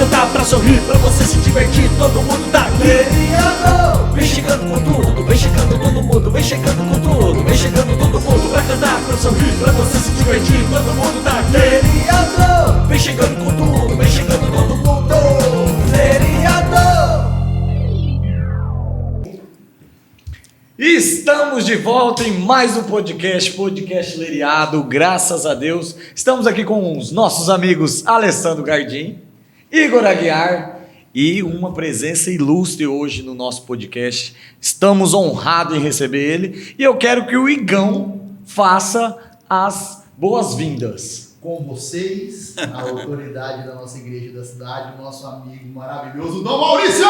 cantar, pra sorrir, pra você se divertir. Todo mundo tá aqui. Vem chegando com tudo, vem chegando todo mundo, vem chegando com tudo, vem chegando todo mundo. Pra cantar, pra sorrir, pra você se divertir. Todo mundo tá aqui. Vem chegando com tudo, vem chegando todo mundo. Feriado. Estamos de volta em mais um podcast Leriado, graças a Deus. Estamos aqui com os nossos amigos Alessandro Gardim, Igor Aguiar e uma presença ilustre hoje no nosso podcast. Estamos honrados em receber ele e eu quero que o Igão faça as boas-vindas. Com vocês, a autoridade da nossa igreja e da cidade, o nosso amigo maravilhoso, Dom Maurício!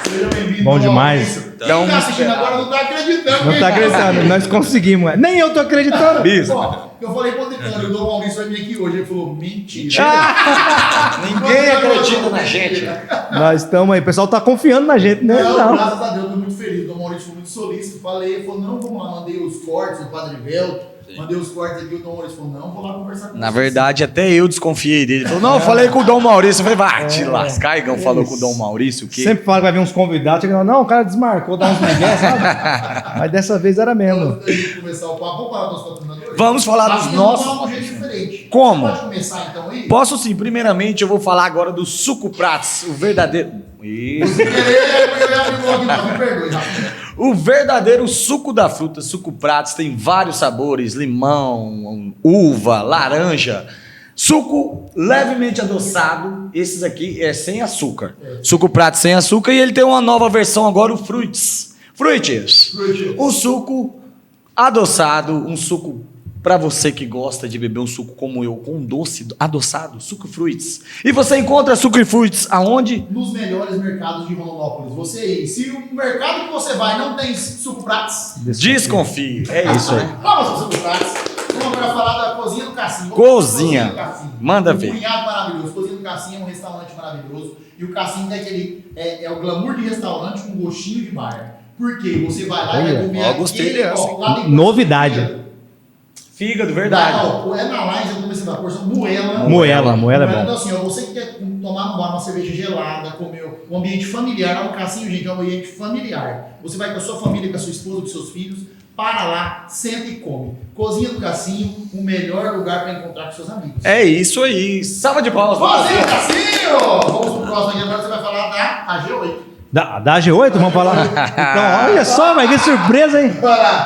Seja bem-vindo. Bom demais. Quem tá assistindo agora não tá acreditando. Não tá acreditando, nós conseguimos. Nem eu tô acreditando. Isso. Eu falei pro Decano, o Dom Maurício vai vir aqui hoje. Ele falou, mentira. Ninguém acredita na gente. Nós estamos aí, o pessoal tá confiando na gente, né? Não, graças a Deus, eu tô muito feliz. O Dom Maurício foi muito solícito. Falei, ele falou, não, vamos lá, mandei os cortes do Padre Velto. Mandei os cortes aqui, o Dom Maurício falou, não, vou lá conversar com você. Na verdade, até eu desconfiei dele. Ele falou, não, eu falei com o Dom Maurício. Eu falei, vai te lascar, Igão falou com o Dom Maurício. O quê? Sempre fala que vai vir uns convidados, chega, não, o cara desmarcou, dá uns migué, sabe? Mas dessa vez era mesmo. Antes de começar o papo, vamos falar dos patrocinadores? Vamos falar dos nossos. Vamos falar de um jeito diferente. Como? Pode começar então aí? Posso sim. Primeiramente, eu vou falar agora do Suco Prats, o verdadeiro... Isso. Me perdoe, O verdadeiro suco da fruta, Suco Prats, tem vários sabores, limão, uva, laranja, suco levemente adoçado, esses aqui é sem açúcar, Suco Prats sem açúcar, e ele tem uma nova versão agora, o Fruits, um suco adoçado, um suco para você que gosta de beber um suco como eu, com doce adoçado, Suco Fruits. E você encontra Suco Fruits aonde? Nos melhores mercados de Rondonópolis. Você aí, se o mercado que você vai não tem Suco Prats, Desconfie, é isso aí. vamos ao Suco Prats. Vamos agora falar da Cozinha do Cassim. Cozinha. Do Cassim. Manda um ver. cunhado maravilhoso. Cozinha do Cassim é um restaurante maravilhoso. E o Cassim tem aquele, é o glamour de restaurante com gostinho de bar. Por quê? Você vai lá e vai comer Ó, gostei dessa. lá tem Novidade. Fígado, verdade. Não, é na Lines, eu comecei a porção moela. Moela é bom. Então assim, ó, você que quer tomar no bar uma cerveja gelada, comer um ambiente familiar, lá no Cassinho, gente, é um ambiente familiar. Você vai com a sua família, com a sua esposa, com seus filhos, para lá, senta e come. Cozinha do Cassinho, o melhor lugar para encontrar com seus amigos. É isso aí. Salva de palmas. Cozinha do Cassinho! Vamos pro próximo aqui, agora você vai falar da AG8. Da AG8, vamos falar? Então, olha só, mas que surpresa, hein?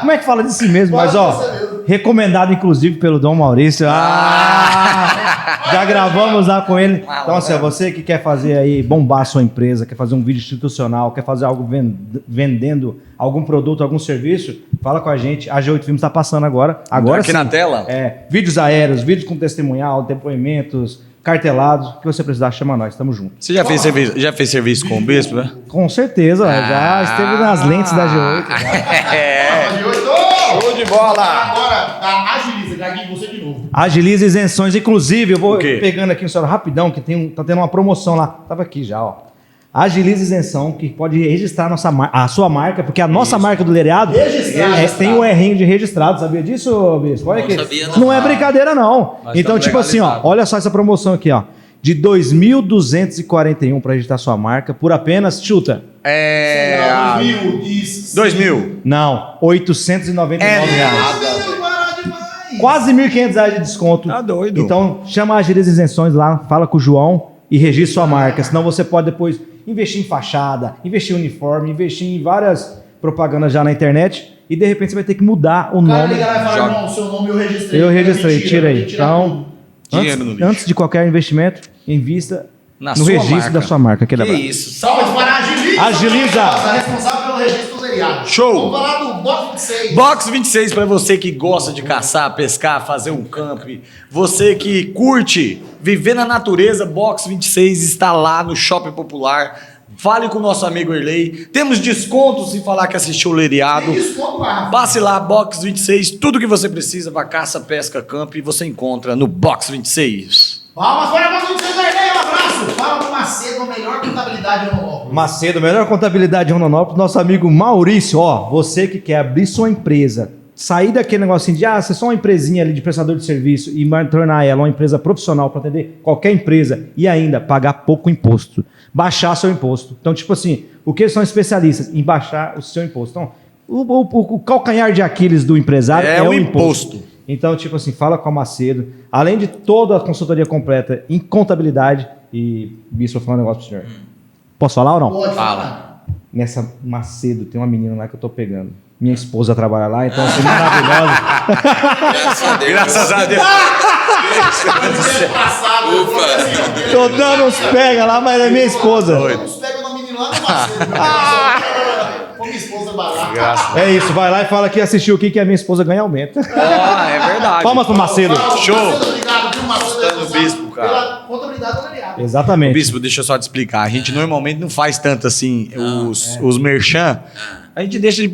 Como é que fala disso mesmo? Mas, ó, recomendado inclusive pelo Dom Maurício. Já gravamos lá com ele. Então, assim, você que quer fazer aí, bombar a sua empresa, quer fazer um vídeo institucional, quer fazer algo vendendo algum produto, algum serviço, fala com a gente. A AG8 Filmes está passando agora. Agora aqui sim. na tela? Vídeos aéreos, vídeos com testemunhal, depoimentos, cartelados, o que você precisar, chama nós, tamo junto. Você já fez serviço com o Bispo, né? Com certeza, já esteve nas lentes da G8. AG8! Show de bola! Agora, agiliza, Gaguinho, você de novo. Agiliza isenções, inclusive, eu vou O quê? pegando aqui um senhor rapidão, que tá tendo uma promoção lá. Tava aqui já, ó. Agiliza isenção, que pode registrar a sua marca, porque a nossa marca do Leriado tem o R de registrado, sabia disso, Bispo? Olha aqui. Não é brincadeira, não. Então, tipo assim, ó, olha só essa promoção aqui, ó. De 2.241 para registrar sua marca, por apenas, chuta. 2.000. Não, R$899. Quase R$1.500 de desconto. Tá doido. Então, chama a Agiliza Isenções lá, fala com o João e registra sua marca. Senão você pode depois investir em fachada, investir em uniforme, investir em várias propagandas já na internet e de repente você vai ter que mudar o nome. Liga lá e fala, irmão, o seu nome eu registrei. Eu registrei, tira aí. Então, Dinheiro no lixo. antes de qualquer investimento, invista Na no sua registro marca. da sua marca. Que isso. Salve para a Agiliza! Agiliza! Nossa, responsável pelo registro do Leriado. Show! Vamos falar do Box 26. Box 26 para você que gosta de caçar, pescar, fazer um camp. Você que curte viver na natureza, Box 26 está lá no Shopping Popular. Fale com o nosso amigo Erlei. Temos desconto se falar que assistiu o Leriado. Tem desconto lá. Passe lá, Box 26. Tudo que você precisa para caça, pesca, camp, você encontra no Box 26. Palmas para a Box 26, Erlei. Um abraço. Fala do Macedo, a melhor contabilidade de Rondonópolis. Macedo, melhor contabilidade de Rondonópolis, nosso amigo Maurício. Ó, você que quer abrir sua empresa, sair daquele negocinho de ser só uma empresinha ali de prestador de serviço e tornar ela uma empresa profissional para atender qualquer empresa e ainda pagar pouco imposto, baixar seu imposto. Então, tipo assim, o que eles são especialistas? Em baixar o seu imposto. Então, o calcanhar de Aquiles do empresário é o imposto. Então, tipo assim, fala com a Macedo, além de toda a consultoria completa em contabilidade, e Bispo, vou falar um negócio pro senhor. Posso falar ou não? Pode Fala. Nessa Macedo tem uma menina lá que eu tô pegando. Minha esposa trabalha lá, então assim, maravilhosa. Graças a Deus. Passado, Tô dando uns pega lá, mas é minha esposa. uns pega uma menina lá no Macedo. Com minha esposa barata. É isso, vai lá e fala que assistiu o que a minha esposa ganha aumenta. É verdade. Palmas pro Macedo. Show. Obrigado, viu, Macedo? Gostando do Bispo, cara. Pela contabilidade honorária. Exatamente. Bispo, deixa eu só te explicar. A gente normalmente não faz tanto assim os merchan. A gente deixa de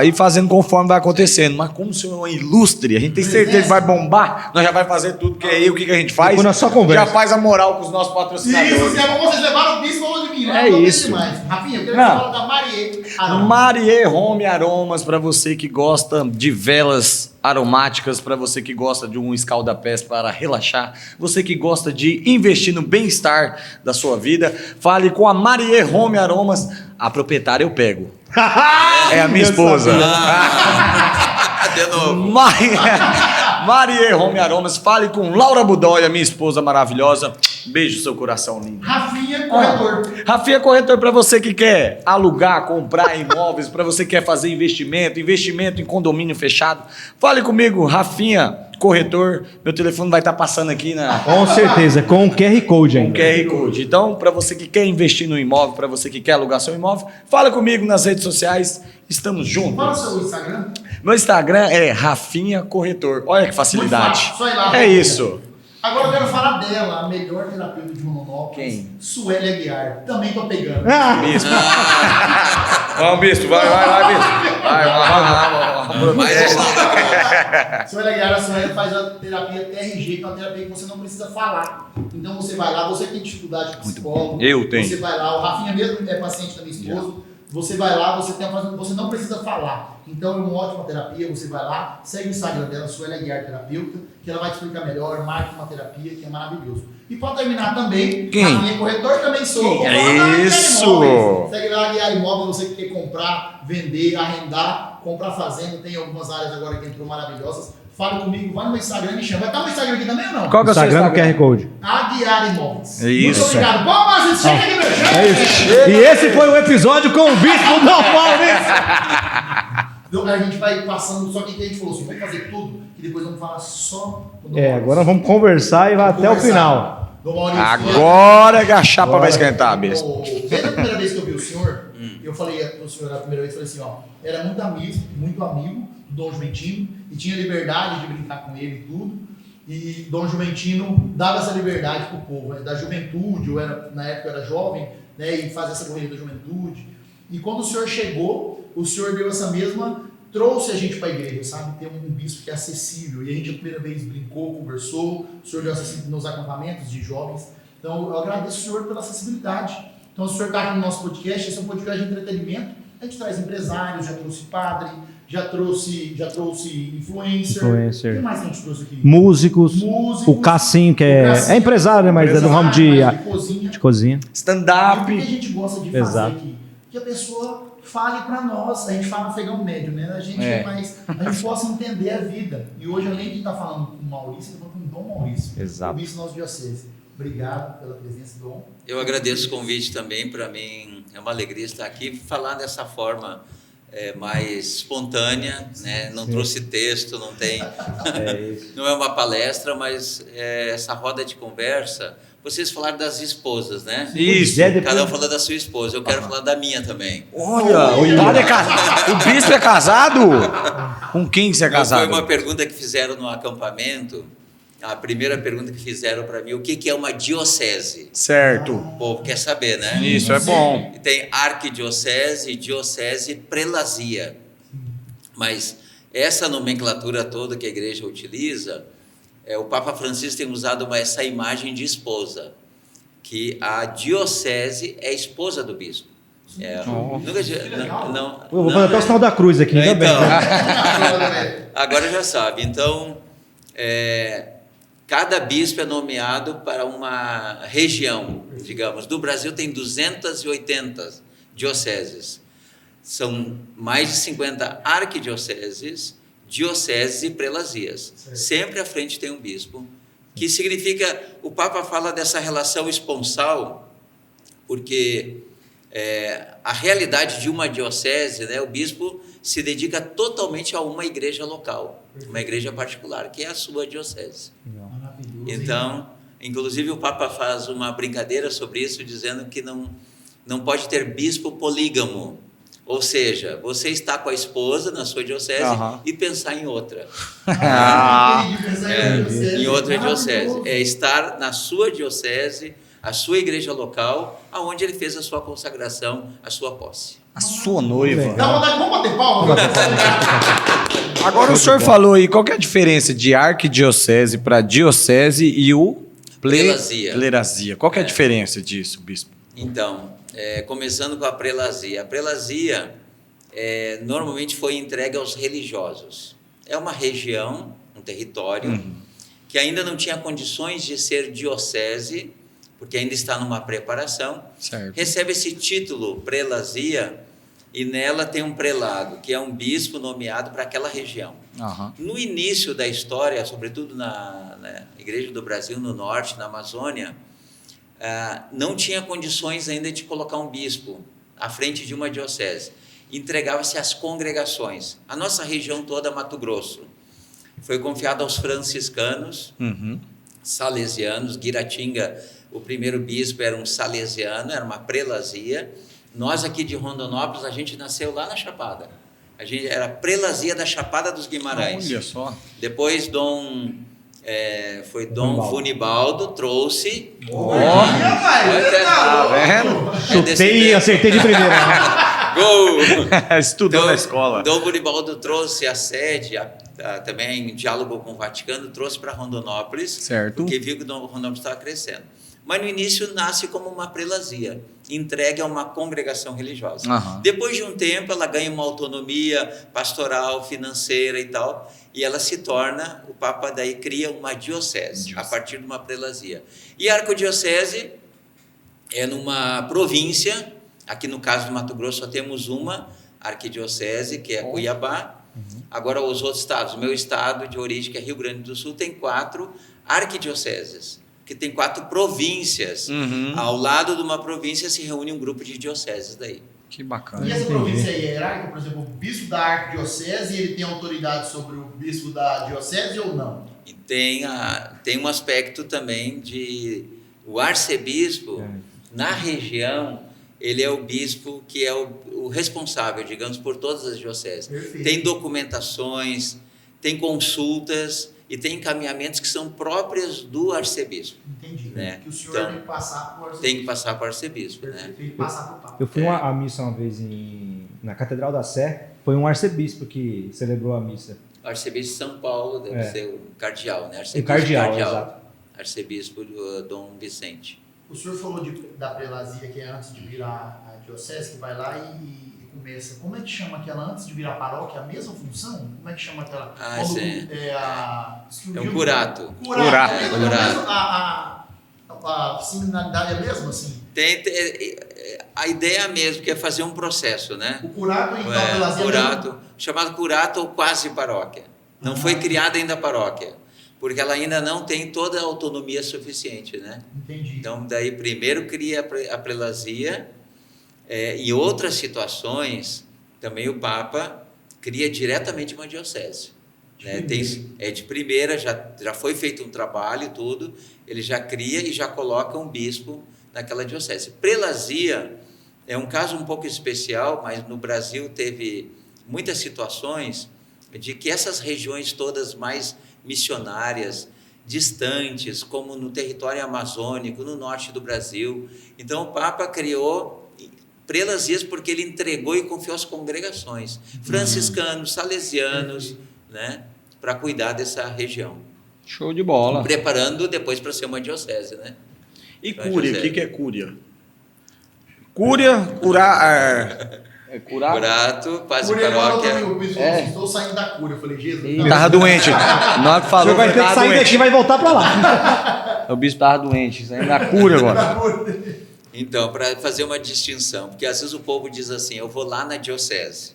ir fazendo conforme vai acontecendo. Mas como o senhor é um ilustre, a gente tem certeza que vai bombar, nós já vai fazer tudo, porque aí o que a gente faz? Depois nós só conversa. Já faz a moral com os nossos patrocinadores. Isso, é bom vocês levaram o Bispo falando de mim. É isso. Demais. Rafinha, eu quero Não. falar da Marie. Marie Home Aromas, para você que gosta de velas aromáticas, para você que gosta de um escaldapés para relaxar, você que gosta de investir no bem-estar da sua vida, fale com a Marie Home Aromas. A proprietária eu pego. É a minha esposa. De novo. Marie Home Aromas, fale com Laura Budóia, minha esposa maravilhosa. Beijo no seu coração lindo. Rafinha, corretor. Rafinha Corretor, para você que quer alugar, comprar imóveis, para você que quer fazer investimento em condomínio fechado, fale comigo, Rafinha Corretor. Meu telefone vai estar passando aqui Com certeza, com o QR Code com ainda. QR Code. Então, para você que quer investir no imóvel, para você que quer alugar seu imóvel, fala comigo nas redes sociais. Estamos juntos. Fala o seu Instagram. Meu Instagram é Rafinha Corretor. Olha que facilidade. Muito fácil, só ir lá. É isso. Agora eu quero falar dela, a melhor terapeuta de Mononópolis. Quem? Sueli Aguiar. Também tô pegando. Bispo. Vamos, Bispo. Vai, Bispo. Vai. Mais um. Sueli Aguiar, a Sueli faz a terapia TRG, que é uma terapia que você não precisa falar. Então você vai lá, você tem dificuldade com psicólogo. Eu tenho. Você vai lá, o Rafinha mesmo é paciente da minha esposa. Você vai lá, você não precisa falar. Então é uma ótima terapia, você vai lá, segue o Instagram dela, Sueli Aguiar Terapeuta, que ela vai te explicar melhor, marca uma terapia, que é maravilhoso. E para terminar também, Quem? Rafinha Corretor também sou. Quem? Vou falar da Aguiar Isso! Imóveis. Segue lá, Aguiar Imóveis, você que quer comprar, vender, arrendar, comprar fazenda, tem algumas áreas agora que entrou maravilhosas. Fale comigo, vai no meu Instagram e me chama. Vai estar no Instagram aqui também ou não? Qual que é o seu Instagram no QR Code. Aguiar Imóveis. É isso. Muito obrigado. Bom, mas chega aqui, meu chão. É isso. E esse foi o episódio com o Bispo Dom Maurício. Então, a gente vai passando, só que a gente falou assim, vamos fazer tudo, que depois vamos falar só do Dom Maurício. Agora vamos conversar e vai até o final. Dom Maurício, Agora que a chapa vai esquentar, Bispo. Desde a primeira vez que eu vi o senhor, eu falei pro senhor a primeira vez, falei assim, ó, era muito amigo do Dom Jumentino, e tinha liberdade de brincar com ele e tudo, e Dom Jumentino dava essa liberdade pro povo, né, da juventude, na época eu era jovem, né, e fazia essa corrida da juventude, e quando o senhor chegou, o senhor deu essa mesma, trouxe a gente para a igreja, sabe, ter um bispo que é acessível, e a gente a primeira vez brincou, conversou, o senhor deu acessível nos acampamentos de jovens, então eu agradeço o senhor pela acessibilidade. Então, se o senhor está aqui no nosso podcast, esse é um podcast de entretenimento, a gente traz empresários, já trouxe padre, já trouxe influencer. Quem mais que a gente trouxe aqui? Músicos. O Cassinho, que é empresário, né? Mas é do ramo de cozinha. cozinha. E o Stand-up. que a gente gosta de fazer Exato. aqui? Que a pessoa fale para nós, a gente fala no Fegão Médio, né? A gente a gente possa entender a vida. E hoje, além de estar falando com o Maurício, eu estou falando com o Dom Maurício. Exato. O bispo nosso diocese. Obrigado pela presença, Dom. Eu agradeço o convite também, para mim é uma alegria estar aqui, falar dessa forma mais espontânea, né? Não trouxe texto, não tem, não é uma palestra, mas essa roda de conversa. Vocês falaram das esposas, né? Isso. Cada um falou da sua esposa, eu quero falar da minha também. Olha, o padre é casado. O bispo é casado? Com quem você é casado? Foi uma pergunta que fizeram no acampamento. A primeira pergunta que fizeram para mim, o que é uma diocese? Certo. O povo quer saber, né? Isso é bom. E tem arquidiocese, diocese, prelazia. Mas essa nomenclatura toda que a igreja utiliza, o Papa Francisco tem usado essa imagem de esposa, que a diocese é a esposa do bispo. Eu vou fazer até o sinal da cruz aqui, ainda bem. Agora já sabe. Então, cada bispo é nomeado para uma região, digamos. Do Brasil tem 280 dioceses. São mais de 50 arquidioceses, dioceses e prelazias. Certo. Sempre à frente tem um bispo, que significa, o Papa fala dessa relação esponsal, porque a realidade de uma diocese, né, o bispo se dedica totalmente a uma igreja local, uma igreja particular, que é a sua diocese. Maravilhoso. Então, inclusive o Papa faz uma brincadeira sobre isso, dizendo que não pode ter bispo polígamo, ou seja, você está com a esposa na sua diocese e pensar em outra. Em outra diocese. É estar na sua diocese, a sua igreja local, aonde ele fez a sua consagração, a sua posse. A sua noiva. Vamos bater palma? Agora o senhor falou aí, qual que é a diferença de arquidiocese para diocese e o plerazia? Qual que é a diferença disso, bispo? Então, começando com a prelazia. A prelazia normalmente foi entregue aos religiosos. É uma região, um território, que ainda não tinha condições de ser diocese, porque ainda está numa preparação. Certo. Recebe esse título, prelazia, e nela tem um prelado, que é um bispo nomeado para aquela região. No início da história, sobretudo na Igreja do Brasil, no norte, na Amazônia, não tinha condições ainda de colocar um bispo à frente de uma diocese. Entregava-se às congregações. A nossa região toda, Mato Grosso, foi confiada aos franciscanos, salesianos. Guiratinga, o primeiro bispo era um salesiano, era uma prelazia. Nós aqui de Rondonópolis, a gente nasceu lá na Chapada. A gente era prelazia da Chapada dos Guimarães. Olha só. Depois Dom Funibaldo trouxe. Tá vendo? Chutei e acertei de primeira. Gol! Estudou na escola. Dom Funibaldo trouxe a sede, também em diálogo com o Vaticano, trouxe para Rondonópolis, certo, porque viu que Rondonópolis estava crescendo. Mas no início nasce como uma prelazia, entregue a uma congregação religiosa. Depois de um tempo, ela ganha uma autonomia pastoral, financeira e tal, e ela se torna, o Papa daí cria uma diocese, a partir de uma prelazia. E a arquidiocese é numa província, aqui no caso do Mato Grosso só temos uma arquidiocese, que é Cuiabá. Agora os outros estados, o meu estado de origem, que é Rio Grande do Sul, tem 4 arquidioceses, que tem 4 províncias. Ao lado de uma província se reúne um grupo de dioceses daí. Que bacana. E essa província aí é hierárquica? Por exemplo, o bispo da arquidiocese, ele tem autoridade sobre o bispo da diocese ou não? E tem um aspecto também de... O arcebispo, na região, ele é o bispo que é o responsável, digamos, por todas as dioceses. Perfeito. Tem documentações, tem consultas e tem encaminhamentos que são próprios do arcebispo. Entendi. Né? Que o senhor Então, tem que passar por arcebispo. Tem que passar para o arcebispo. Né? Tem que passar por Papa. Eu fui à missa uma vez na Catedral da Sé, foi um arcebispo que celebrou a missa. O arcebispo de São Paulo deve ser o cardeal, né? O cardeal, exato. Arcebispo do Dom Vicente. O senhor falou da prelazia, que é antes de virar a diocese, que vai lá e começa. Como é que chama aquela antes de virar paróquia? A mesma função? Como é que chama aquela? Sim. É um curato. Curato. Curato. A seminalidade é a mesma, assim? A ideia mesmo, que é fazer um processo, né? O curato, então, a prelazia... Chamado curato ou quase paróquia. Não foi criada ainda a paróquia, porque ela ainda não tem toda a autonomia suficiente, né? Entendi. Então, daí primeiro cria a prelazia, em outras situações, também o Papa cria diretamente uma diocese. Né? De primeira, já foi feito um trabalho, tudo, ele já cria e já coloca um bispo naquela diocese. Prelazia é um caso um pouco especial, mas no Brasil teve muitas situações de que essas regiões todas mais missionárias, distantes, como no território amazônico, no norte do Brasil. Então, o Papa criou prelazias porque ele entregou e confiou às congregações, franciscanos, salesianos, né, para cuidar dessa região. Show de bola. Preparando depois para ser uma diocese, né? E cúria, o que é cúria? Cúria, curar. Curar? Curato, Paz e Cúria falou pra mim, Paróquia. o bispo falou assim, estou saindo da cúria. Eu falei, Jesus. Tava doente. Na hora que Você falou, vai ter que tava sair doente. daqui e vai voltar pra lá. O bispo tava doente, saindo da cura agora. Da cúria. Então, para fazer uma distinção, porque às vezes o povo diz assim, eu vou lá na diocese.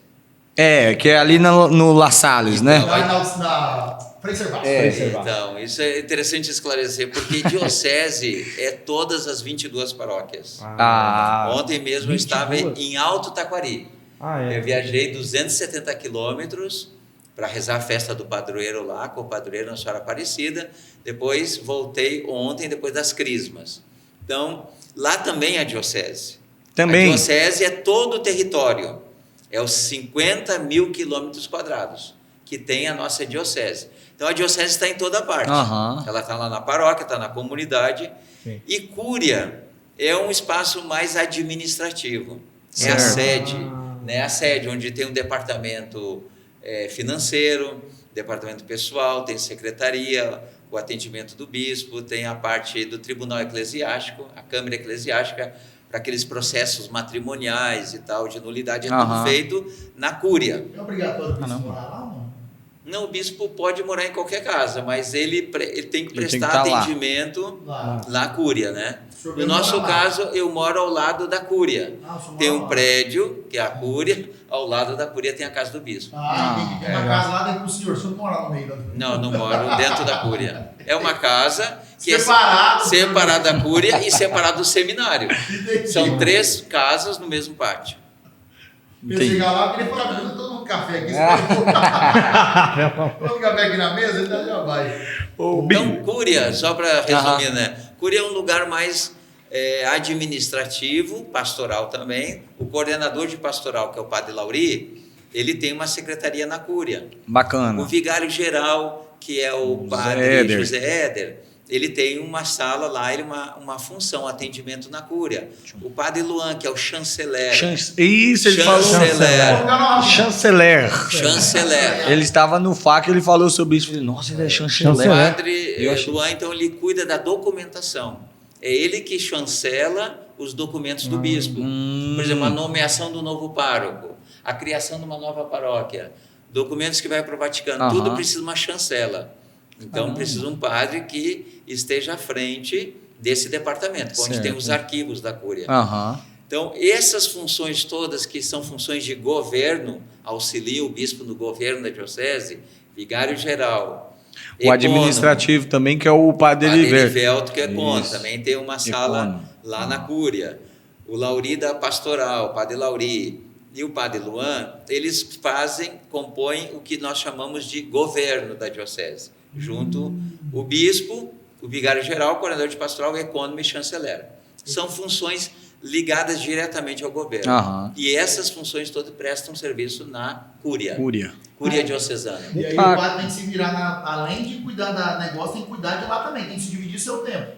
É, que é ali no La Salles, né? Lá na Frei Servais. Então, isso é interessante esclarecer, porque diocese é todas as 22 paróquias. Ah, Ontem mesmo eu estava 22? em Alto Taquari. Ah, Eu é. viajei 270 quilômetros para rezar a festa do padroeiro lá, com o padroeiro Nossa Senhora Aparecida. Depois voltei ontem, depois das crismas. Então, lá também é a diocese. também. A diocese é todo o território. É os 50 mil quilômetros quadrados que tem a nossa diocese. Então, a diocese está em toda parte. Aham. Ela está lá na paróquia, está na comunidade. Sim. E cúria é um espaço mais administrativo. É a Certo. sede, né? A sede onde tem um departamento financeiro, departamento pessoal, tem secretaria, o atendimento do bispo, tem a parte do tribunal eclesiástico, a câmara eclesiástica, para aqueles processos matrimoniais e tal, de nulidade, é tudo Aham. feito na cúria. É obrigatório o bispo não. morar lá ou não? Não, o bispo pode morar em qualquer casa, mas ele tem que Ele tem que prestar tá lá. atendimento Lá. na cúria, né? O senhor No mora nosso lá? caso, eu moro ao lado da cúria. Ah, o senhor Tem mora um lá. prédio, que é a cúria, ao lado da cúria tem a casa do bispo. Ah, tem uma casa lá dentro do senhor. O senhor não mora no meio da... Não, não moro dentro da cúria. É uma casa que Separado. é separada da cúria e separada do seminário. Entendi. São 3 casas no mesmo pátio. Eu Entendi. chegar lá, eu queria falar, mas eu tô tomando café aqui. Todo café aqui na mesa, então já vai. Então, cúria, só para resumir, né? Cúria é um lugar mais administrativo, pastoral também. O coordenador de pastoral, que é o padre Lauri, ele tem uma secretaria na cúria. O Bacana. vigário-geral, que é o padre Éder. José Éder, ele tem uma sala lá, ele uma função, atendimento na cúria. O padre Luan, que é o chanceler. Isso, ele falou. Chanceler. Chanceler. Chanceler. Ele estava no FAC, ele falou sobre isso. Eu falei, nossa, ele é O chanceler. padre Eu achei- Luan, então, ele cuida da documentação. É ele que chancela os documentos do bispo. Por exemplo, a nomeação do novo pároco, a criação de uma nova paróquia, documentos que vai para o Vaticano, Aham. tudo precisa de uma chancela. Então, precisa um padre que esteja à frente desse departamento, onde Certo. tem os arquivos da cúria. Aham. Então, essas funções todas, que são funções de governo, auxilia o bispo no governo da diocese, vigário-geral, O administrativo também, que é o padre Padre Elivelto. Elivelto, que é conta, Isso. também tem uma sala Econo. lá na Cúria. O Lauri da Pastoral, o Padre Lauri e o Padre Luan, eles compõem o que nós chamamos de governo da diocese. Junto o bispo, o vigário-geral, o coordenador de pastoral, o ecônomo e chanceler. São funções ligadas diretamente ao governo. Aham. E essas funções todas prestam serviço na Cúria. Cúria. Cúria diocesana. E aí Ah. o padre tem que se virar, além de cuidar da negócio, tem que cuidar de lá também, tem que se dividir seu tempo.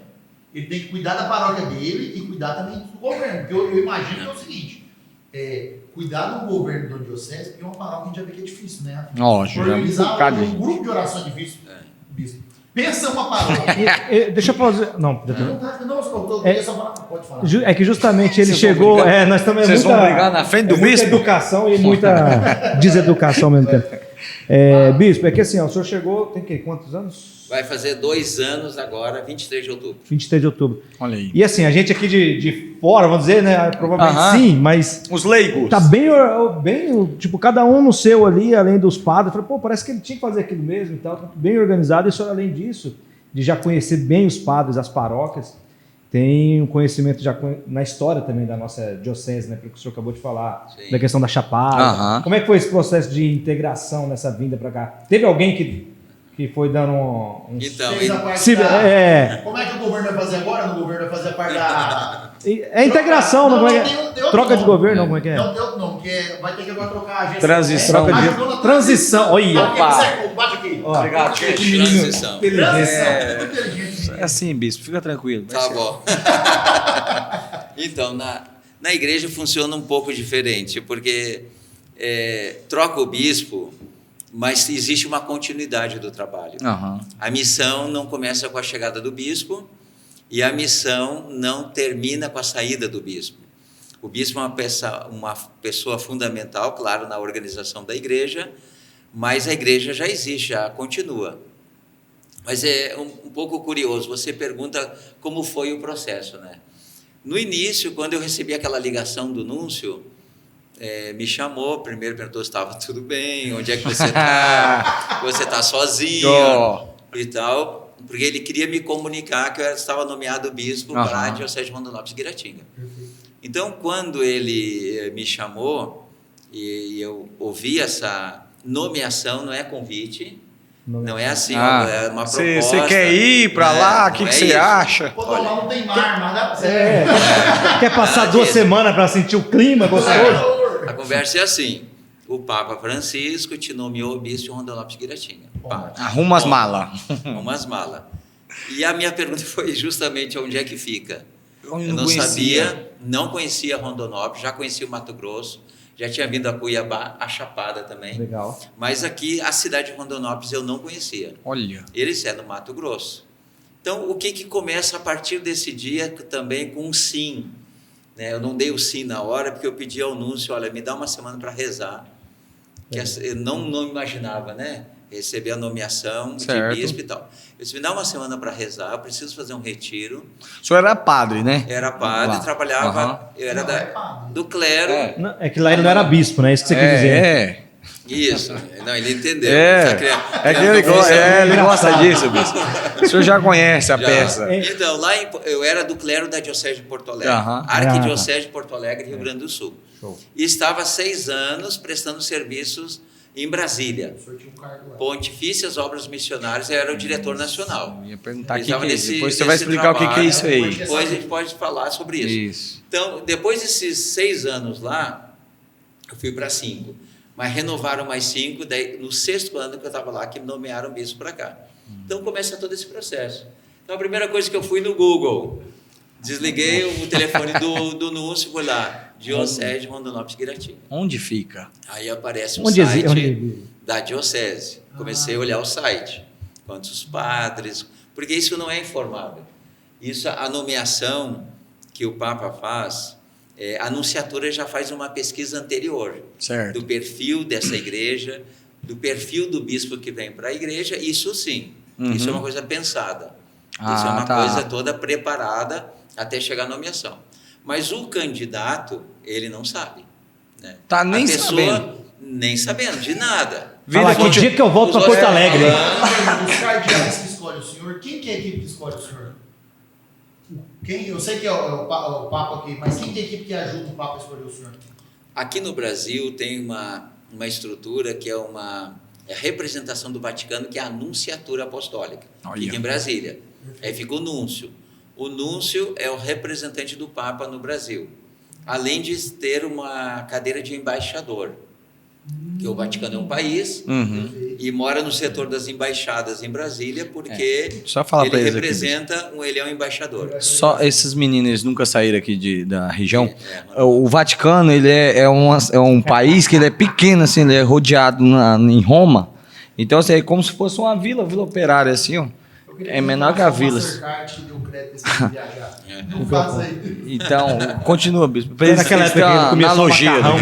Ele tem que cuidar da paróquia dele e cuidar também do governo. Porque eu imagino que é o seguinte, cuidar do governo da diocese, porque é uma paróquia a gente já vê que é difícil, né? Lógico, já é um Organizar bocadinho. um grupo de oração é difícil. Bispo. Pensa uma paróquia. Deixa eu fazer. Não, Não, eu tô só falar, pode falar. é que justamente ele Vocês vão chegou. brigar? Nós também Vocês vão brigar na frente do muita bispo? educação e muita deseducação ao mesmo tempo. Bispo, é que assim, ó, o senhor chegou, tem que quantos anos? Vai fazer 2 anos agora, 23 de outubro. 23 de outubro. Olha aí. E assim, a gente aqui de fora, vamos dizer, né? Provavelmente Aham. sim, mas Os leigos. tá bem, tipo, cada um no seu ali, além dos padres. Falei, pô, parece que ele tinha que fazer aquilo mesmo e tal, tá bem organizado. E só além disso, de já conhecer bem os padres, as paróquias, tem um conhecimento já na história também da nossa diocese, né? Porque o senhor acabou de falar Sim. da questão da chapada. Aham. Como é que foi esse processo de integração nessa vinda para cá? Teve alguém que foi dando um... Então, Fez a parte Se- da- é, Como é que o governo vai fazer agora? O governo vai fazer a parte da... é integração, não, é? tem outro Troca de nome. governo, não, como é que é? Não, tem outro nome, vai ter que agora trocar a agência. Transição. Troca de- Ajudou na transição. Olha, Bate aqui, opa. Sérgio, bate aqui. Ó, Obrigado, que gente. menino Transição. inteligente. Transição. Muito inteligente. É assim, bispo, fica tranquilo. vai Tá ser. bom. Então, na igreja funciona um pouco diferente, porque troca o bispo, mas existe uma continuidade do trabalho. Aham. A missão não começa com a chegada do bispo e a missão não termina com a saída do bispo. O bispo é uma pessoa fundamental, claro, na organização da igreja, mas a igreja já existe, já continua. Mas é um pouco curioso, você pergunta como foi o processo, né? No início, quando eu recebi aquela ligação do núncio, me chamou, primeiro perguntou se estava tudo bem, onde é que você está, você está sozinho e tal, porque ele queria me comunicar que eu estava nomeado bispo para a Diocese de Rondonópolis e Guiratinga. Então, quando ele me chamou e eu ouvi essa nomeação, não é convite, não é assim, é uma proposta. Você quer ir para lá? O que você acha? Pô, lá não tem mar, mas dá pra você. Quer passar 2 semanas para sentir o clima gostoso? A conversa é assim: o Papa Francisco te nomeou bispo de Rondonópolis e Guiratinga. Arruma as malas. Arruma as malas. E a minha pergunta foi justamente onde é que fica. Eu não conhecia. sabia, não conhecia Rondonópolis, já conhecia o Mato Grosso, já tinha vindo a Cuiabá, a Chapada também. Legal. Mas aqui, a cidade de Rondonópolis, eu não conhecia. Olha. Eles é no Mato Grosso. Então, o que começa a partir desse dia também com um sim. Né? Eu não dei o sim na hora, porque eu pedi ao núncio, olha, me dá uma semana para rezar. Que eu não imaginava, né? Receber a nomeação de bispo e tal. Eu disse, me dá uma semana para rezar, eu preciso fazer um retiro. O senhor era padre, né? Era padre, trabalhava, eu era do clero. É que lá ele não era bispo, né? Isso que você quer dizer. Isso, não, ele entendeu. Ele gosta disso, bispo. O senhor já conhece a peça. Então, lá eu era do clero da Diocese de Porto Alegre, Arquidiocese de Porto Alegre, Rio Grande do Sul. Show. E estava há 6 anos prestando serviços em Brasília. Pontifícias Obras Missionárias, eu era o diretor nacional. Eu ia perguntar o que é isso. Depois você vai explicar o que é isso aí. Depois a gente pode falar sobre isso. Então, depois desses 6 anos lá, eu fui para 5. Mas renovaram mais 5, daí no 6º ano que eu estava lá, que me nomearam bispo para cá. Então começa todo esse processo. Então a primeira coisa que eu fui no Google, desliguei o telefone do núncio, fui lá, Diocese de Rondonópolis e Guiratinga. Onde fica? Aí aparece um site da Diocese. Comecei a olhar o site, quantos padres, porque isso não é informável. Isso, a nomeação que o Papa faz... a Nunciatura já faz uma pesquisa anterior do perfil dessa igreja, do perfil do bispo que vem para a igreja, isso sim, isso é uma coisa pensada, isso é uma coisa toda preparada até chegar à nomeação. Mas o candidato, ele não sabe. Né? Nem nem sabendo de nada. Fala, que dia que eu volto para Porto Alegre? Os cardeais que escolhe o senhor, quem que é a equipe que escolhe o senhor? Eu sei que é o Papa aqui, mas quem tem a equipe que ajuda o Papa a escolher o senhor? Aqui no Brasil tem uma estrutura que é a representação do Vaticano, que é a Nunciatura Apostólica, fica em Brasília. Aí fica o núncio. O núncio é o representante do Papa no Brasil, além de ter uma cadeira de embaixador. Que o Vaticano é um país e mora no setor das embaixadas em Brasília, porque ele representa, ele é um embaixador. Só esses meninos nunca saíram aqui da região. O Vaticano, ele é um país que ele é pequeno, assim, ele é rodeado em Roma. Então, assim, é como se fosse uma vila operária, assim, ó. É menor que a vila. Então, continua, bispo. Naquela época que ele comia só macarrão,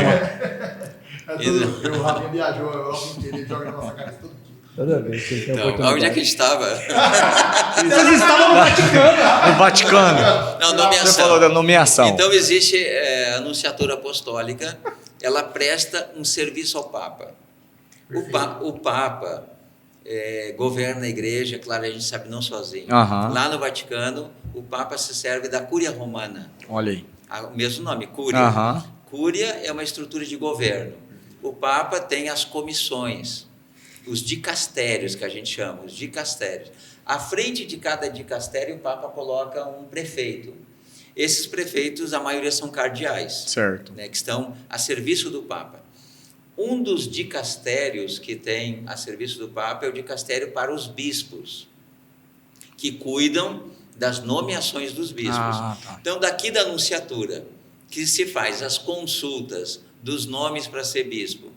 O Rafinha viajou, ele joga na nossa cara todo dia. Toda vez que ele tem oportunidade. Onde é que a gente estava? Eles estavam no Vaticano. No Vaticano. Não, nomeação. Você falou da nomeação. Então existe a Nunciatura Apostólica, ela presta um serviço ao Papa. O Papa governa a igreja, claro, a gente sabe, não sozinho. Lá no Vaticano, o Papa se serve da Cúria Romana. Olha aí. O mesmo nome, Cúria. Cúria é uma estrutura de governo. O Papa tem as comissões, os dicastérios, que a gente chama, os dicastérios. À frente de cada dicastério, o Papa coloca um prefeito. Esses prefeitos, a maioria são cardeais, né, que estão a serviço do Papa. Um dos dicastérios que tem a serviço do Papa é o dicastério para os bispos, que cuidam das nomeações dos bispos. Então, daqui da Nunciatura, que se faz as consultas dos nomes para ser bispo,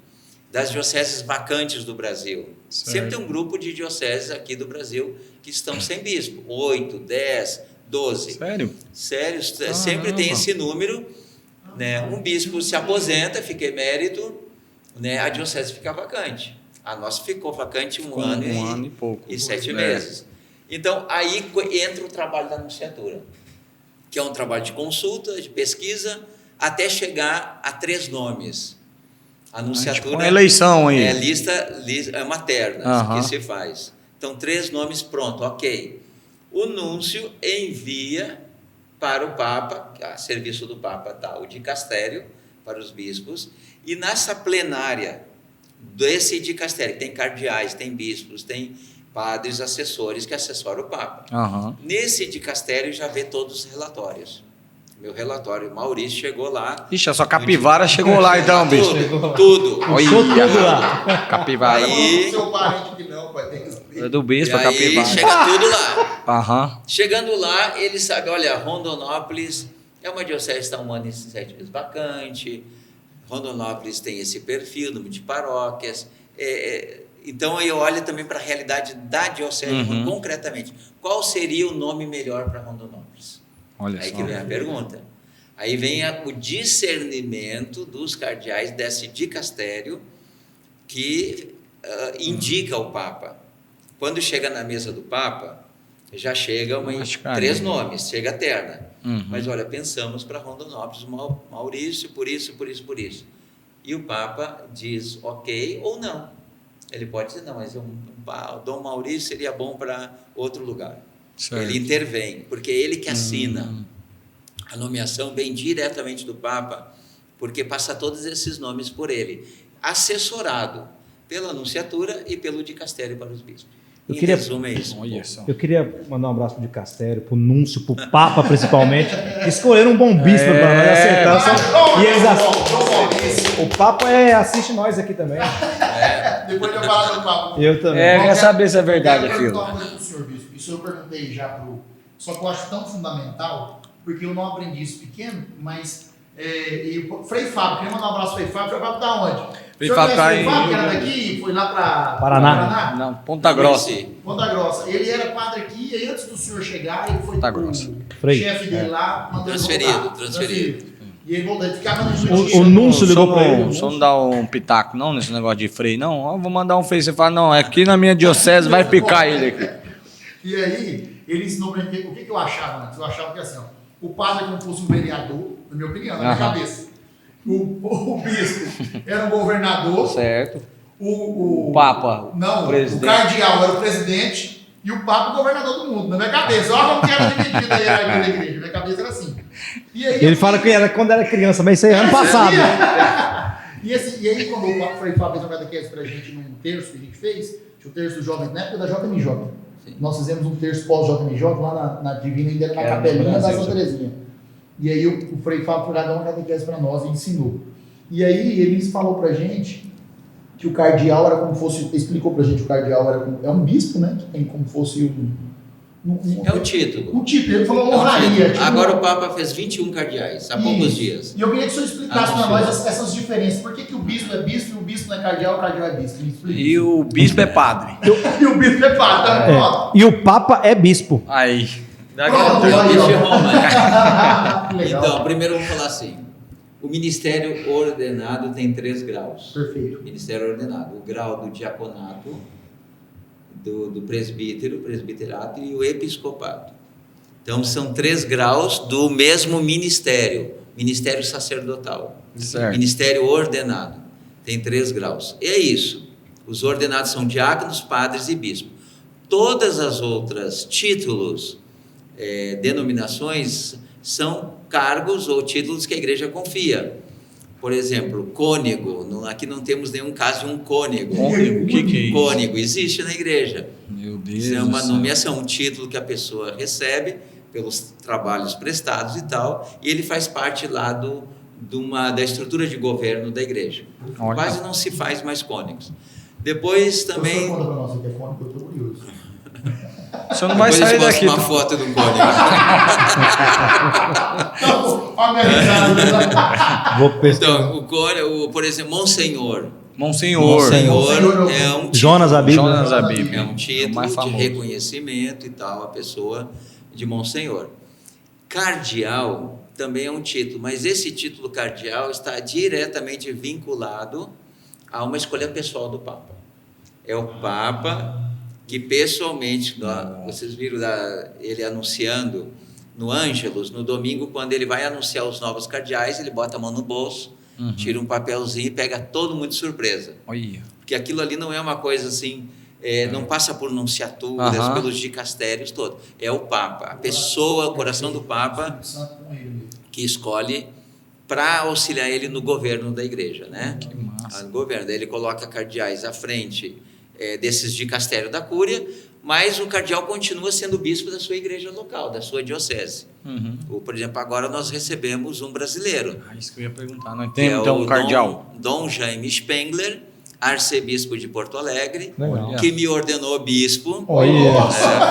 das dioceses vacantes do Brasil. Sempre tem um grupo de dioceses aqui do Brasil que estão sem bispo, 8, 10, 12. Sério? Sério, sempre tem esse número. né? Um bispo se aposenta, fica emérito, né? A diocese fica vacante. A nossa ficou vacante um ano e pouco. E 7 meses. Então, aí entra o trabalho da nunciatura, que é um trabalho de consulta, de pesquisa, até chegar a 3 nomes. A nunciatura uma eleição aí. é lista materna que se faz. Então, 3 nomes, pronto, ok. O núncio envia para o Papa, a serviço do Papa está o dicastério para os bispos, e nessa plenária desse dicastério, tem cardeais, tem bispos, tem padres, assessores que assessoram o Papa. Nesse dicastério já vê todos os relatórios. Meu relatório, Maurício chegou lá. Ixi, a sua capivara chegou lá então, bicho. Tudo. Tudo lá. Capivara. Aí, seu parente que não, pai, tem que É do bispo, a aí capivara. chega tudo lá. Aham. Chegando lá, ele sabe, olha, Rondonópolis é uma diocese que está um ano e 7 meses vacante, Rondonópolis tem esse perfil, número de paróquias, então eu olho também para a realidade da diocese, concretamente. Qual seria o nome melhor para Rondonópolis? Olha Aí só. que vem a pergunta. Aí vem o discernimento dos cardeais desse dicastério que indica o Papa. Quando chega na mesa do Papa, já chega 3 nomes, chega a terna. Mas olha, pensamos para Rondonópolis, Maurício, por isso. E o Papa diz ok ou não. Ele pode dizer, não, mas o Dom Maurício seria bom para outro lugar. Certo. Ele intervém, porque é ele que assina. A nomeação vem diretamente do Papa, porque passa todos esses nomes por ele, assessorado pela nunciatura e pelo dicastério para os bispos. Resumo, é isso. Eu queria mandar um abraço pro dicastério, pro núncio, pro Papa principalmente, que escolheram um bom bispo para nós acertar. E eles assistem. O Papa assiste nós aqui também. Depois de eu falar do Papa. Eu também. Quer saber se é verdade aquilo. aquilo. Eu quero perguntar uma coisa pro senhor, bispo. Isso eu perguntei já Só que eu acho tão fundamental, porque eu não aprendi isso pequeno, mas Frei Fábio, queria mandar um abraço pro Frei Fábio. Frei Fábio tá onde? Frei Fábio tá Frei Fábio, que era daqui, foi lá para Paraná. Não, Ponta Grossa. Ponta Grossa. Ele era padre aqui, e aí antes do senhor chegar, ele foi o chefe dele lá, mandou transferido. E ele voltou, ele ficava no O núncio ligou para ele. Só não dá um pitaco, não, nesse negócio de freio, não. Vou mandar um freio. Você fala, não, aqui na minha diocese vai picar ele aqui. E aí, ele ensinou pra gente o que eu achava antes. Eu achava que assim, ó, o padre é como se fosse um vereador, na minha opinião, na minha cabeça. O bispo era um governador. Certo. O Papa. Não, presidente. O cardeal era o presidente e o Papa o governador do mundo, na minha cabeça. Olha como que era dividida a hierarquia da igreja. Minha cabeça era assim. E aí, Ele fala que era quando era criança, mas isso aí é ano passado. E aí, quando o Frei Fábio fez uma catequese pra gente num terço que a gente fez, tinha o terço do jovem, na época da JMJ. Nós fizemos um terço pós-JMJ lá na Divina, ainda era na capelinha da Santa Terezinha. E aí o Frei Fábio foi lá dar uma catequese para nós e ensinou. E aí ele falou pra gente que o cardeal era como fosse, explicou pra gente que o cardeal é um bispo, né? Que tem como fosse é o título. Um título, ele falou honraria. Tipo, agora o Papa fez 21 cardeais, há poucos dias. E eu queria que o senhor explicasse para nós essas diferenças. Por que o bispo é bispo e o bispo não é cardeal, o cardeal é bispo? E o bispo é padre. E o bispo é padre. E o Papa é bispo. Aí. Então, primeiro vamos falar assim. O ministério ordenado tem 3 graus. Perfeito. Ministério ordenado. O grau do diaconato, do presbiterato e o episcopado. Então, são 3 graus do mesmo ministério sacerdotal. Certo. Ministério ordenado. Tem 3 graus. E é isso. Os ordenados são diáconos, padres e bispos. Todas as outras títulos, denominações, são cargos ou títulos que a igreja confia. Por exemplo, cônego. Aqui não temos nenhum caso de um cônego. O que é isso? Cônego existe na igreja. Meu Deus. Isso é uma nomeação, um título que a pessoa recebe pelos trabalhos prestados e tal, e ele faz parte lá da estrutura de governo da igreja. Olha. Quase não se faz mais cônegos. Depois também... Conta pra nós, que é cônego, eu tô curioso. Você não vai Depois sair eu mostro daqui. uma foto do cônego. Olha a minha risada. Vou pesquisar. Então, o cônego, por exemplo, Monsenhor. Monsenhor. É um título. Jonas Abib. Jonas Abib. É um título mais de famoso. reconhecimento e tal, a pessoa de Monsenhor. Cardeal também é um título, mas esse título cardeal está diretamente vinculado a uma escolha pessoal do Papa. É o Papa que pessoalmente, vocês viram ele anunciando no Ângelus, no domingo, quando ele vai anunciar os novos cardeais, ele bota a mão no bolso, tira um papelzinho e pega todo mundo de surpresa. Olha. Porque aquilo ali não é uma coisa assim, não passa por nunciaturas, pelos dicastérios todos. É o Papa, a pessoa, o coração do Papa, que escolhe para auxiliar ele no governo da igreja, né? Que massa. No governo. Daí ele coloca cardeais à frente desses dicastérios da cúria, mas o cardeal continua sendo bispo da sua igreja local, da sua diocese. Por exemplo, agora nós recebemos um brasileiro. Isso que eu ia perguntar. Nós Que temos então um cardeal. Dom Jaime Spengler, arcebispo de Porto Alegre, Legal. que me ordenou bispo. Olha.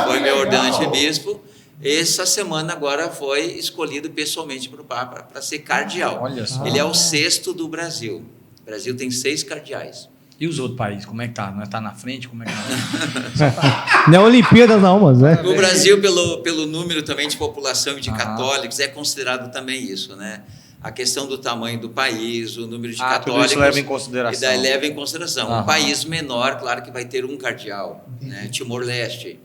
Foi meu ordinante bispo. Essa semana agora foi escolhido pessoalmente para o Papa para ser cardeal. Olha só. Ele é o 6º do Brasil. O Brasil tem 6 cardeais. E os outros países, como é que tá? Nós tá na frente? Como é que tá? Não é Olimpíadas não, mas né? No Brasil, pelo número também de população e de católicos, é considerado também isso, né? A questão do tamanho do país, o número de católicos. Tudo isso leva em consideração. E daí leva em consideração. Um país menor, claro que vai ter um cardeal, né? Timor-Leste.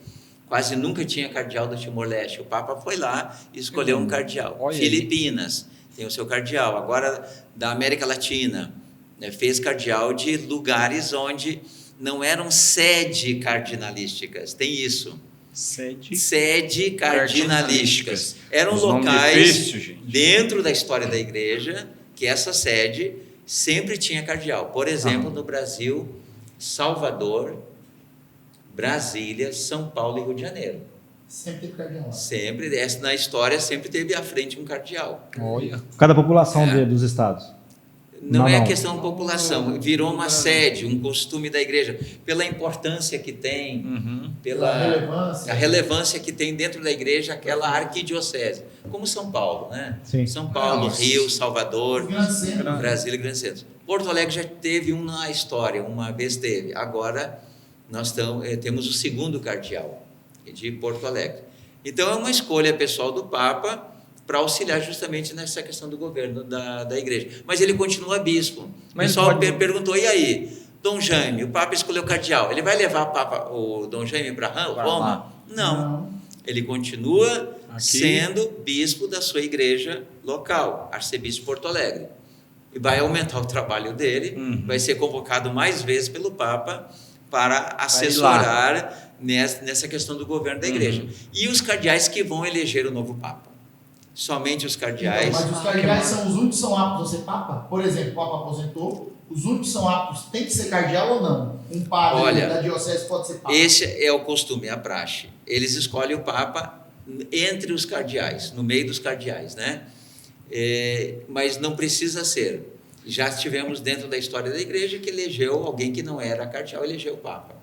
Quase nunca tinha cardeal do Timor-Leste. O Papa foi lá e escolheu um cardeal. Olha aí. Filipinas tem o seu cardeal. Agora, da América Latina, né? Fez cardeal de lugares onde não eram sede cardinalísticas. Tem isso. Sede cardinalísticas. Eram Os nomes locais difíceis, gente. dentro da história da igreja que essa sede sempre tinha cardeal. Por exemplo, no Brasil, Salvador, Brasília, São Paulo e Rio de Janeiro. Sempre teve cardeal. Sempre, na história, sempre teve à frente um cardeal. Olha. Cada população dos estados. Não é questão de população, virou uma sede, um costume da igreja, pela importância que tem, pela relevância. a relevância que tem dentro da igreja aquela arquidiocese, como São Paulo, né? Sim. São Paulo, Rio, Salvador, Grande centro. Brasília e Grande Centro. Porto Alegre já teve um na história, uma vez teve. Agora nós temos o 2º cardeal de Porto Alegre. Então é uma escolha pessoal do Papa para auxiliar justamente nessa questão do governo da igreja. Mas ele continua bispo. O Mas pessoal perguntou, e aí, Dom Jaime, o Papa escolheu cardeal, ele vai levar o Dom Jaime para Roma? Não. Ele continua sendo bispo da sua igreja local, arcebispo de Porto Alegre. E vai aumentar o trabalho dele, vai ser convocado mais vezes pelo Papa para assessorar nessa questão do governo da igreja. E os cardeais que vão eleger o novo Papa. Somente os cardeais. Mas os cardeais são os únicos que são aptos a ser Papa? Por exemplo, o Papa aposentou, os únicos que são aptos tem que ser cardeal ou não? Um padre da diocese pode ser Papa? Esse é o costume, é a praxe. Eles escolhem o Papa entre os cardeais, no meio dos cardeais, né? Mas não precisa ser. Já tivemos dentro da história da igreja que elegeu alguém que não era cardeal, elegeu o Papa,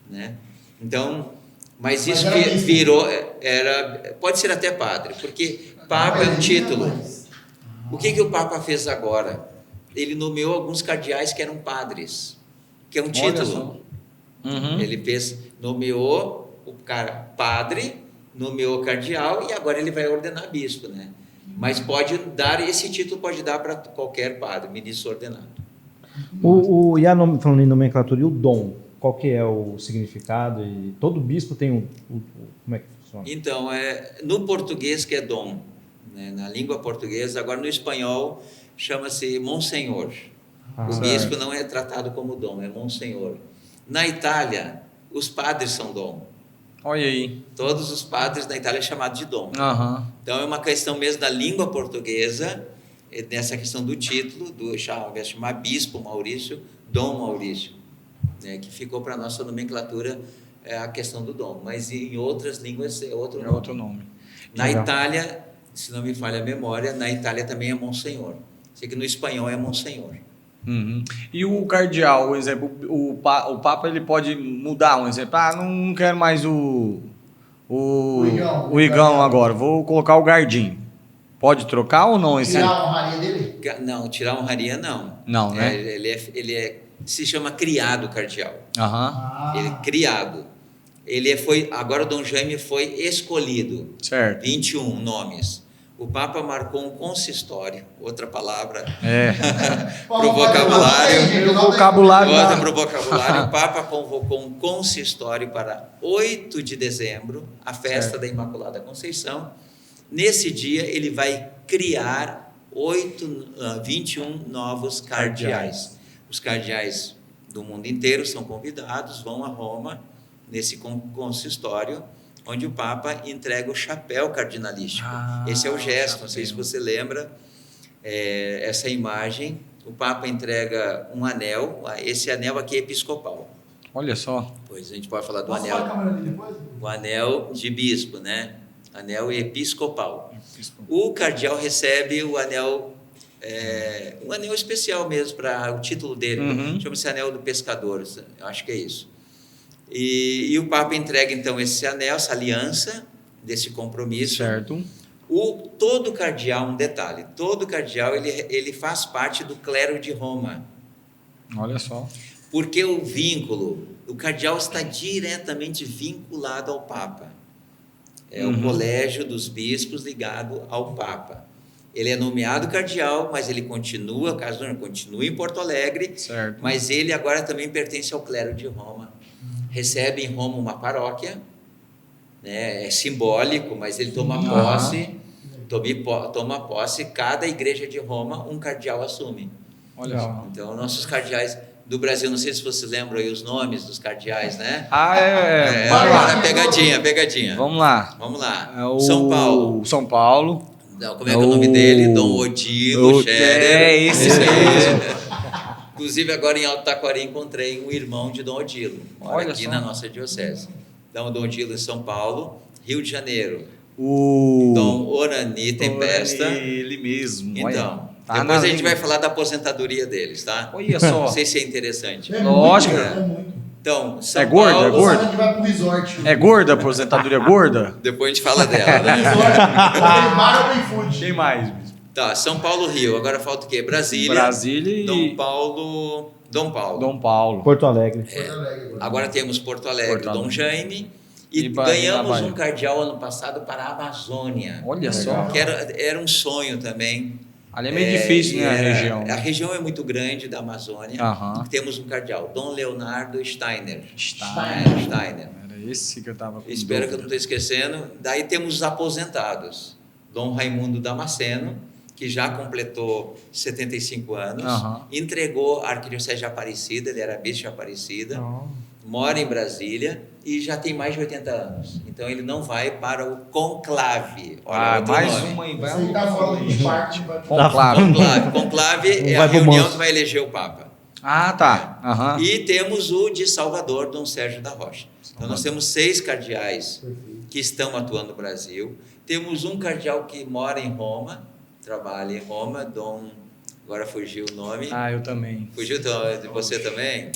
né? Então, mas isso virou, pode ser até padre, porque Papa é um título. O que o Papa fez agora? Ele nomeou alguns cardeais que eram padres, que é um título. Ele nomeou o cara padre, nomeou falou e agora ele vai ordenar bispo, né? Mas pode dar, esse título pode dar para qualquer padre, ministro ordenado. Falando em nomenclatura, e o dom? Qual que é o significado? E todo bispo tem como é que funciona? Então, no português que é dom, né? Na língua portuguesa, agora no espanhol chama-se monsenhor. O bispo não é tratado como dom, é monsenhor. Na Itália, os padres são dom. Olha aí. Todos os padres da Itália é chamado de dom. Então é uma questão mesmo da língua portuguesa, nessa questão do título, ao invés de chamar bispo Maurício, Dom Maurício, né, que ficou para a nossa nomenclatura a questão do dom, mas em outras línguas é outro nome. Na Itália, se não me falha a memória, na Itália também é monsenhor. Sei que no espanhol é monsenhor. E o cardeal, por exemplo, o Papa ele pode mudar, um exemplo, não quero mais o Igão agora, vou colocar o Gardim. Pode trocar ou não? Tirar a honraria dele? Não, tirar a honraria não. Não, né? Ele se chama criado cardeal. Ele é criado. Agora o Dom Jaime foi escolhido. Certo. 21 nomes. O Papa marcou um consistório, outra palavra Para para o vocabulário. o vocabulário. Volta para o vocabulário. O Papa convocou um consistório para 8 de dezembro, a festa da Imaculada Conceição. Nesse dia, ele vai criar 21 novos cardeais. Os cardeais do mundo inteiro são convidados, vão a Roma, nesse consistório, onde o Papa entrega o chapéu cardinalístico. Esse é o gesto, não sei se você lembra, essa imagem. O Papa entrega um anel, esse anel aqui é episcopal. Olha só. Pois a gente pode falar do Posso anel. falar a câmera ali depois? O anel de bispo, né? Anel episcopal. O cardeal recebe o anel, um anel especial mesmo para o título dele. Chama-se anel do pescador, eu acho que é isso. E o Papa entrega então esse anel, essa aliança desse compromisso. Certo. Todo cardeal, um detalhe, todo cardeal ele faz parte do clero de Roma. Olha só. Porque o cardeal está diretamente vinculado ao Papa. É o colégio dos bispos ligado ao Papa. Ele é nomeado cardeal, mas ele continua em Porto Alegre, certo. Mas ele agora também pertence ao clero de Roma. Recebe em Roma uma paróquia, né? É simbólico, mas ele toma posse, cada igreja de Roma, um cardeal assume. Olha só. Então, nossos cardeais do Brasil, não sei se você lembra aí os nomes dos cardeais, né? Agora, pegadinha. Vamos lá. São Paulo. São Paulo. Não, como é que é o nome dele? Dom Odilo Scherer. Esse mesmo. Inclusive, agora em Alto Taquari encontrei um irmão de Dom Odilo, mora aqui na nossa diocese. Então, Dom Odilo em São Paulo, Rio de Janeiro. Dom Orani Tempesta. Ele mesmo. Então, depois a gente vai falar da aposentadoria deles, tá? Olha só. Não sei se é interessante. Lógico. Então, São Paulo, gorda? Vai pro resort. É gorda a aposentadoria gorda? Depois a gente fala dela, né? Bar ou bem food? Quem mais? Tá, São Paulo, Rio. Agora falta o quê? Brasília e... Dom Paulo. Porto Alegre. Agora temos Porto Alegre, Dom Jaime. E ganhamos um cardeal ano passado para a Amazônia. Olha só. Que era um sonho também. Ali é meio difícil, né, a região. A região é muito grande da Amazônia. Temos um cardeal, Dom Leonardo Steiner. Era esse que eu estava com Espero que eu não estou esquecendo. Daí temos os aposentados. Dom Raimundo Damasceno, que já completou 75 anos. Entregou a Arquidiocese de Aparecida, ele era bispo de Aparecida. Mora em Brasília e já tem mais de 80 anos. Então ele não vai para o conclave. Olha, mais nome. uma aí. Você tá falando de parte, Conclave é a reunião que vai eleger o Papa. Tá. E temos o de Salvador, Dom Sérgio da Rocha. Então nós temos 6 cardeais que estão atuando no Brasil. Temos um cardeal que mora em Roma, trabalha em Roma, agora fugiu o nome. Eu também. Fugiu de você também?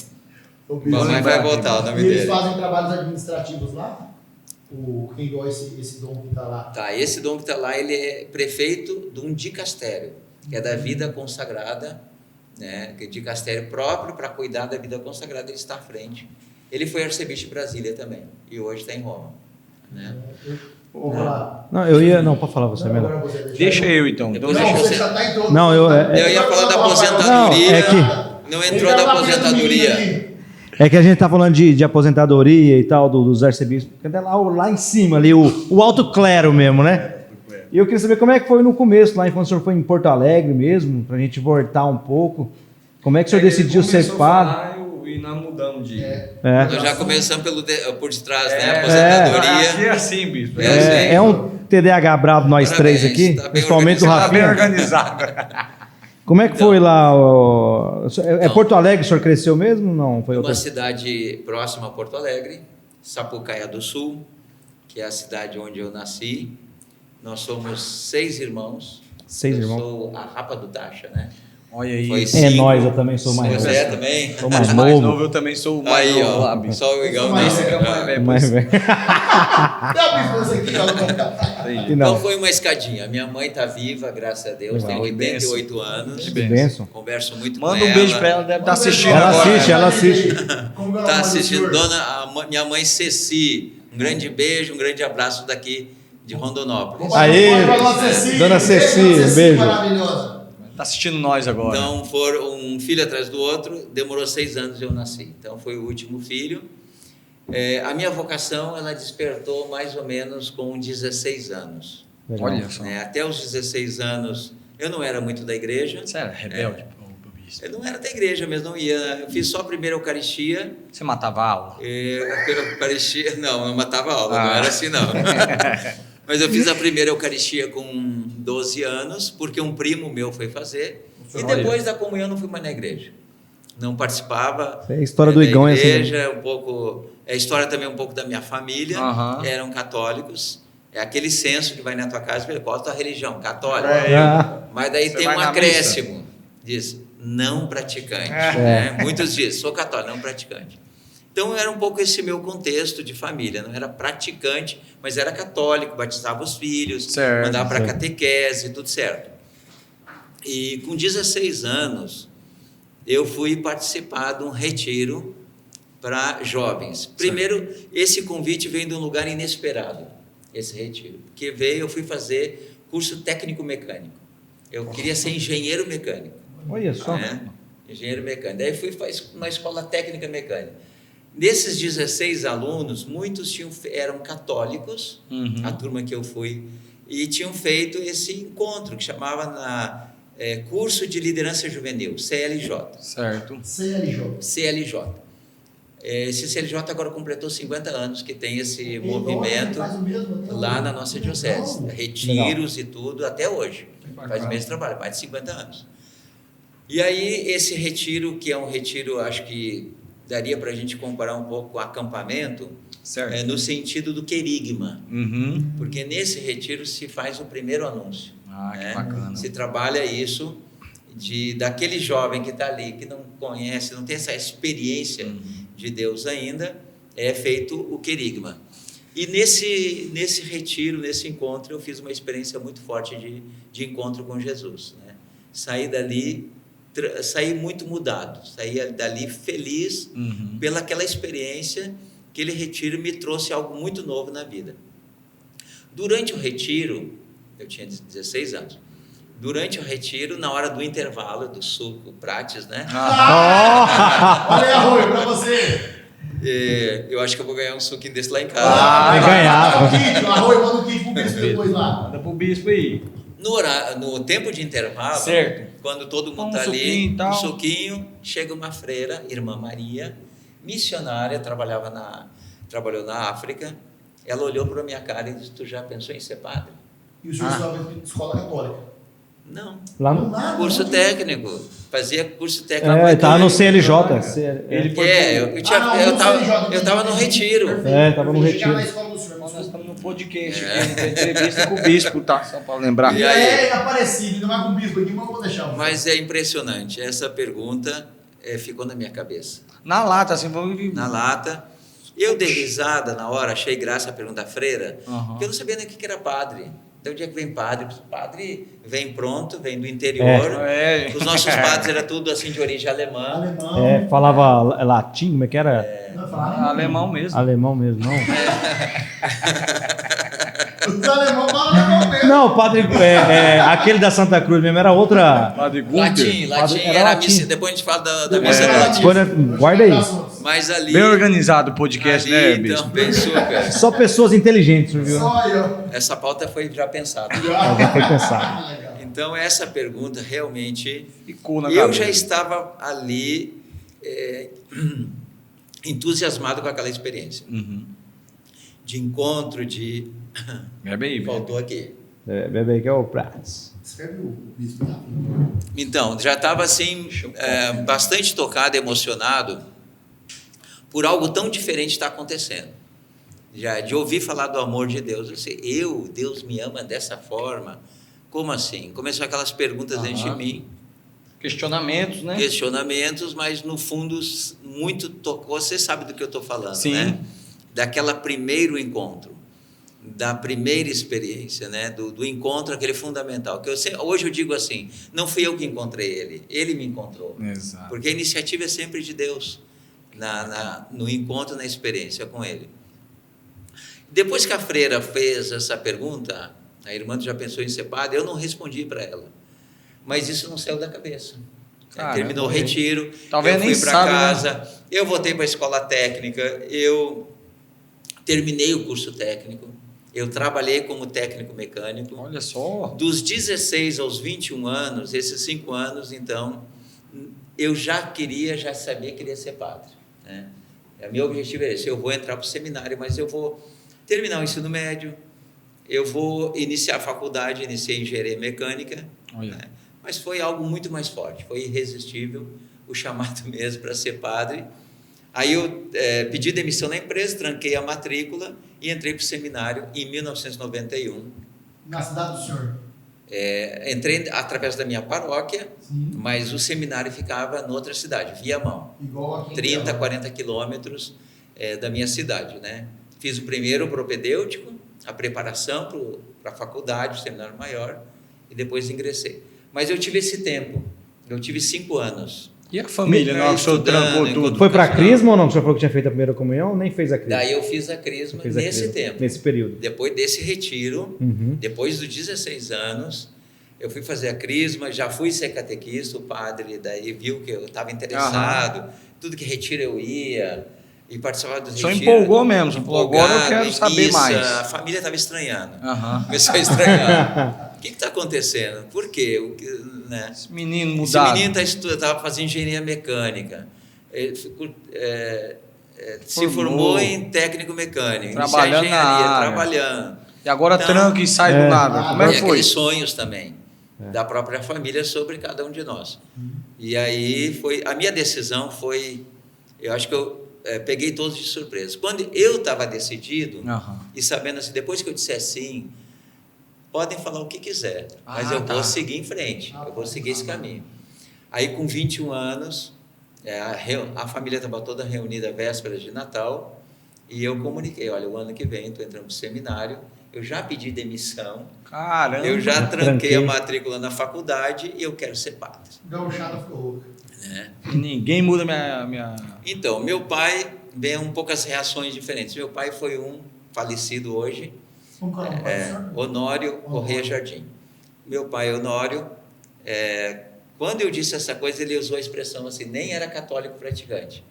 Mas vai voltar o nome dele. Eles fazem trabalhos administrativos lá? Quem igual esse dom que está lá? Tá, esse dom que está lá, ele é prefeito de um dicastério, que é da vida consagrada, né? Que é dicastério próprio para cuidar da vida consagrada, ele está à frente. Ele foi arcebispo de Brasília também, e hoje está em Roma. Né? Não, pode falar você melhor. Deixa eu então. Você já está em todo. Eu ia falar da aposentadoria. Não entrou da aposentadoria. É que a gente tá falando de aposentadoria e tal, dos arcebispos, até lá em cima, ali, o alto clero mesmo, né? E eu queria saber como é que foi no começo, lá quando o senhor foi em Porto Alegre mesmo, pra gente voltar um pouco. Como é que o senhor decidiu ser padre? E nós mudamos de... Nós já começamos por detrás, né? Aposentadoria. Aqui é assim, bispo. É um TDAH bravo nós três aqui, principalmente o Rafinha. Tá bem organizado. Como é que foi lá? Porto Alegre, o senhor cresceu mesmo? Não, foi uma cidade próxima a Porto Alegre, Sapucaia do Sul, que é a cidade onde eu nasci. Nós somos 6 irmãos. 6 irmãos. Eu sou a Rapa do Taxa, né? Olha aí. Nós, eu também sou mais novo. Você também? Sou mais novo. Eu também sou o mais novo lá, bicho. Só o Igão. Mais velho. Então foi uma escadinha. Minha mãe está viva, graças a Deus, tem 88 anos. Que bênção. Converso muito com ela. Manda um beijo para ela, deve estar assistindo Ela assiste. Está assistindo. Minha mãe Ceci, um grande beijo, um grande abraço daqui de Rondonópolis. Aí, dona Ceci, beijo. Maravilhosa. Tá assistindo nós agora. Então, foram um filho atrás do outro, demorou 6 anos eu nasci. Então, foi o último filho. A minha vocação, ela despertou mais ou menos com 16 anos. Legal. Olha só. Até os 16 anos, eu não era muito da igreja. Você era rebelde? Eu não era da igreja mesmo, não ia. Eu fiz só a primeira Eucaristia. Você matava a aula? A Eucaristia, não matava a aula, não era assim não. Mas eu fiz a primeira Eucaristia com 12 anos, porque um primo meu foi fazer. E depois da comunhão eu não fui mais na igreja. Não participava. É a história do Igão, igreja, é assim. Um pouco, é a história também um pouco da minha família, eram católicos. É aquele censo que vai na tua casa e fala, qual a tua religião? Católica. Mas daí tem um acréscimo. Diz, não praticante. Né? Muitos dizem, sou católico, não praticante. Então era um pouco esse meu contexto de família, não era praticante, mas era católico, batizava os filhos, mandava para catequese, tudo certo. E com 16 anos, eu fui participar de um retiro para jovens. Primeiro, esse convite veio de um lugar inesperado, esse retiro, porque eu fui fazer curso técnico-mecânico. Eu queria ser engenheiro mecânico. Olha só. Engenheiro mecânico. Daí fui na escola técnica mecânica. Desses 16 alunos, muitos eram católicos, a turma que eu fui, e tinham feito esse encontro que chamava Curso de Liderança Juvenil, CLJ. Certo. CLJ. Esse CLJ agora completou 50 anos que tem esse movimento lá na nossa diocese. Retiros e tudo, até hoje. Faz o mesmo trabalho, mais de 50 anos. E aí, esse retiro, que é um retiro, acho que daria para a gente comparar um pouco com acampamento, no sentido do querigma. Porque nesse retiro se faz o primeiro anúncio. Que bacana. Se trabalha isso, daquele jovem que está ali, que não conhece, não tem essa experiência de Deus ainda, é feito o querigma. E nesse retiro, nesse encontro, eu fiz uma experiência muito forte de encontro com Jesus. Né? Saí muito mudado, saí dali feliz pelaquela experiência, aquele retiro me trouxe algo muito novo na vida. Durante o retiro, eu tinha 16 anos, durante o retiro, na hora do intervalo do suco Prates, né? Olha a Rui, pra você! Eu acho que eu vou ganhar um suquinho desse lá em casa. Vai ganhar. Manda o kit pro bispo depois lá. Manda pro bispo aí. No tempo de intervalo, quando todo mundo está ali, um suquinho, chega uma freira, irmã Maria, missionária, trabalhou na África. Ela olhou para a minha cara e disse, tu já pensou em ser padre? E o senhor estava em escola católica? Não. Lá no curso técnico. Fazia curso técnico. Estava no CLJ. Ele foi eu estava no retiro. Estava no retiro. Nós estamos no podcast aqui, tem entrevista com o bispo, tá? Só para lembrar. E aí, Aparecido, ainda mais com o bispo aqui, mas vou deixar. Mas é impressionante, essa pergunta ficou na minha cabeça. Na lata, assim, na lata. Eu dei risada na hora, achei graça a pergunta da freira, porque eu não sabia nem o que era padre. De onde é que vem padre? Padre vem pronto, vem do interior. Os nossos padres eram tudo assim de origem alemã. Falava latim, como é que era? Alemão mesmo. Alemão mesmo, não? Os alemãos falam alemão mesmo. Não, o padre, aquele da Santa Cruz mesmo, era outra... Latim, era latim. Missa, depois a gente fala da missa do latim. Guarda aí. Mas ali... Bem organizado o podcast, né, bispo? Bem super. Só pessoas inteligentes, viu? Só eu. Essa pauta foi já pensada. Já foi pensada. Então, essa pergunta realmente... Ficou na eu cabeça. já estava ali entusiasmado com aquela experiência. De encontro, de... Bebe aí, faltou aqui. Bebe aí que é o Prats. Escreve o bispo. Então, já estava assim, bastante tocado, emocionado por algo tão diferente está acontecendo. Já de ouvir falar do amor de Deus. Deus me ama dessa forma. Como assim? Começou aquelas perguntas dentro de mim. Questionamentos, né? Questionamentos, mas no fundo muito tocou. Você sabe do que eu estou falando, Sim. Né? Daquela primeiro encontro, da primeira experiência, né? Do encontro, aquele fundamental. Que hoje eu digo assim, não fui eu que encontrei ele, ele me encontrou. Exato. Porque a iniciativa é sempre de Deus, no encontro, na experiência com ele. Depois que a freira fez essa pergunta, a irmã já pensou em ser padre, eu não respondi para ela. Mas isso não saiu da cabeça. Terminou o retiro, talvez eu nem fui para sabe, casa, né? eu voltei para a escola técnica, eu terminei o curso técnico, eu trabalhei como técnico mecânico. Olha só. Dos 16 aos 21 anos, esses 5 anos, então, eu já sabia que queria ser padre, né? Meu objetivo é esse, eu vou entrar para o seminário, mas eu vou terminar o ensino médio, eu vou iniciar a faculdade, iniciei engenharia mecânica, né? Mas foi algo muito mais forte, foi irresistível o chamado mesmo para ser padre. Aí eu pedi demissão na empresa, tranquei a matrícula e entrei para o seminário em 1991. Na cidade do senhor? Entrei através da minha paróquia, Sim. mas o seminário ficava em outra cidade, Viamão, Igual aqui 30, 40 quilômetros da minha cidade, né? Fiz o primeiro propedêutico, a preparação para a faculdade, o seminário maior, e depois ingressei. Mas eu tive esse tempo, eu tive 5 anos. E a família, na hora que o senhor trancou tudo? Foi para a Crisma ou não? O senhor falou que tinha feito a primeira comunhão? Nem fez a Crisma? Daí eu fiz a Crisma nesse tempo. Nesse período. Depois desse retiro, depois dos 16 anos, eu fui fazer a Crisma, já fui ser catequista, o padre daí viu que eu estava interessado, tudo que retiro eu ia, e participava dos retiros. O senhor empolgou mesmo, você falou, agora eu quero saber mais. A família estava estranhando, começou a estranhar. O que está acontecendo? Por quê? Né? Esse menino mudado. Esse menino estava fazendo engenharia mecânica, se formou em técnico mecânico, trabalhando na área. Trabalhando. E agora então, tranca e sai do nada. Como é que foi? Aqueles sonhos também da própria família sobre cada um de nós. E aí a minha decisão foi, eu acho que eu peguei todos de surpresa. Quando eu estava decidido e sabendo assim, depois que eu disse sim, podem falar o que quiser, mas eu vou seguir em frente, eu vou seguir esse caminho. Aí com 21 anos, a família estava toda reunida à véspera de Natal, e eu comuniquei, olha, o ano que vem estou entrando no seminário, eu já pedi demissão, caramba, eu já tranquei a matrícula na faculdade e eu quero ser padre. Gauchada ficou louca. Ninguém muda minha... Então, meu pai, vem um pouco as reações diferentes. Meu pai foi um falecido hoje, Honório Correia Jardim. Meu pai, Honório, quando eu disse essa coisa, ele usou a expressão assim, nem era católico praticante,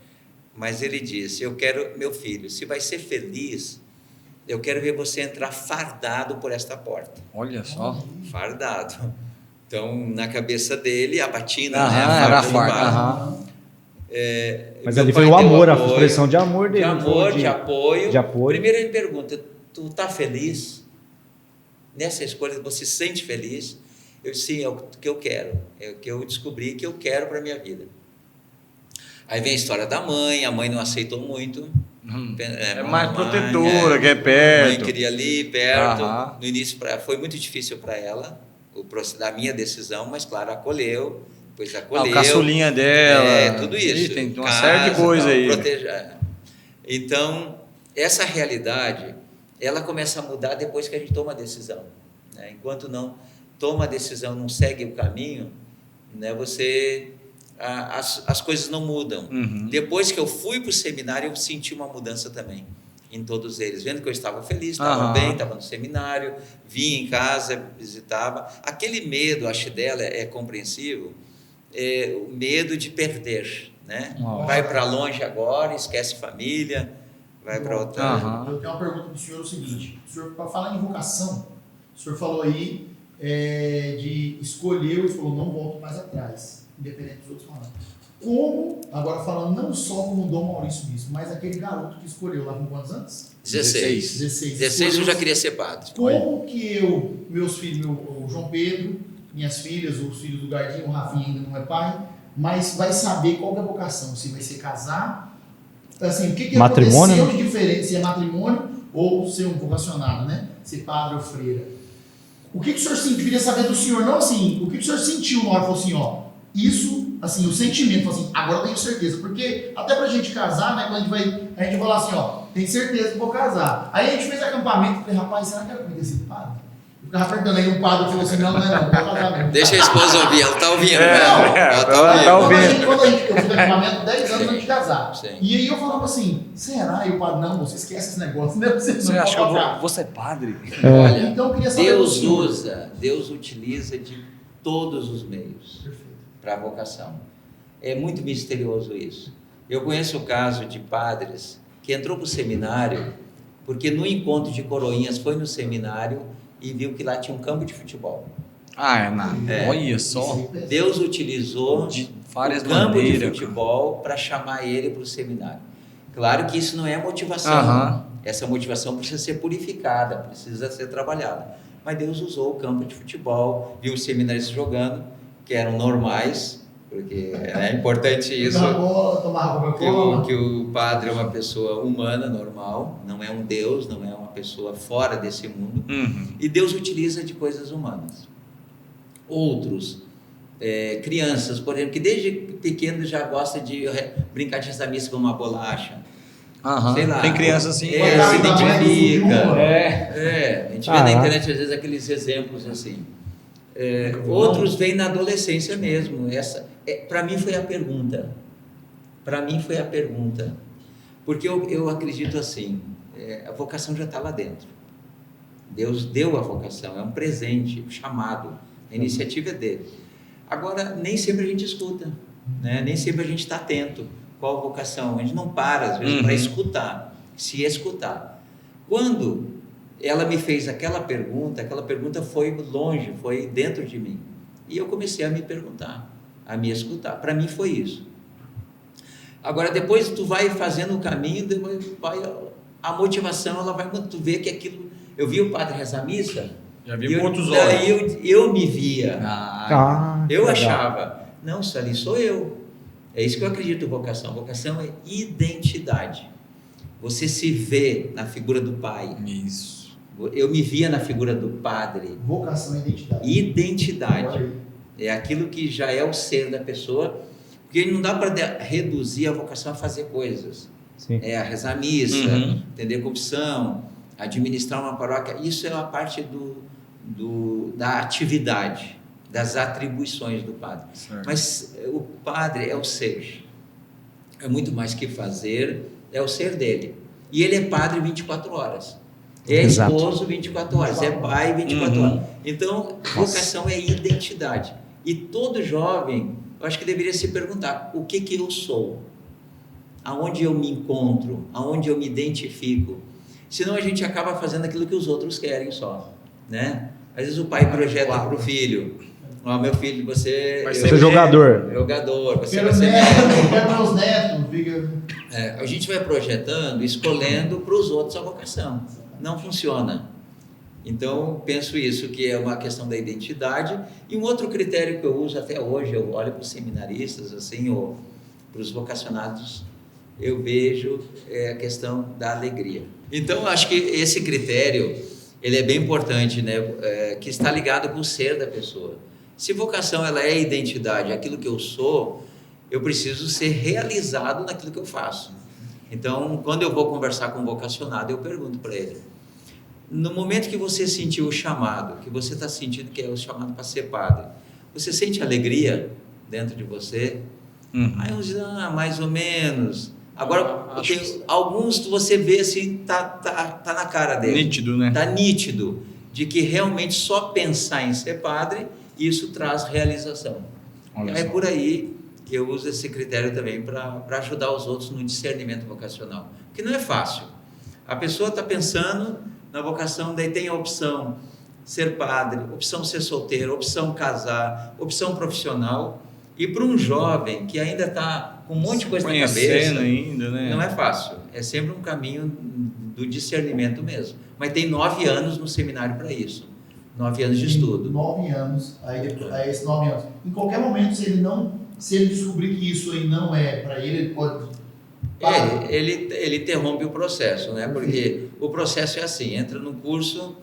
mas ele disse, eu quero, meu filho, se vai ser feliz, eu quero ver você entrar fardado por esta porta. Olha só. Fardado. Então, na cabeça dele, a batina, era farda. Mas ali foi o amor, a expressão de amor dele. De amor, de apoio. De apoio. Primeiro ele pergunta, tu tá feliz? Nessa escolha, você se sente feliz? Eu disse, sim, é o que eu quero. É o que eu descobri que eu quero para a minha vida. Aí vem a história da mãe, a mãe não aceitou muito. É mais protetora, que é perto. A mãe queria ali, perto. No início foi muito difícil para ela, o processo da minha decisão, mas claro, acolheu. Depois acolheu. A caçulinha dela. Tudo isso. Tem uma série de coisa aí. Proteger. Então, essa realidade, ela começa a mudar depois que a gente toma a decisão. Né? Enquanto não toma a decisão, não segue o caminho, né, as coisas não mudam. Depois que eu fui para o seminário, eu senti uma mudança também em todos eles, vendo que eu estava feliz, estava bem, estava no seminário, vinha em casa, visitava. Aquele medo, acho dela, é compreensível, o medo de perder, né? Vai para longe agora, esquece família, vai para outra... Eu tenho uma pergunta para o senhor, o seguinte, o senhor, para falar em vocação, o senhor falou aí de escolher, ele falou, não volto mais atrás, independente dos outros falarem. Como, agora falando não só como Dom Maurício Bispo, mas aquele garoto que escolheu lá com quantos anos? 16 eu já queria ser padre. Como que meus filhos, o João Pedro, minhas filhas, os filhos do Gardinho, o Rafinha ainda não é pai, mas vai saber qual é a vocação, se vai ser casar, assim, o que aconteceu de diferente, se é matrimônio ou ser um vocacionado, né? Ser padre ou freira. O que o senhor deveria saber do senhor? Não assim, o que o senhor sentiu na hora, falou assim, ó, isso, assim, o sentimento, falou assim, agora eu tenho certeza, porque até pra gente casar, né, quando a gente vai falar assim, ó, tem certeza que vou casar. Aí a gente fez acampamento, falei, rapaz, será que era pra ter sido padre? Ficava apertando aí, um padre falou assim, não é casamento. Deixa a esposa ouvir, ela tá ouvindo, né? Não, Ela tá ela ouvindo. Quando a gente eu fiz acampamento 10 anos antes de casar. Sim. E aí eu falava assim, será? E o padre, não, você esquece esse negócio, não é você Você não acha que eu colocar. vou ser padre? Olha, Então eu queria saber do Deus senhor. usa, Deus utiliza de todos os meios Perfeito. para a vocação. É muito misterioso isso. Eu conheço o caso de padres que entrou para o seminário porque no encontro de coroinhas foi no seminário e viu que lá tinha um campo de futebol. Olha só. Deus utilizou De várias o campo de maneiras. futebol para chamar ele para o seminário. Claro que isso não é motivação. Aham. Essa motivação precisa ser purificada, precisa ser trabalhada. Mas Deus usou o campo de futebol, viu os seminaristas jogando, que eram normais, porque é importante isso. Jogar bola, tomar Coca-Cola. Que o padre é uma pessoa humana, normal, não é um Deus, não é uma pessoa fora desse mundo. Uhum. E Deus utiliza de coisas humanas. Outros, crianças, por exemplo, que desde pequeno já gosta de brincar de missa com uma bolacha. Aham. Sei lá. Tem criança assim. Se Botar na mãe, identifica. É. A gente vê na internet às vezes aqueles exemplos assim. Outros vêm na adolescência mesmo. Para mim foi a pergunta. Porque eu acredito assim, a vocação já está lá dentro. Deus deu a vocação, é um presente, um chamado, a iniciativa é dele. Agora, nem sempre a gente escuta, né? Nem sempre a gente está atento. Qual a vocação? A gente não para, às vezes, para escutar, se escutar. Quando ela me fez aquela pergunta foi longe, foi dentro de mim. E eu comecei a me perguntar, a me escutar. Para mim foi isso. Agora, depois tu vai fazendo o caminho, depois a motivação, ela vai, tu vê que aquilo... Eu vi o padre rezar a missa, Já vi com outros olhos. daí eu me via, eu legal. achava, não, isso ali sou eu. É isso que eu acredito em vocação. Vocação é identidade. Você se vê na figura do pai. Isso. Eu me via na figura do padre. Vocação e identidade. Identidade. Olha aí. É aquilo que já é o ser da pessoa, porque não dá para reduzir a vocação a fazer coisas. Sim. A rezar a missa, Uhum. entender confissão, administrar uma paróquia. Isso é a parte da atividade, das atribuições do padre. Certo. Mas o padre é o ser. É muito mais que fazer, é o ser dele. E ele é padre 24 horas. É Exato. esposo 24 horas, é pai 24 horas. Então, vocação é identidade. E todo jovem, eu acho que deveria se perguntar, o que eu sou? Aonde eu me encontro? Aonde eu me identifico? Senão a gente acaba fazendo aquilo que os outros querem só, né? Às vezes o pai projeta para o filho, meu filho, você Vai ser jogador. você Pelo vai ser neto, quer meus netos, fica... a gente vai projetando, escolhendo para os outros a vocação. Não funciona. Então, penso isso, que é uma questão da identidade. E um outro critério que eu uso até hoje, eu olho para os seminaristas, assim, ou para os vocacionados, eu vejo a questão da alegria. Então, acho que esse critério, ele é bem importante, né? Que está ligado com o ser da pessoa. Se vocação ela é identidade, aquilo que eu sou, eu preciso ser realizado naquilo que eu faço. Então, quando eu vou conversar com um vocacionado, eu pergunto para ele, no momento que você sentiu o chamado, que você está sentindo que é o chamado para ser padre, você sente alegria dentro de você? Aí uns dizem, mais ou menos. Agora, tem alguns que você vê assim, tá na cara dele. Nítido, né? Está nítido, de que realmente só pensar em ser padre, isso traz realização. Olha É só. por aí que eu uso esse critério também para ajudar os outros no discernimento vocacional. Porque não é fácil. A pessoa está pensando na vocação, daí tem a opção ser padre, opção ser solteiro, opção casar, opção profissional. E para um jovem que ainda está com um monte de coisa na cabeça, ainda, né? não é fácil. É sempre um caminho do discernimento mesmo. Mas tem 9 anos no seminário para isso. 9 anos de estudo. 9 anos, aí esses 9 anos. Em qualquer momento, se ele descobrir que isso aí não é para ele, ele pode... Ele interrompe o processo, né? Porque o processo é assim, entra num curso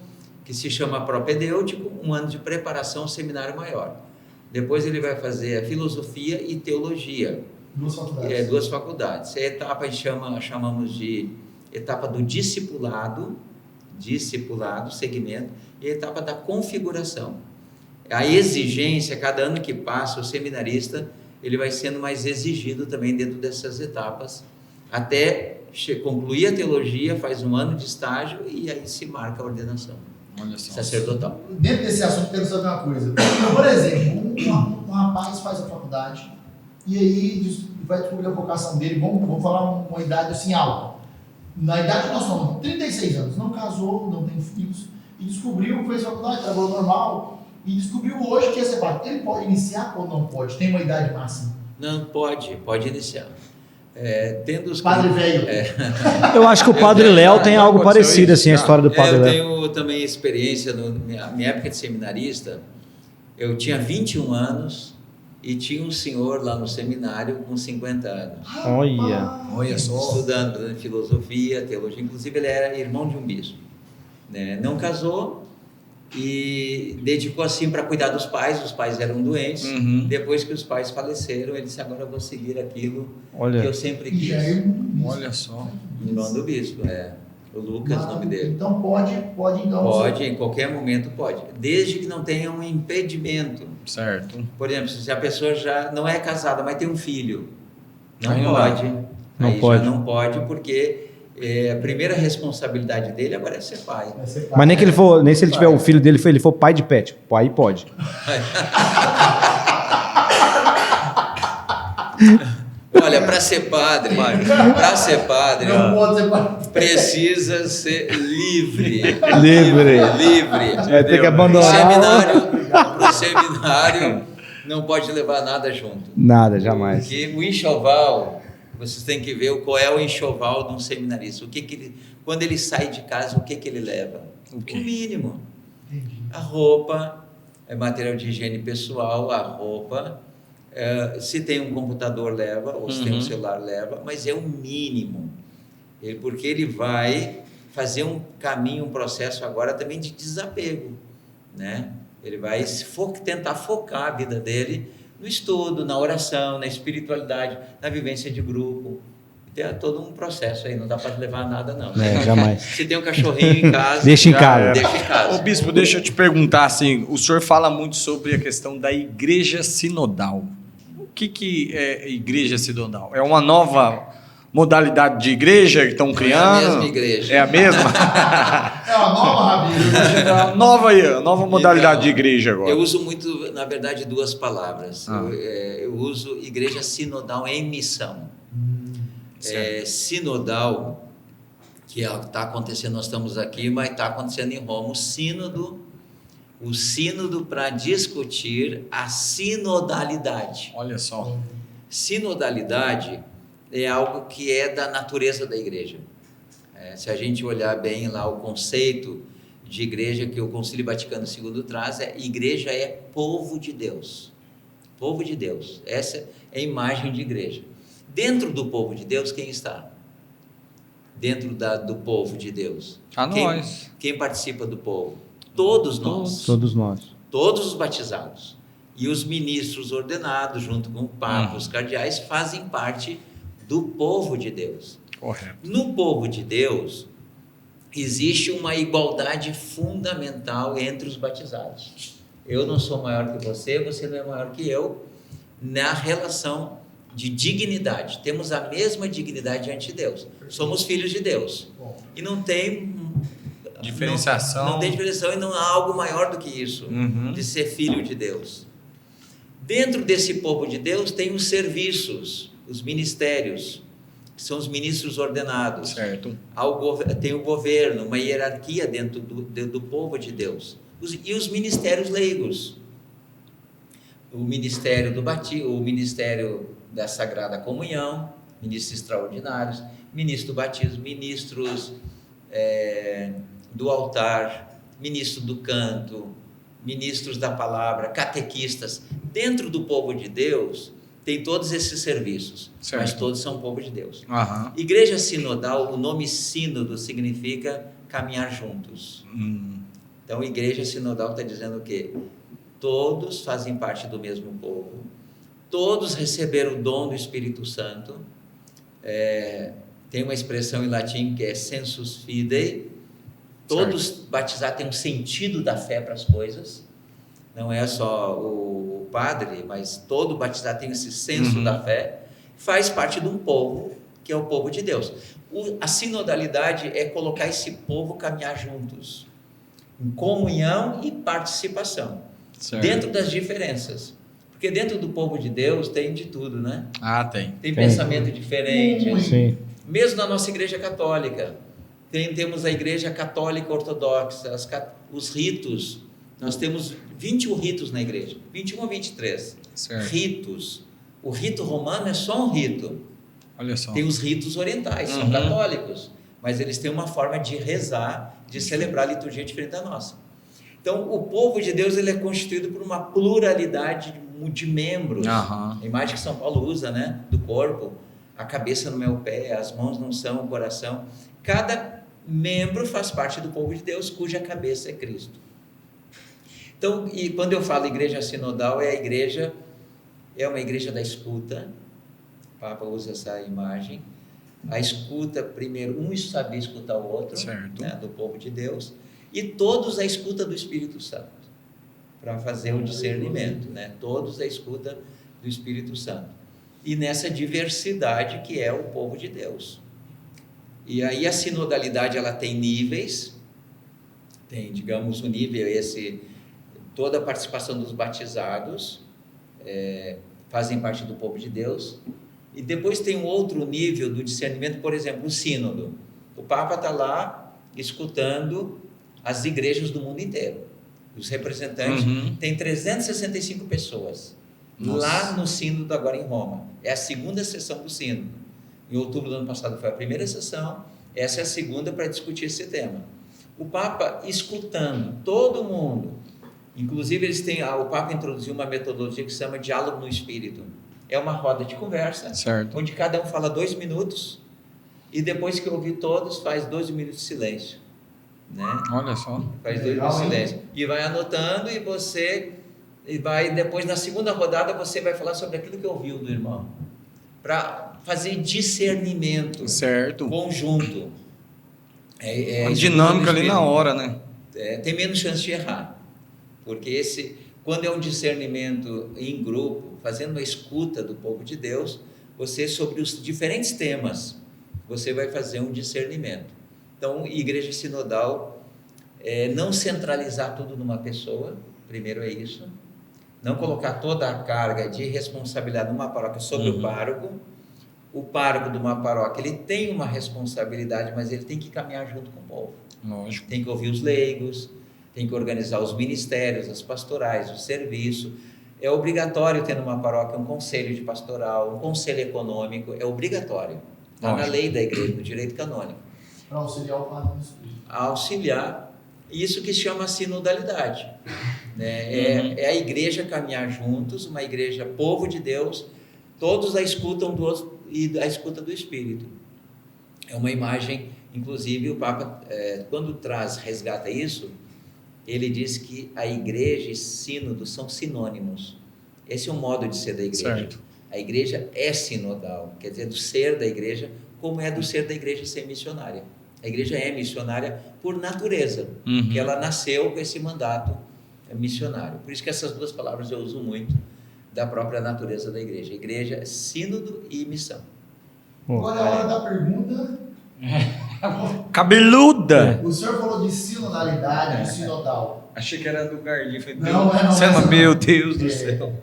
que se chama propedêutico, 1 ano de preparação ao seminário maior. Depois ele vai fazer a filosofia e teologia. 2 faculdades. 2 faculdades. A etapa a gente chamamos de etapa do discipulado discipulado, segmento, e a etapa da configuração. A exigência, cada ano que passa, o seminarista ele vai sendo mais exigido também dentro dessas etapas, até concluir a teologia, faz um ano de estágio e aí se marca a ordenação sacerdotal. Dentro desse assunto, quero saber uma coisa. Por exemplo, um rapaz faz a faculdade e aí vai descobrir a vocação dele, vamos falar uma idade assim alta. Na idade que nós estamos, 36 anos, não casou, não tem filhos, e descobriu, fez faculdade, trabalhou normal, e descobriu hoje que ia ser padre. Ele pode iniciar ou não pode? Tem uma idade máxima? Não, pode iniciar. Tendo os Padre velho. Eu acho que o Padre Léo tem algo parecido, assim, a história do Padre Léo. Eu tenho também experiência, na minha época de seminarista, eu tinha 21 anos e tinha um senhor lá no seminário com 50 anos. Olha só. Estudando filosofia, teologia, inclusive ele era irmão de um bispo. Né? Não casou e dedicou assim para cuidar dos pais, os pais eram doentes. Depois que os pais faleceram, ele disse: agora eu vou seguir aquilo que eu sempre quis. Olha só. Irmão do bispo, o Lucas, o nome dele. Então pode então. Pode, em qualquer momento pode, desde que não tenha um impedimento. Certo. Por exemplo, se a pessoa já não é casada, mas tem um filho, Não pode, porque a primeira responsabilidade dele agora é ser pai. Mas nem se ele tiver o filho dele, ele for pai de pet. Aí pode. Olha, para ser padre, Não pode ser padre. precisa ser livre. Tem que abandonar. Pro seminário não pode levar nada junto. Nada, jamais. Porque o enxoval, vocês têm que ver qual é o enxoval de um seminarista. Quando ele sai de casa, o que ele leva? O mínimo. A roupa, material de higiene pessoal, a roupa. Se tem um computador, leva, ou se tem um celular, leva, mas é o mínimo. Porque ele vai fazer um caminho, um processo agora também de desapego, né? Ele vai tentar focar a vida dele no estudo, na oração, na espiritualidade, na vivência de grupo. Tem todo um processo aí, não dá para levar nada não. Jamais. Se tem um cachorrinho em casa, deixa em casa. Ô bispo, deixa eu te perguntar assim, o senhor fala muito sobre a questão da igreja sinodal. O que é igreja sinodal? É uma nova modalidade de igreja que estão criando? É a mesma igreja. É a mesma? É uma nova, Rabino. Nova modalidade de igreja agora. Eu uso muito, na verdade, duas palavras. Eu uso igreja sinodal em missão. Sinodal, que está acontecendo, nós estamos aqui, mas está acontecendo em Roma, o sínodo para discutir a sinodalidade. Olha só. Sinodalidade é algo que é da natureza da igreja. Se a gente olhar bem lá o conceito de igreja que o Concílio Vaticano II traz, igreja é povo de Deus. Povo de Deus. Essa é a imagem de igreja. Dentro do povo de Deus, quem está? Dentro do povo de Deus. Nós. Quem participa do povo? Todos nós. Todos nós. Todos os batizados. E os ministros ordenados, junto com o Papa, os cardeais, fazem parte do povo de Deus. Correto. No povo de Deus, existe uma igualdade fundamental entre os batizados. Eu não sou maior que você não é maior que eu, na relação de dignidade. Temos a mesma dignidade diante de Deus. Somos filhos de Deus. E não tem diferenciação. Não tem diferenciação e não há algo maior do que isso, de ser filho de Deus. Dentro desse povo de Deus tem os serviços, os ministérios, que são os ministros ordenados. Certo. Tem o governo, uma hierarquia dentro do povo de Deus. E os ministérios leigos. O ministério do batismo, o ministério da Sagrada Comunhão, ministros extraordinários, ministro do batismo, ministros do altar, ministro do canto, ministros da palavra, catequistas. Dentro do povo de Deus tem todos esses serviços, certo, mas todos são povo de Deus. Igreja sinodal, o nome sínodo significa caminhar juntos. Então, igreja sinodal está dizendo o quê? Todos fazem parte do mesmo povo, todos receberam o dom do Espírito Santo. Tem uma expressão em latim que é sensus fidei, Todos batizados têm um sentido da fé para as coisas. Não é só o padre, mas todo batizado tem esse senso da fé. Faz parte de um povo, que é o povo de Deus. A sinodalidade é colocar esse povo caminhar juntos, em comunhão e participação, dentro das diferenças. Porque dentro do povo de Deus tem de tudo, né? Tem pensamento diferente. Sim. Mesmo na nossa igreja católica, temos a igreja católica ortodoxa, os ritos. Nós temos 21 ritos na igreja, 21 ou 23 ritos. O rito romano é só um rito. Olha só. Tem os ritos orientais, são católicos, mas eles têm uma forma de rezar, de celebrar a liturgia diferente da nossa. Então, o povo de Deus ele é constituído por uma pluralidade de membros. A imagem que São Paulo usa, né, do corpo, a cabeça não é o pé, as mãos não são o coração. Cada membro faz parte do povo de Deus, cuja cabeça é Cristo. Então, e quando eu falo igreja sinodal, é uma igreja da escuta. O Papa usa essa imagem. A escuta, primeiro, um saber escutar o outro, né, do povo de Deus, e todos a escuta do Espírito Santo, para fazer o discernimento, né? Todos a escuta do Espírito Santo. E nessa diversidade que é o povo de Deus. E aí a sinodalidade, ela tem níveis, tem, digamos, o nível toda a participação dos batizados, fazem parte do povo de Deus, e depois tem um outro nível do discernimento, por exemplo, o sínodo. O Papa está lá escutando as igrejas do mundo inteiro, os representantes, tem 365 pessoas, lá no sínodo agora em Roma, é a segunda sessão do sínodo. Em outubro do ano passado foi a primeira sessão, essa é a segunda para discutir esse tema. O Papa escutando todo mundo, inclusive o Papa introduziu uma metodologia que se chama diálogo no espírito. É uma roda de conversa, onde cada um fala 2 minutos, e depois que ouvir todos, faz 2 minutos de silêncio. Né? Olha só. Faz 2 minutos de silêncio. E vai anotando, depois na segunda rodada você vai falar sobre aquilo que ouviu do irmão, para fazer discernimento conjunto. Uma dinâmica ali na hora, né? Tem menos chance de errar, porque quando é um discernimento em grupo, fazendo uma escuta do povo de Deus, você, sobre os diferentes temas, você vai fazer um discernimento. Então, igreja sinodal, não centralizar tudo numa pessoa, primeiro é isso, não colocar toda a carga de responsabilidade numa paróquia sobre o pároco. O pároco de uma paróquia, ele tem uma responsabilidade, mas ele tem que caminhar junto com o povo. Lógico. Tem que ouvir os leigos, tem que organizar os ministérios, as pastorais, o serviço. É obrigatório ter numa paróquia um conselho de pastoral, um conselho econômico, é obrigatório. Está na lei da igreja, no direito canônico. Para auxiliar o padre no espírito. Auxiliar, isso que se chama sinodalidade. É a igreja caminhar juntos, uma igreja povo de Deus, todos a escutam do outro e a escuta do Espírito. É uma imagem, inclusive o Papa, quando resgata isso, ele diz que a igreja e sínodo são sinônimos. Esse é um modo de ser da igreja. A igreja é sinodal, quer dizer, do ser da igreja, como é do ser da igreja ser missionária. A igreja é missionária por natureza, porque ela nasceu com esse mandato missionário. Por isso que essas duas palavras eu uso muito da própria natureza da igreja. A igreja é sínodo e missão. Agora é a hora da pergunta. Cabeluda! O senhor falou de sinodalidade, de sinodal. Achei que era do Gardi. Não. Meu Deus do céu.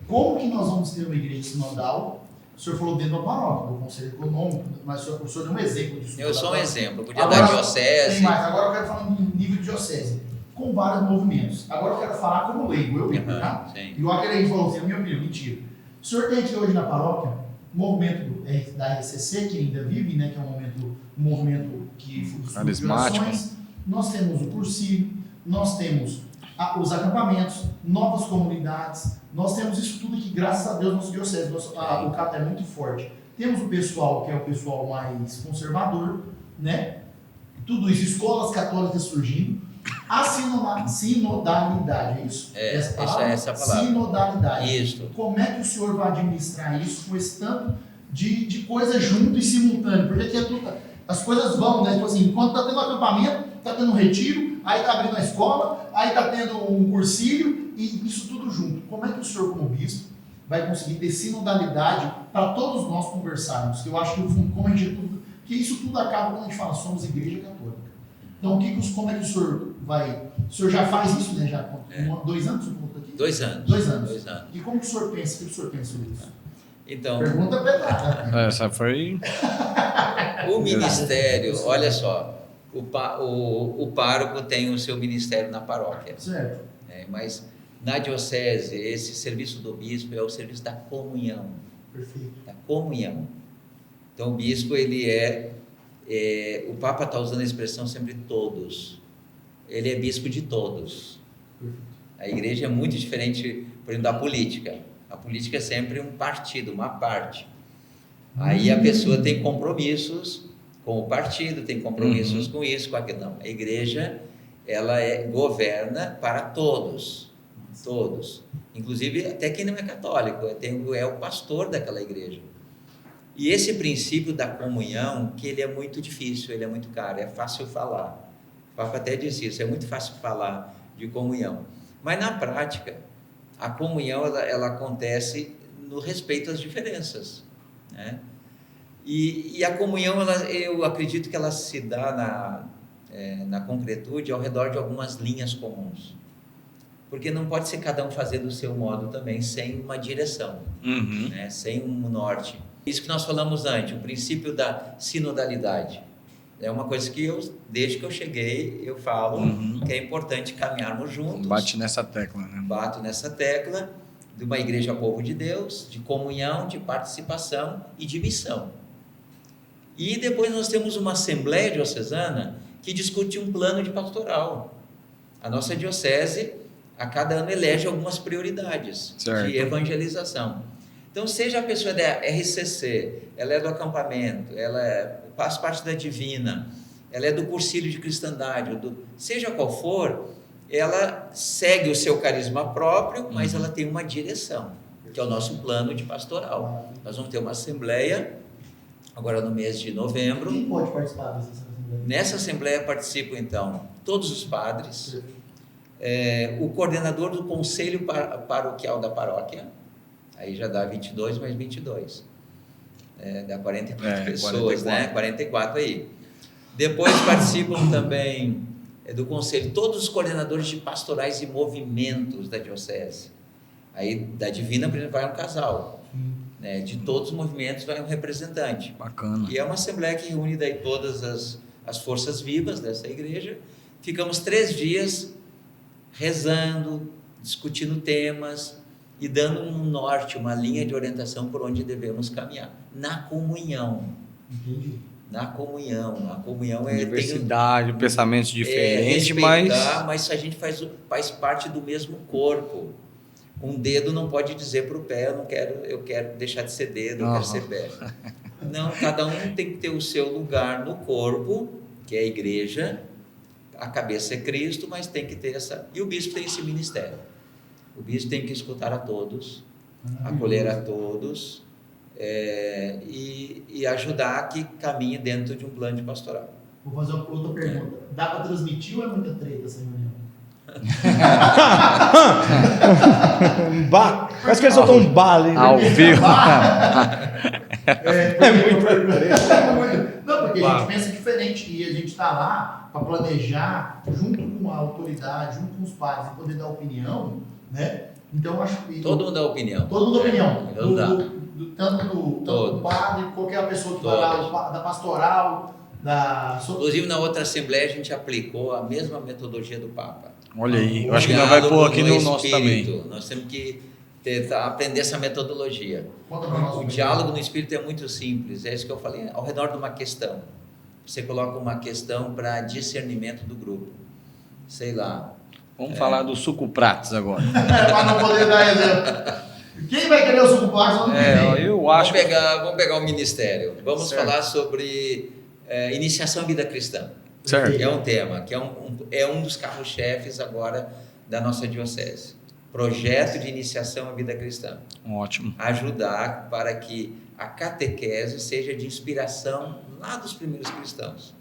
Como que nós vamos ter uma igreja sinodal? O senhor falou dentro da paróquia, do Conselho Econômico, mas o senhor deu um exemplo disso. Eu sou um exemplo, podia dar diocese. Tem mais. Agora eu quero falar em nível de diocese, com vários movimentos. Agora eu quero falar como leigo, tá? Sim. E o Aquele falou assim, a minha opinião, mentira. O senhor tem aqui hoje na paróquia um movimento da RCC, que ainda vive, né, que é um movimento que carismático. Nós temos o cursinho, nós temos os acampamentos, novas comunidades, nós temos isso tudo aqui, graças a Deus, nosso diocese, o CAP é muito forte. Temos o pessoal que é o pessoal mais conservador, né? Tudo isso, escolas católicas surgindo. A sinodalidade, é isso? Essa palavra? Sinodalidade. Isso. Como é que o senhor vai administrar isso com esse tanto de coisa junto e simultâneo? Porque aqui as coisas vão, né? Tipo assim, enquanto está tendo acampamento, tá tendo um retiro, aí tá abrindo a escola, aí tá tendo um cursilho, e isso tudo junto. Como é que o senhor, como bispo, vai conseguir ter sinodalidade para todos nós conversarmos? Que eu acho que, no fundo, como a gente tudo, que isso tudo acaba quando a gente fala, somos igreja católica. Então, como é que o senhor vai... O senhor já faz isso, né? Já, 2 anos, o senhor contou aqui? 2 anos. 2 anos. 2 anos. E como que o senhor pensa? O que o senhor pensa sobre isso? Então, Pergunta pesada. Essa foi... o ministério, olha só, o pároco tem o seu ministério na paróquia. Certo. Mas na diocese, esse serviço do bispo é o serviço da comunhão. Perfeito. Da comunhão. Então, o bispo, o Papa está usando a expressão sempre todos. Ele é bispo de todos. Perfeito. A igreja é muito diferente, por exemplo, da política. A política é sempre um partido, uma parte. Aí a pessoa tem compromissos com o partido, tem compromissos com isso, com aquilo. Não, a igreja, ela governa para todos. Todos. Inclusive, até quem não é católico, é o pastor daquela igreja. E esse princípio da comunhão, que ele é muito difícil, ele é muito caro, é fácil falar. O Papa até disse isso, é muito fácil falar de comunhão. Mas na prática, a comunhão ela acontece no respeito às diferenças, né? E a comunhão, eu acredito que ela se dá na concretude ao redor de algumas linhas comuns. Porque não pode ser cada um fazer do seu modo também, sem uma direção, né? Sem um norte. Isso que nós falamos antes, o princípio da sinodalidade. É uma coisa que desde que eu cheguei, eu falo que é importante caminharmos juntos. Bate nessa tecla, né? Bato nessa tecla de uma igreja povo de Deus, de comunhão, de participação e de missão. E depois nós temos uma assembleia diocesana que discute um plano de pastoral. A nossa diocese, a cada ano, elege algumas prioridades de evangelização. Então, seja a pessoa da RCC, ela é do acampamento, ela faz parte da Divina, ela é do cursilho de cristandade, seja qual for, ela segue o seu carisma próprio, mas ela tem uma direção, que é o nosso plano de pastoral. Nós vamos ter uma assembleia, agora no mês de novembro. Quem pode participar dessa assembleia? Nessa assembleia participam, então, todos os padres, o coordenador do conselho paroquial da paróquia, aí já dá 22 mais 22, dá 44 pessoas, 44. Né? 44 aí. Depois participam também do conselho todos os coordenadores de pastorais e movimentos da diocese. Aí da Divina, por exemplo, vai um casal, né? De todos os movimentos vai um representante. Bacana. E é uma assembleia que reúne daí todas as forças vivas dessa igreja. Ficamos 3 dias rezando, discutindo temas e dando um norte, uma linha de orientação por onde devemos caminhar. Na comunhão. Entendi. Na comunhão. A comunhão diversidade, pensamentos diferentes, mas a gente faz parte do mesmo corpo. Um dedo não pode dizer para o pé, eu quero deixar de ser dedo, eu quero ser pé. Não, cada um tem que ter o seu lugar no corpo, que é a igreja. A cabeça é Cristo, mas tem que ter E o bispo tem esse ministério. O bispo tem que escutar a todos, acolher a todos e ajudar a que caminhe dentro de um plano de pastoral. Vou fazer uma outra pergunta. Dá para transmitir ou é muita treta essa reunião? Parece que ele soltou um bala. Ao vivo. É muito treta. Não, porque a gente pensa diferente e a gente está lá para planejar junto com a autoridade, junto com os padres e poder dar opinião, né? Então acho que todo mundo dá opinião. Todo mundo dá opinião. Tanto do padre, qualquer pessoa que vai lá, da pastoral, Inclusive na outra assembleia a gente aplicou a mesma metodologia do Papa. Olha aí, eu acho que nós vai pôr aqui no nosso também. Nós temos que aprender essa metodologia. O diálogo no Espírito é muito simples, é isso que eu falei, ao redor de uma questão. Você coloca uma questão para discernimento do grupo. Sei lá. Vamos falar do suco pratos agora. Para não poder dar exemplo. Quem vai querer o suco pratos? Eu acho. Vamos pegar o ministério. Vamos falar sobre iniciação à vida cristã. Certo. É um tema, que é um dos carros-chefes agora da nossa diocese. Projeto de iniciação à vida cristã. Ótimo. Ajudar para que a catequese seja de inspiração lá dos primeiros cristãos.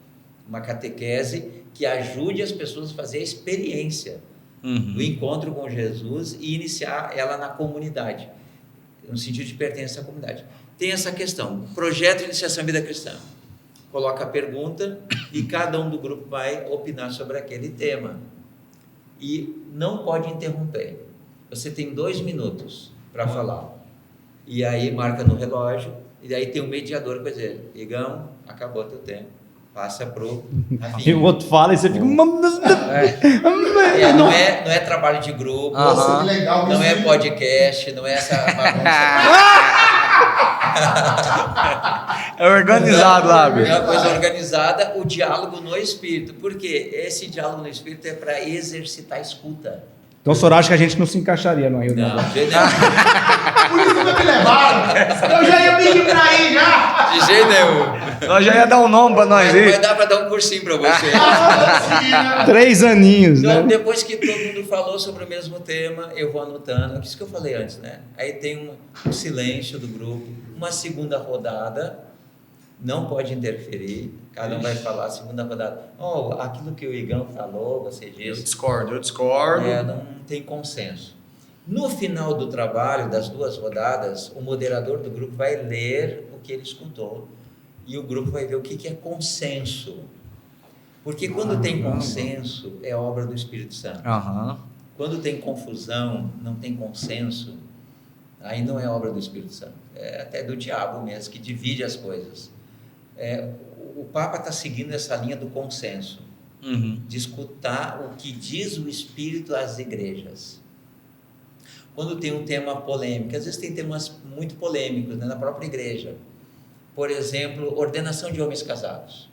Uma catequese que ajude as pessoas a fazer a experiência do encontro com Jesus e iniciar ela na comunidade, no sentido de pertencer à comunidade. Tem essa questão, projeto de iniciação à vida cristã. Coloca a pergunta e cada um do grupo vai opinar sobre aquele tema. E não pode interromper. Você tem 2 minutos para falar. E aí marca no relógio, e aí tem um mediador para dizer, Igão, acabou teu tempo. Passa pro E o outro fala e você fica... não é trabalho de grupo, Nossa, que legal, não é isso. podcast, não é essa bagunça. É organizado lá, É bicho. uma coisa organizada, o diálogo no espírito. Por quê? Esse diálogo no espírito é para exercitar a escuta. Então o senhor acha que a gente não se encaixaria na reunião? Não, de jeito nenhum. Por isso que me levaram. Eu já ia pedir pra ir já. De jeito nenhum. Nós já ia dar um nome pra nós Vai aí. dar para dar um cursinho para você. 3 aninhos, Então, né? depois que todo mundo falou sobre o mesmo tema, eu vou anotando. Isso que eu falei antes, né? Aí tem um silêncio do grupo, uma segunda rodada, não pode interferir, cada um vai falar a segunda rodada. Oh, aquilo que o Igão falou, você Eu disse. discordo. Não tem consenso. No final do trabalho, das 2 rodadas, o moderador do grupo vai ler o que ele escutou e o grupo vai ver o que é consenso. Porque quando tem consenso, é obra do Espírito Santo. Quando tem confusão, não tem consenso, aí não é obra do Espírito Santo. É até do diabo mesmo, que divide as coisas. O Papa está seguindo essa linha do consenso, de escutar o que diz o Espírito às igrejas. Quando tem um tema polêmico, às vezes tem temas muito polêmicos, né, na própria igreja. Por exemplo, ordenação de homens casados.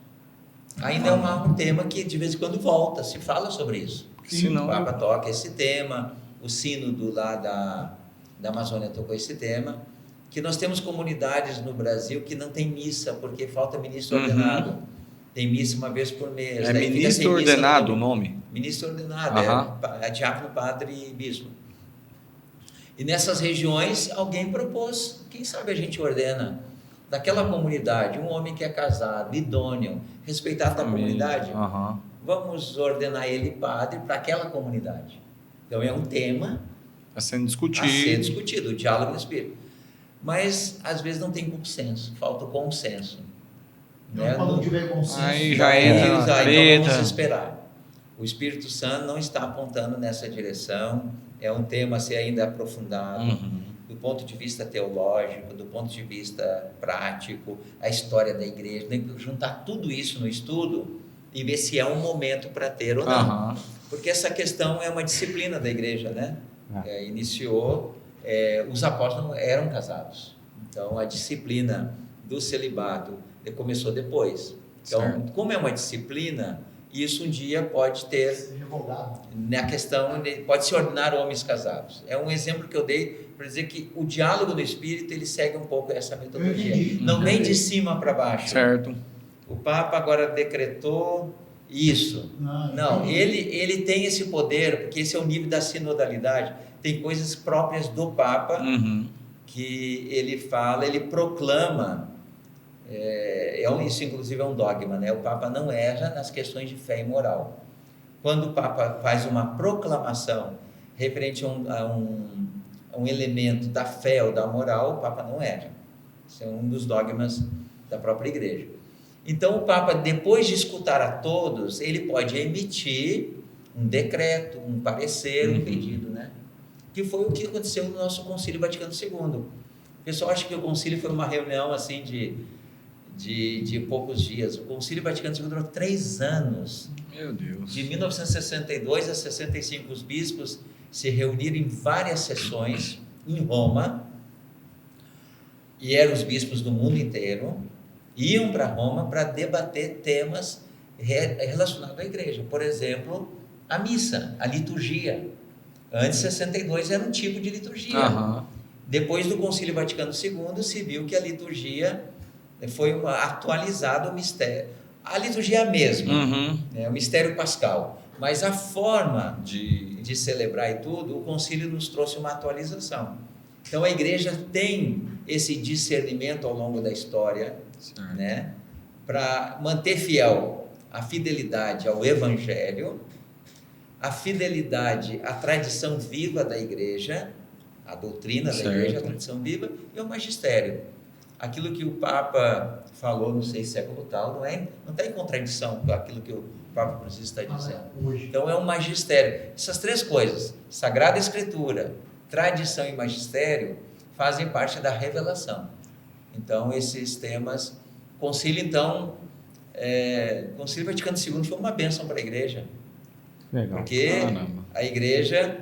Ainda é um tema que de vez em quando volta, se fala sobre isso. Senão... O Papa toca esse tema, o sínodo lá da Amazônia tocou esse tema, que nós temos comunidades no Brasil que não tem missa, porque falta ministro ordenado. Tem missa uma vez por mês. É ministro ordenado o nome? Ministro ordenado, é diácono, padre e bispo. E nessas regiões, alguém propôs, quem sabe a gente ordena daquela comunidade, um homem que é casado, idôneo, respeitado da comunidade, vamos ordenar ele padre para aquela comunidade. Então é um tema a ser discutido, o diálogo no espírito. Mas às vezes não tem consenso, falta o consenso. Então, quando tiver consenso, aí já entra na então treta. vamos esperar. O Espírito Santo não está apontando nessa direção, é um tema a ser ainda aprofundado, do ponto de vista teológico, do ponto de vista prático, a história da igreja, tem que juntar tudo isso no estudo e ver se é um momento para ter ou não. Porque essa questão é uma disciplina da igreja, né? Iniciou, os apóstolos não eram casados, então a disciplina do celibato começou depois. Então, como é uma disciplina, isso um dia pode ter, na questão, pode se ordenar homens casados. É um exemplo que eu dei para dizer que o diálogo do Espírito, ele segue um pouco essa metodologia. Não vem de cima para baixo. Certo. O Papa agora decretou isso. Não, ele tem esse poder, porque esse é o nível da sinodalidade. Tem coisas próprias do Papa que ele fala, ele proclama. Isso inclusive é um dogma, né? O Papa não erra nas questões de fé e moral. Quando o Papa faz uma proclamação referente a um elemento da fé ou da moral, o Papa não erra. Isso é um dos dogmas da própria igreja. Então o Papa, depois de escutar a todos, ele pode emitir um decreto, um parecer, um pedido, né? Que foi o que aconteceu no nosso Concílio Vaticano II. O pessoal acha que o concílio foi uma reunião assim de poucos dias. O Concílio Vaticano II durou 3 anos. Meu Deus. De 1962 a 65, os bispos se reuniram em várias sessões em Roma, e eram os bispos do mundo inteiro, iam para Roma para debater temas relacionados à igreja. Por exemplo, a missa, a liturgia. Antes de 62 era um tipo de liturgia. Depois do Concílio Vaticano II, se viu que a liturgia foi atualizada, o mistério. A liturgia é a mesma, o mistério pascal, mas a forma de celebrar e tudo, o concílio nos trouxe uma atualização. Então a igreja tem esse discernimento ao longo da história, né, para manter fiel a fidelidade ao Evangelho, a fidelidade à tradição viva da igreja, a doutrina da igreja, a tradição viva, e ao magistério. Aquilo que o Papa falou no século tal não está em contradição com aquilo que o Papa Francisco está dizendo. Então é um magistério. Essas três coisas, Sagrada Escritura, tradição e magistério, fazem parte da revelação. Então esses temas, Concílio Vaticano II foi uma bênção para a igreja. Legal. Porque a igreja,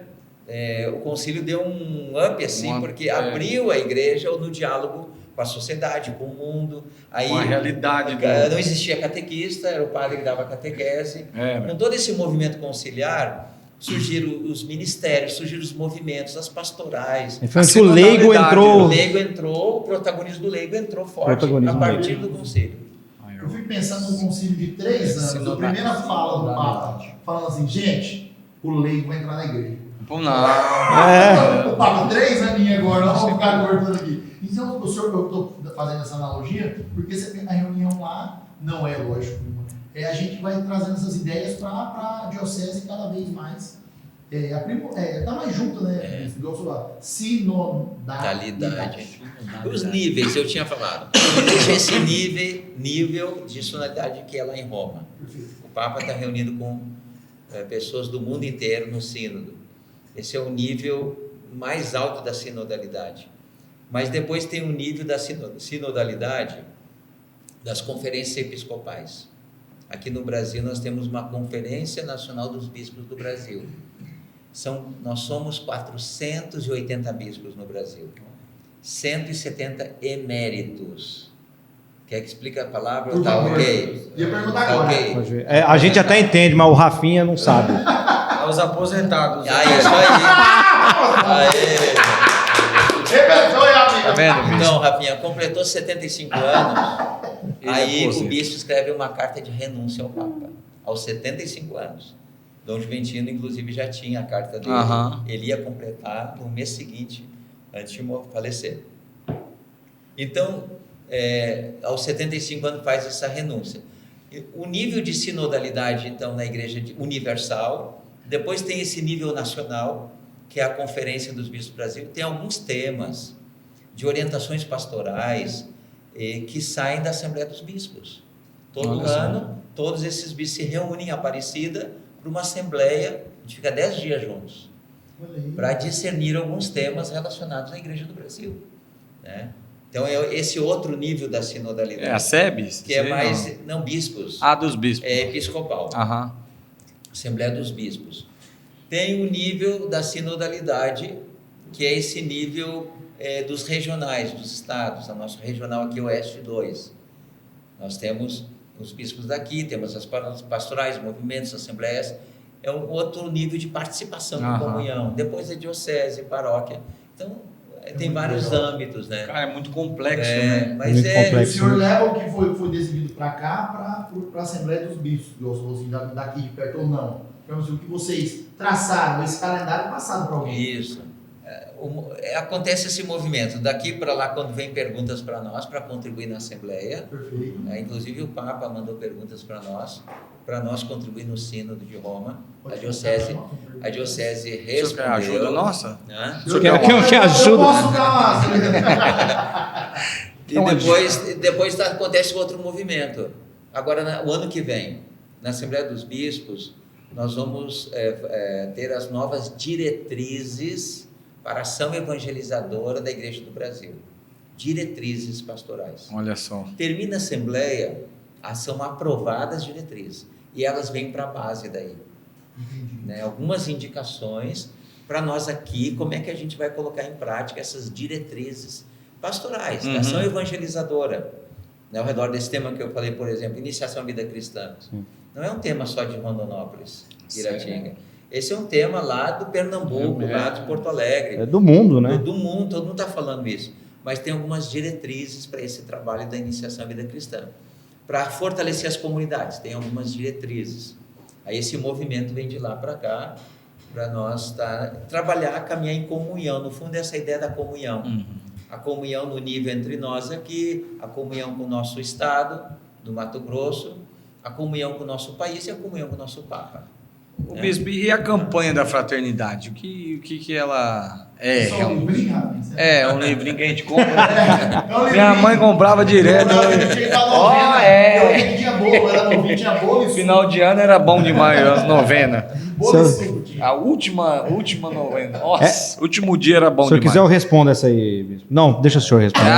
o concílio deu um up assim, porque abriu a igreja no diálogo com a sociedade, com o mundo. Aí, com a realidade. Não existia catequista, era o padre que dava catequese. Com todo esse movimento conciliar, surgiram os ministérios, surgiram os movimentos, as pastorais. O leigo entrou. O leigo entrou, o protagonismo do leigo entrou forte a partir do concílio. Eu fico pensando num concílio de 3 anos, a primeira fala do Papa, falando assim, gente, o leigo vai entrar na igreja. Não. O Papa, 3 aninhos agora, não vou ficar cortando aqui. Então, eu estou fazendo essa analogia, porque a reunião lá não é lógico. A gente vai trazendo essas ideias para a diocese cada vez mais. Tá mais junto, né? Sinodalidade. Os níveis, eu tinha falado. Existe esse nível de sinodalidade que é lá em Roma. O Papa está reunido com pessoas do mundo inteiro no sínodo. Esse é o nível mais alto da sinodalidade. Mas depois tem um nível da sinodalidade das conferências episcopais. Aqui no Brasil nós temos uma Conferência Nacional dos Bispos do Brasil. Nós somos 480 bispos no Brasil, 170 eméritos. Quer que explique a palavra? Tá ok? Ia perguntar agora. Okay. A gente até entende, mas o Rafinha não sabe. Os aposentados. Isso aí. Tá vendo, então, Rafinha, completou 75 anos, aí o bispo escreve uma carta de renúncia ao Papa, aos 75 anos. Dom Juventino, inclusive, já tinha a carta dele. Ele ia completar no mês seguinte, antes de falecer. Então, aos 75 anos faz essa renúncia. O nível de sinodalidade, então, na Igreja Universal, depois tem esse nível nacional, que é a Conferência dos Bispos do Brasil, tem alguns temas de orientações pastorais que saem da Assembleia dos Bispos. Todo ano, todos esses bispos se reúnem em Aparecida para uma assembleia, a gente fica 10 dias juntos, para discernir alguns temas relacionados à Igreja do Brasil, né? Então, esse outro nível da sinodalidade. A SEBS? Que é mais... Não, bispos. Dos bispos. É episcopal. Assembleia dos Bispos. Tem o nível da sinodalidade, que é esse nível dos regionais, dos estados. A nossa regional aqui é Oeste 2. Nós temos os bispos daqui, temos as pastorais, movimentos, assembleias. É um outro nível de participação, de comunhão. Depois é diocese, paróquia. Então, tem vários âmbitos, né? Cara, é muito complexo, né? Mas o senhor leva o que foi decidido para cá, para a Assembleia dos Bispos, daqui de perto ou não? Então, o que vocês traçaram, esse calendário passado para alguém. Isso. Acontece esse movimento, daqui para lá, quando vem perguntas para nós, para contribuir na Assembleia. Perfeito. Inclusive o Papa mandou perguntas para nós contribuir no Sínodo de Roma. A diocese respondeu. Quer ajuda nossa? Você quer ajuda? Eu posso dar E depois acontece outro movimento. Agora, o ano que vem, na Assembleia dos Bispos, nós vamos ter as novas diretrizes para a ação evangelizadora da Igreja do Brasil. Diretrizes pastorais. Olha só. Termina a Assembleia, são aprovadas diretrizes. E elas vêm para a base daí. Né? Algumas indicações para nós aqui, como é que a gente vai colocar em prática essas diretrizes pastorais, da ação evangelizadora. Né? Ao redor desse tema que eu falei, por exemplo, iniciação à vida cristã. Não é um tema só de Rondonópolis, Iratinga. Esse é um tema lá do Pernambuco, lá de Porto Alegre. É do mundo, né? Do mundo, todo mundo está falando isso. Mas tem algumas diretrizes para esse trabalho da iniciação à vida cristã. Para fortalecer as comunidades, tem algumas diretrizes. Aí esse movimento vem de lá para cá, para nós trabalhar, caminhar em comunhão. No fundo, essa ideia da comunhão. A comunhão no nível entre nós aqui, a comunhão com o nosso estado, do Mato Grosso, a comunhão com o nosso país e a comunhão com o nosso Papa. Ô, Bispo, e a campanha da fraternidade? O que ela é? Só um livrinho, rapaz. É um livrinho que a gente compra. É um Minha mãe comprava direto. Ó, Eu vendia bolo, era novinho, tinha bolo e suco. Final de ano era bom demais, as novenas. Bolo e suco tinha. A última novena. Nossa, último dia era bom Se eu demais. quiser, eu respondo essa aí, Bispo. Não, deixa o senhor responder.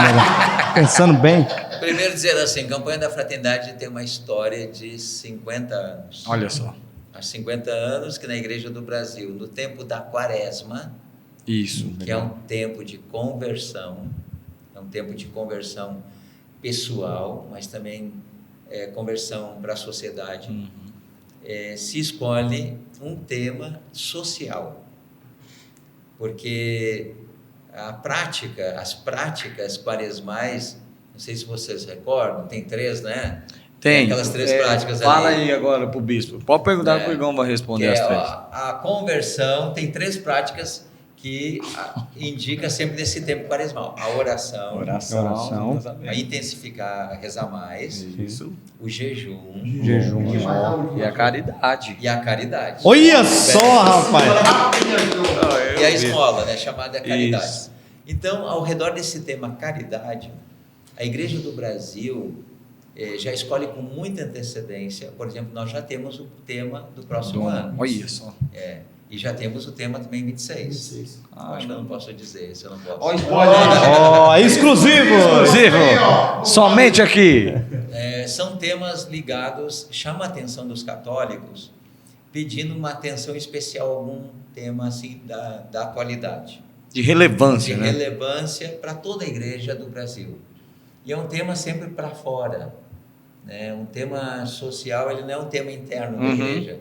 Pensando bem. Primeiro dizer assim, a campanha da fraternidade tem uma história de 50 anos. Olha só. Há 50 anos que na Igreja do Brasil, no tempo da Quaresma, Isso. que é um tempo de conversão, é um tempo de conversão pessoal, mas também conversão para a sociedade, se escolhe um tema social, porque as práticas quaresmais, não sei se vocês recordam, tem 3, né? Tem. Aquelas 3 práticas ali. Fala aí agora pro bispo. Pode perguntar que o Igão vai responder as 3. A conversão tem 3 práticas que indica sempre nesse tempo quaresmal. A oração. A intensificar, rezar mais. Isso. O jejum. E a caridade. E a caridade. Olha só, rapaz. E a esmola, né, chamada caridade. Isso. Então, ao redor desse tema caridade, a Igreja do Brasil já escolhe com muita antecedência. Por exemplo, nós já temos o tema do próximo ano. Olha só. E já temos o tema também 26. Acho que eu não posso dizer, isso eu não posso. Olha, spoiler. Ó, exclusivo. Somente aqui. São temas ligados, chama a atenção dos católicos, pedindo uma atenção especial a algum tema assim da atualidade. De relevância, né? Relevância para toda a Igreja do Brasil. E é um tema sempre para fora, né? Um tema social, ele não é um tema interno da Igreja.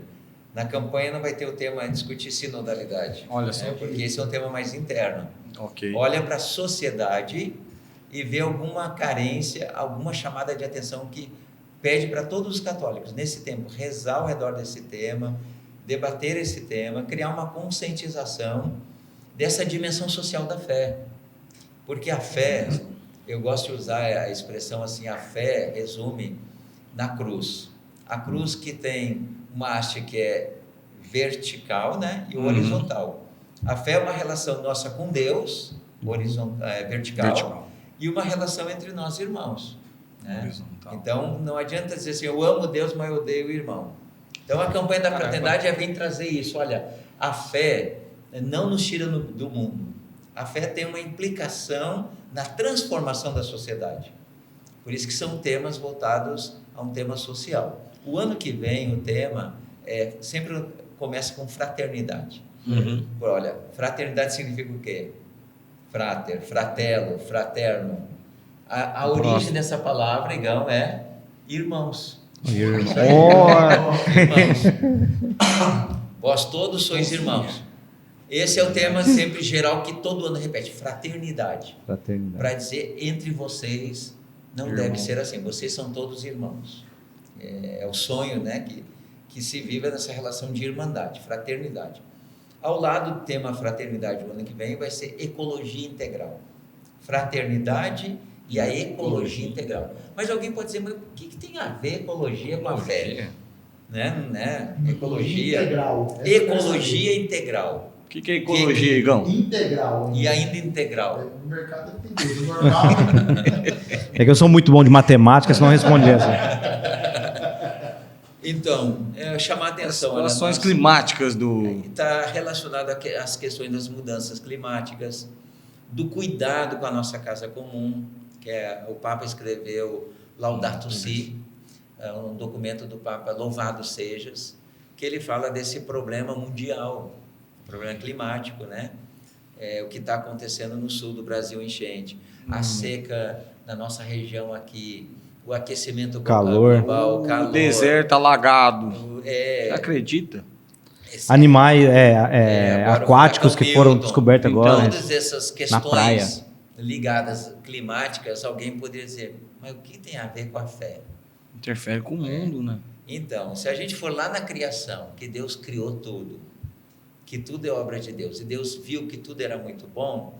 Na campanha não vai ter o tema discutir sinodalidade. Olha só. Porque esse é um tema mais interno. Ok. Olha para a sociedade e vê alguma carência, alguma chamada de atenção que pede para todos os católicos, nesse tempo, rezar ao redor desse tema, debater esse tema, criar uma conscientização dessa dimensão social da fé. Porque a fé, eu gosto de usar a expressão assim, a fé resume na cruz. A cruz que tem uma haste que é vertical, né, e horizontal. A fé é uma relação nossa com Deus, vertical, e uma relação entre nós irmãos. Né? Então, não adianta dizer assim, eu amo Deus, mas eu odeio o irmão. Então, a campanha da fraternidade vem trazer isso. Olha, a fé não nos tira do mundo. A fé tem uma implicação na transformação da sociedade. Por isso que são temas voltados a um tema social. O ano que vem, o tema sempre começa com fraternidade. Olha, fraternidade significa o quê? Frater, fratello, fraterno. A origem dessa palavra, Igão, é irmãos. Irmãos. Vós todos sois irmãos. Esse é o tema sempre geral que todo ano repete, fraternidade. Para dizer, entre vocês não deve ser assim, vocês são todos irmãos. É o sonho, né, que se vive nessa relação de irmandade, fraternidade. Ao lado do tema fraternidade, o ano que vem vai ser ecologia integral. Fraternidade e a ecologia integral. Mas alguém pode dizer, mas o que tem a ver ecologia com a fé? Né? Ecologia integral. Ecologia integral. O que é ecologia, Igão? Integral. E ainda integral. O mercado tem normal. É que eu sou muito bom de matemática, senão eu respondi essa. Então, chamar a atenção. As ações climáticas do... Está relacionado às questões das mudanças climáticas, do cuidado com a nossa casa comum, que o Papa escreveu Laudato Si, um documento do Papa, Louvado Sejas, que ele fala desse problema mundial, problema climático, né? O que está acontecendo no sul do Brasil, enchente, a seca na nossa região aqui, o aquecimento global, o calor, o deserto alagado. Você acredita? Animais aquáticos que foram descobertos agora. Todas essas questões ligadas climáticas, alguém poderia dizer, mas o que tem a ver com a fé? Interfere com o mundo, né? Então, se a gente for lá na criação, que Deus criou tudo, que tudo é obra de Deus, e Deus viu que tudo era muito bom,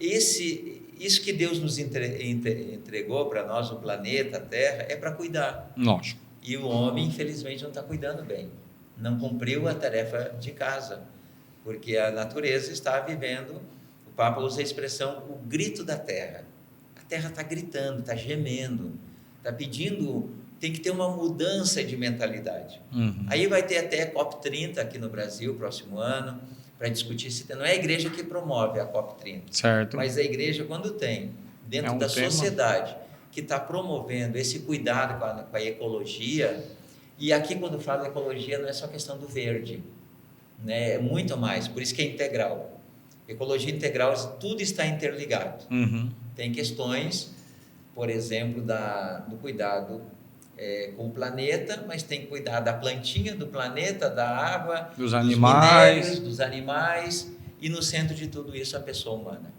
isso que Deus nos entregou para nós, o planeta, a Terra, é para cuidar. Lógico. E o homem, infelizmente, não está cuidando bem. Não cumpriu a tarefa de casa, porque a natureza está vivendo, o Papa usa a expressão, o grito da terra. A terra está gritando, está gemendo, está pedindo, tem que ter uma mudança de mentalidade. Aí vai ter até COP30 aqui no Brasil, próximo ano, para discutir se não é a igreja que promove a COP30, certo. mas a igreja, quando tem, dentro da tema. sociedade, que está promovendo esse cuidado com a ecologia, e aqui quando falo de ecologia não é só questão do verde, né? É muito mais, por isso que é integral. Ecologia integral, tudo está interligado. Tem questões, por exemplo, do cuidado com o planeta, mas tem que cuidar da plantinha, do planeta, da água, dos animais, minérios, dos animais, e no centro de tudo isso a pessoa humana.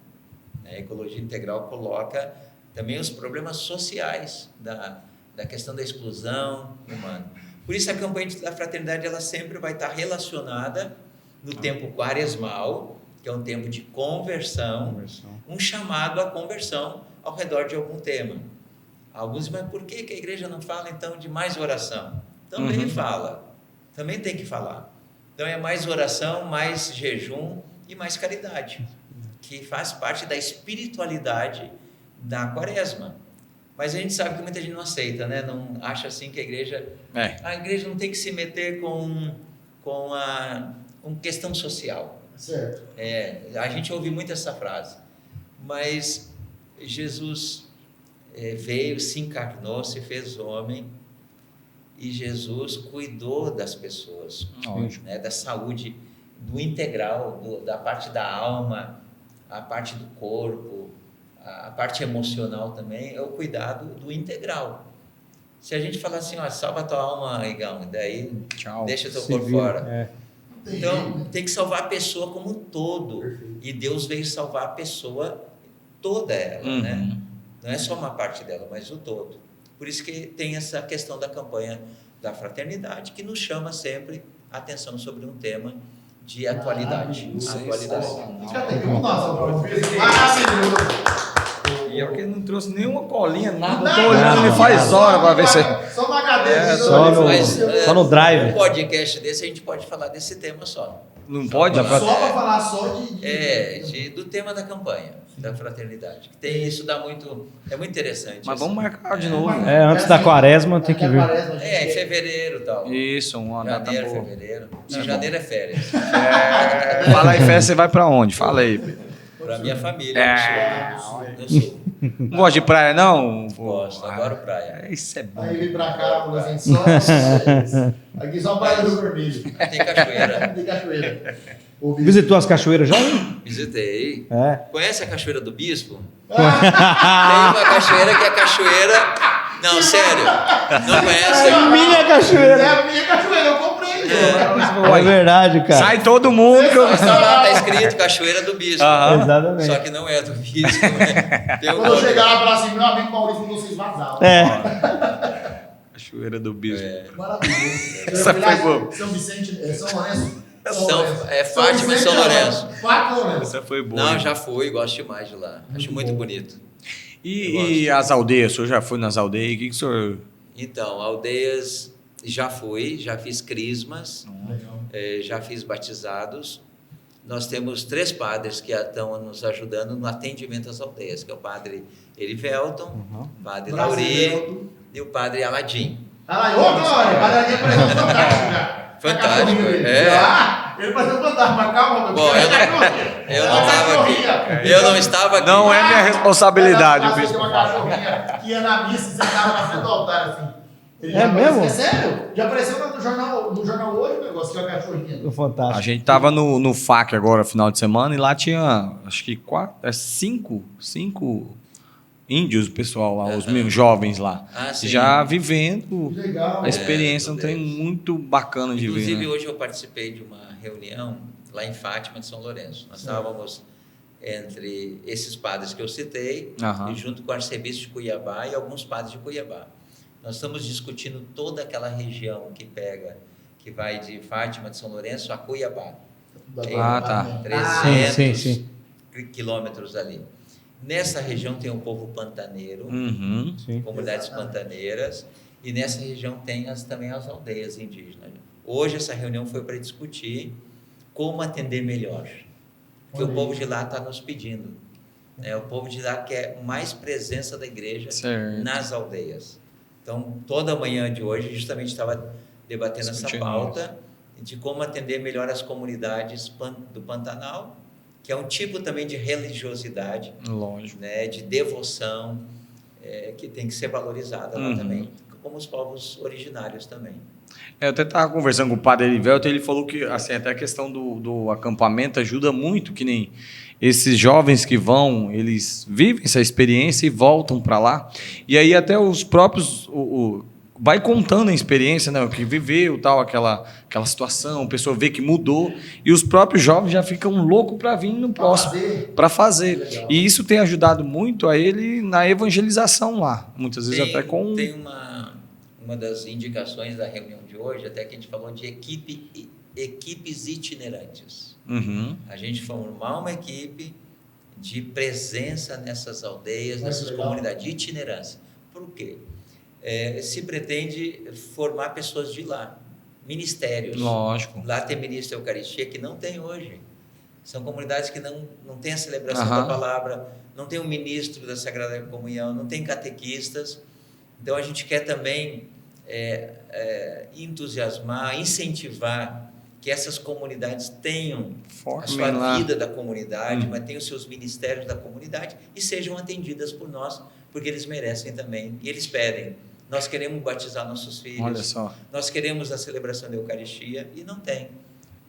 A ecologia integral coloca também os problemas sociais da questão da exclusão humana. Por isso a campanha da fraternidade ela sempre vai estar relacionada no tempo quaresmal, que é um tempo de conversão, um chamado à conversão ao redor de algum tema. Alguns dizem, mas por que a igreja não fala então de mais oração? Também fala, também tem que falar. Então é mais oração, mais jejum e mais caridade, que faz parte da espiritualidade da quaresma. Mas a gente sabe que muita gente não aceita, né? Não acha assim que a igreja não tem que se meter com questão social. Certo. A gente ouve muito essa frase, mas Jesus veio, se encarnou, se fez homem, e Jesus cuidou das pessoas, né? Da saúde, do integral, da parte da alma, a parte do corpo, a parte emocional também, é o cuidado do integral. Se a gente falar assim, salva a tua alma, Igão, daí tchau, deixa o teu corpo fora. Então, jeito. tem que salvar a pessoa como um todo. Perfeito. E Deus veio salvar a pessoa toda ela, né? Não é só uma parte dela, mas o todo. Por isso que tem essa questão da campanha da fraternidade, que nos chama sempre a atenção sobre um tema de atualidade. Fica até como nossa, maravilhoso. E é porque não trouxe nenhuma colinha, nada. Não, Tô olhando ele faz hora para ver se. Só uma cadeira. Só no drive. Um podcast desse, a gente pode falar desse tema só. Não pode? Só para falar só do tema da campanha, da fraternidade. Tem isso, é muito interessante. Mas isso. vamos marcar de novo. Antes da quaresma tem que vir. Em fevereiro e tal. Isso, uma data Janeiro, boa. fevereiro. Não, janeiro é férias. Fala aí, festa, você vai pra onde? Fala aí. Pra minha família, no sul. Não gosta de praia, não? Gosto, adoro praia. Isso é bom. Aí vem pra cá, nos Lençóis. Aqui só Praia do Vermelho. Tem cachoeira. Tem cachoeira. Visitou as cachoeiras já? Visitei. Conhece a Cachoeira do Bispo? Tem uma cachoeira que é a cachoeira... Não, sério. Não conhece? Minha cachoeira. É a minha cachoeira, eu comprei. É verdade, cara. Sai todo mundo. Tá escrito Cachoeira do Bispo. Exatamente. Só que não é do Bispo, né? Quando eu chegar lá e falar assim, meu amigo Maurício mandou vocês vazar. Cachoeira do Bispo. Maravilhoso. Essa foi boa. São Vicente, São Lourenço? Fátima e São Lourenço. Fátima e Lourenço. Essa foi boa. Não, já fui, gosto demais de lá. Acho muito bonito. E as aldeias? O senhor já foi nas aldeias? O que o senhor... Então, aldeias já fui, já fiz crismas, já fiz batizados. Nós temos 3 padres que estão nos ajudando no atendimento às aldeias, que é o padre Erivelton, o padre Lauri e o padre Aladim. Glória! Padre apareceu fantástico já. Fantástico, Ele pareceu fantástico, mas calma, meu Bom, eu não estava aqui. Eu não estava aqui. Não é minha responsabilidade, o Bispo. bispo. Uma cachorrinha que ia na missa e sentava na frente do altar, assim. Mesmo? É sério? Já apareceu no jornal hoje o negócio, que é uma cachorrinha. Fantástico. A gente tava no FAC agora, final de semana, e lá tinha, acho que 5 índios, o pessoal lá, os meus jovens lá. Já vivendo Legal. a experiência, um trem muito bacana de ver. Inclusive, né? hoje eu participei de uma reunião lá em Fátima de São Lourenço. Nós estávamos entre esses padres que eu citei, e junto com o arcebispo de Cuiabá e alguns padres de Cuiabá. Nós estamos discutindo toda aquela região que vai de Fátima de São Lourenço a Cuiabá. Tá. 300 quilômetros ali. Nessa região tem o povo pantaneiro, comunidades pantaneiras, E nessa região tem também as aldeias indígenas. Hoje essa reunião foi para discutir como atender melhor, porque o povo de lá está nos pedindo. O povo de lá quer mais presença da igreja nas aldeias. Então, toda manhã de hoje, justamente estava debatendo essa pauta de como atender melhor as comunidades do Pantanal, que é um tipo também de religiosidade, lógico, né, de devoção, que tem que ser valorizada lá também, como os povos originários também. Eu até estava conversando com o padre Erivelto, ele falou que assim, até a questão do acampamento ajuda muito, que nem esses jovens que vão, eles vivem essa experiência e voltam para lá, e aí até os próprios... vai contando a experiência, né, o que viveu, tal, aquela situação, a pessoa vê que mudou, e os próprios jovens já ficam loucos para vir no próximo, para fazer. E isso tem ajudado muito a ele na evangelização lá, muitas vezes até com... Tem uma das indicações da reunião de hoje, até que a gente falou de equipes itinerantes. A gente formar uma equipe de presença nessas aldeias, nessas comunidades, de itinerância. Por quê? Se pretende formar pessoas de lá, ministérios. Lógico. Lá tem ministro da Eucaristia que não tem hoje. São comunidades que não tem a celebração da palavra, não tem um ministro da Sagrada Comunhão, não tem catequistas. Então a gente quer também entusiasmar, incentivar que essas comunidades tenham a sua vida da comunidade, mas tenham os seus ministérios da comunidade e sejam atendidas por nós, porque eles merecem também, e eles pedem. Nós queremos batizar nossos filhos, olha só, nós queremos a celebração da Eucaristia, e não tem,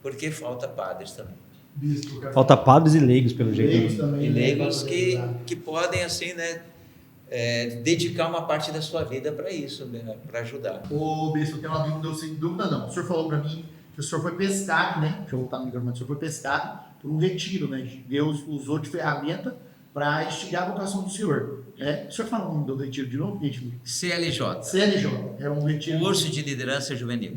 porque falta padres também. Falta padres e leigos, pelo jeito. E leigos que podem, assim, né, dedicar uma parte da sua vida para isso, né, para ajudar. Ô, Bispo, eu tenho uma dúvida, sem dúvida não. O senhor falou para mim que o senhor foi pescado, né? Deixa eu voltar no microfone. O senhor foi pescado por um retiro, né? Deus usou de ferramenta para instigar a vocação do senhor. O senhor fala o nome do retiro de novo, gente? CLJ. CLJ. É um retiro... Curso de Liderança Juvenil.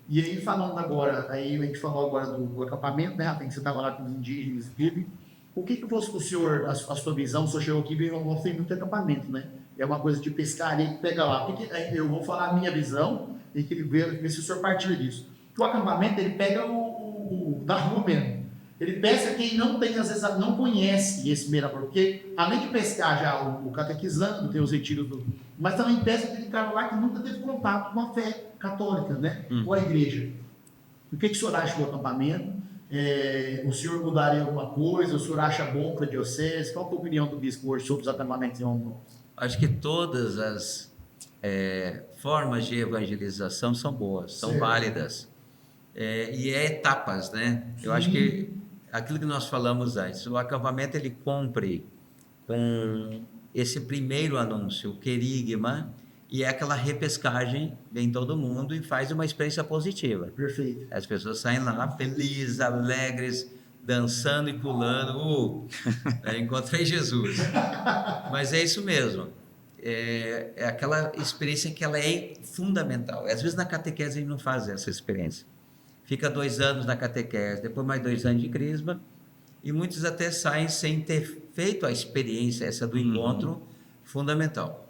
E aí, falando agora, aí a gente falou agora do acampamento, né? Tem que você estava lá com os indígenas e tudo. O que fosse para o senhor, a sua visão, o senhor chegou aqui e viu muito acampamento, né? É uma coisa de pescaria que pega lá. Eu vou falar a minha visão e que ver se o senhor partilha disso. O acampamento, ele pega o da rua mesmo. Ele pesca quem não tem, às vezes, não conhece esse meio amor, porque além de pescar já o catequizando, tem os retiros, mas também pesca aquele cara lá que nunca teve contato com a fé católica, né? Com a igreja. O que o senhor acha do acampamento? O senhor mudaria alguma coisa? O senhor acha bom para a diocese? Qual é a opinião do bispo hoje sobre os acampamentos em Rondônia? Acho que todas as formas de evangelização são boas, são válidas. E etapas, né? Sim. Eu acho que aquilo que nós falamos antes, o acampamento ele cumpre com esse primeiro anúncio, o querigma, e é aquela repescagem, vem todo mundo e faz uma experiência positiva. Perfeito. As pessoas saem lá felizes, alegres, dançando e pulando. Encontrei Jesus. Mas é isso mesmo. É aquela experiência que ela é fundamental. Às vezes na catequese a gente não faz essa experiência. Fica 2 anos na catequese, depois mais 2 anos de crisma, e muitos até saem sem ter feito a experiência essa do encontro fundamental.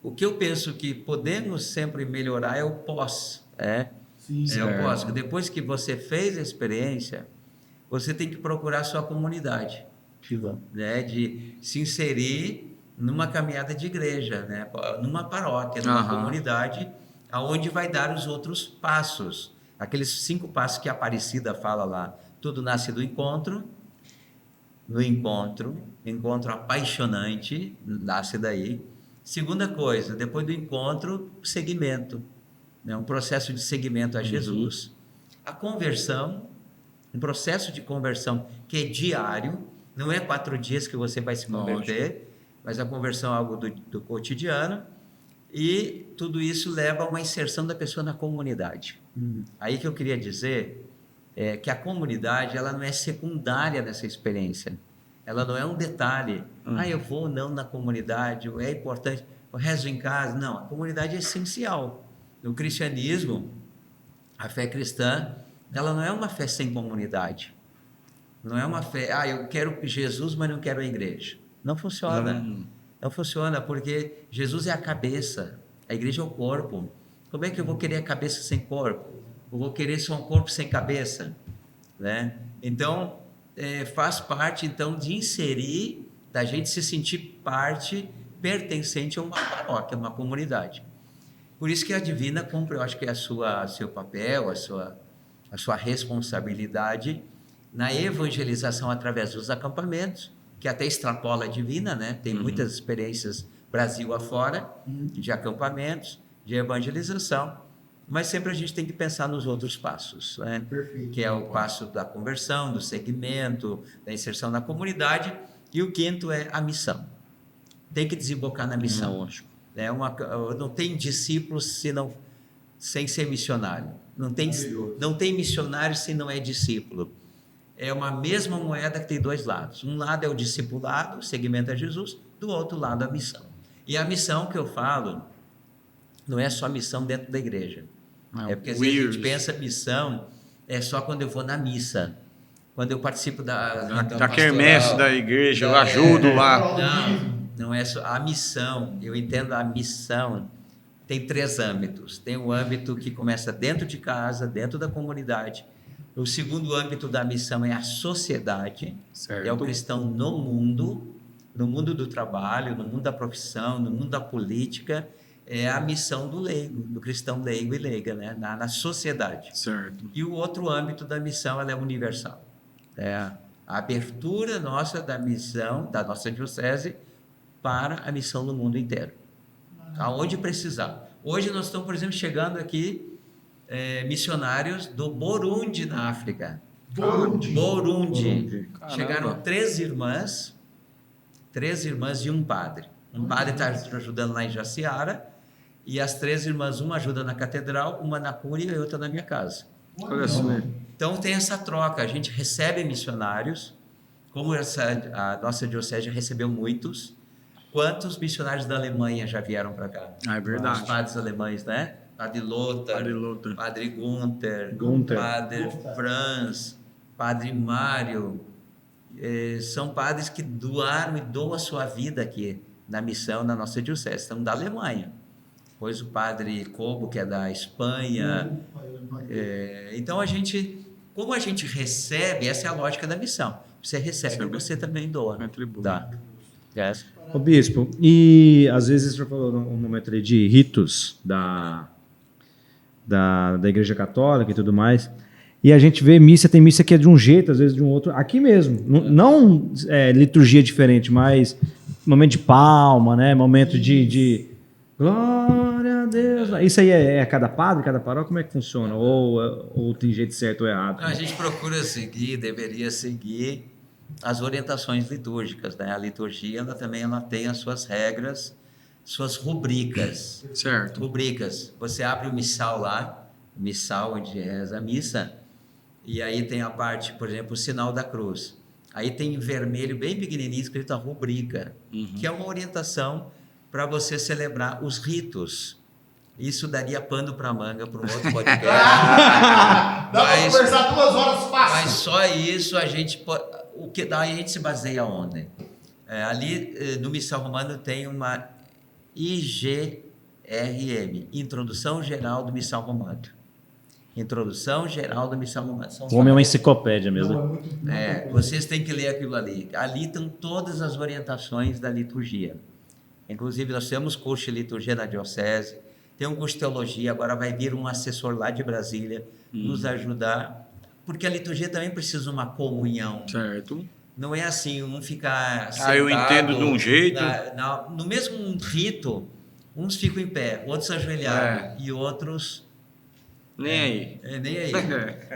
O que eu penso que podemos sempre melhorar é o pós. O pós. Depois que você fez a experiência, você tem que procurar a sua comunidade, né? De se inserir numa caminhada de igreja, né? Numa paróquia, numa comunidade, aonde vai dar os outros passos. Aqueles 5 passos que a Aparecida fala lá. Tudo nasce do encontro. No encontro apaixonante, nasce daí. Segunda coisa, depois do encontro, o seguimento, né? Um processo de seguimento a Jesus. A conversão, um processo de conversão que é diário, não é 4 dias que você vai se converter, mas a conversão é algo do cotidiano, e tudo isso leva a uma inserção da pessoa na comunidade. Aí que eu queria dizer que a comunidade ela não é secundária nessa experiência. Ela não é um detalhe. Eu vou ou não na comunidade, é importante, eu rezo em casa. Não, a comunidade é essencial. No cristianismo, a fé cristã, ela não é uma fé sem comunidade. Não é uma fé, eu quero Jesus, mas não quero a igreja. Não funciona. Não funciona, porque Jesus é a cabeça. A igreja é o corpo. Como é que eu vou querer a cabeça sem corpo? Eu vou querer só um corpo sem cabeça, né? Então, faz parte, então, de inserir, da gente se sentir parte, pertencente a uma paróquia, uma comunidade. Por isso que a Divina cumpre, eu acho que seu papel, a sua responsabilidade na evangelização através dos acampamentos, que até extrapola a Divina, né? Tem muitas experiências Brasil afora, de acampamentos, de evangelização, mas sempre a gente tem que pensar nos outros passos, né? Perfeito. Que é o passo da conversão, do segmento, da inserção na comunidade, e o quinto é a missão. Tem que desembocar na missão. Lógico. Não tem discípulos sem ser missionário. Não tem missionário se não é discípulo. É uma mesma moeda que tem dois lados. Um lado é o discipulado, o segmento a Jesus, do outro lado a missão. E a missão que eu falo não é só missão dentro da igreja. É porque às vezes a gente pensa missão é só quando eu vou na missa, quando eu participo da quermesse da igreja, eu ajudo lá. Não é só a missão. Eu entendo a missão tem 3 âmbitos. Tem o âmbito que começa dentro de casa, dentro da comunidade. O segundo âmbito da missão é a sociedade, certo. É o cristão no mundo do trabalho, no mundo da profissão, no mundo da política, é a missão do leigo, do cristão leigo e leiga, né? na sociedade. Certo. E o outro âmbito da missão ela é universal. É a abertura nossa da missão, da nossa diocese, para a missão no mundo inteiro. Aonde precisar. Hoje nós estamos, por exemplo, chegando aqui missionários do Burundi, na África. Burundi. Chegaram 3 irmãs e um padre. Um padre está ajudando lá em Jaciara, e as 3 irmãs, uma ajuda na catedral, uma na cúria e outra na minha casa. Olha só. Então tem essa troca, a gente recebe missionários, como a nossa diocese recebeu muitos. Quantos missionários da Alemanha já vieram para cá? É verdade. Os padres alemães, né? Padre Lothar, Padre Gunther, Padre Franz, Padre Mário, são padres que doaram e doam a sua vida aqui na missão na nossa diocese, são da Alemanha. Pois o Padre Cobo, que é da Espanha. Então como a gente recebe, essa é a lógica da missão. Você recebe, você também doa. Dá. Yes. Ô bispo, e às vezes o senhor falou no momento ali de ritos da Igreja Católica e tudo mais, e a gente vê missa, tem missa que é de um jeito, às vezes de um outro, aqui mesmo, não liturgia diferente, mas momento de palma, né? Momento de glória a Deus. Isso aí é cada padre, cada paróquia, como é que funciona? Ou tem jeito certo ou errado? A gente procura deveria seguir as orientações litúrgicas, né? A liturgia ela tem as suas regras, suas rubricas. Certo. Rubricas. Você abre o missal lá, onde reza a missa, e aí tem a parte, por exemplo, o sinal da cruz. Aí tem em vermelho, bem pequenininho, escrito a rubrica, que é uma orientação para você celebrar os ritos. Isso daria pano para manga para um outro podcast. Dá para conversar 2 horas fácil. Mas só isso a gente pode... O que daí a gente se baseia onde? Ali no Missal Romano tem uma IGRM, Introdução Geral do Missal Romano. Introdução Geral do Missal Romano. O homem é uma enciclopédia mesmo. Vocês têm que ler aquilo ali. Ali estão todas as orientações da liturgia. Inclusive, nós temos curso de liturgia na diocese, tem um curso de teologia, agora vai vir um assessor lá de Brasília nos ajudar, porque a liturgia também precisa de uma comunhão. Certo. Não é assim, um ficar sentado... eu entendo de um jeito... No mesmo rito, uns ficam em pé, outros ajoelhados, e outros... Nem aí. Nem aí.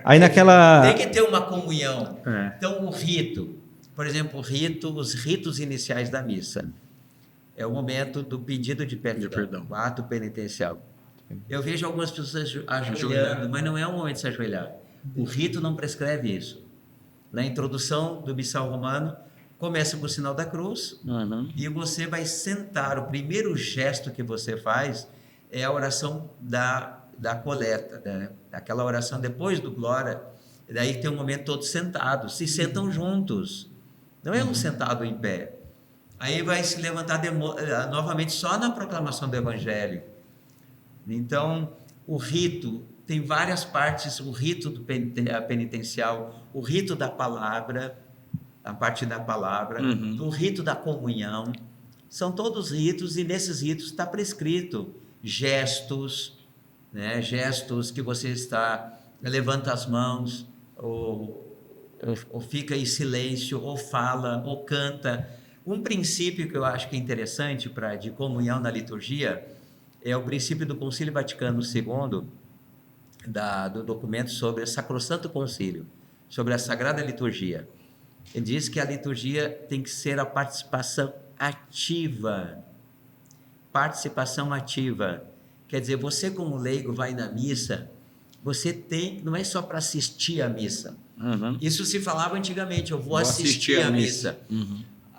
Aí naquela... Tem que ter uma comunhão. Então, o rito, por exemplo, os ritos iniciais da missa, é o momento do pedido de perdão. O ato penitencial. Eu vejo algumas pessoas ajoelhando, mas não é o momento de se ajoelhar. O rito não prescreve isso. Na introdução do Missal Romano, começa com o sinal da cruz, e você vai sentar. O primeiro gesto que você faz é a oração da coleta, né? Aquela oração depois do glória, e daí tem um momento todos sentados, se sentam juntos. Não é um sentado em pé. Aí vai se levantar novamente só na proclamação do Evangelho. Então, o rito tem várias partes, o rito do penitencial, o rito da palavra, a parte da palavra, o rito da comunhão, são todos ritos, e nesses ritos está prescrito gestos, né? Gestos que você levanta as mãos, ou fica em silêncio, ou fala, ou canta. Um princípio que eu acho que é interessante de comunhão na liturgia é o princípio do Concílio Vaticano II, do documento sobre o Sacrosanto Concílio, sobre a Sagrada Liturgia. Ele diz que a liturgia tem que ser a participação ativa. Participação ativa. Quer dizer, você como leigo vai na missa, não é só para assistir a missa. Isso se falava antigamente, eu vou assistir a missa.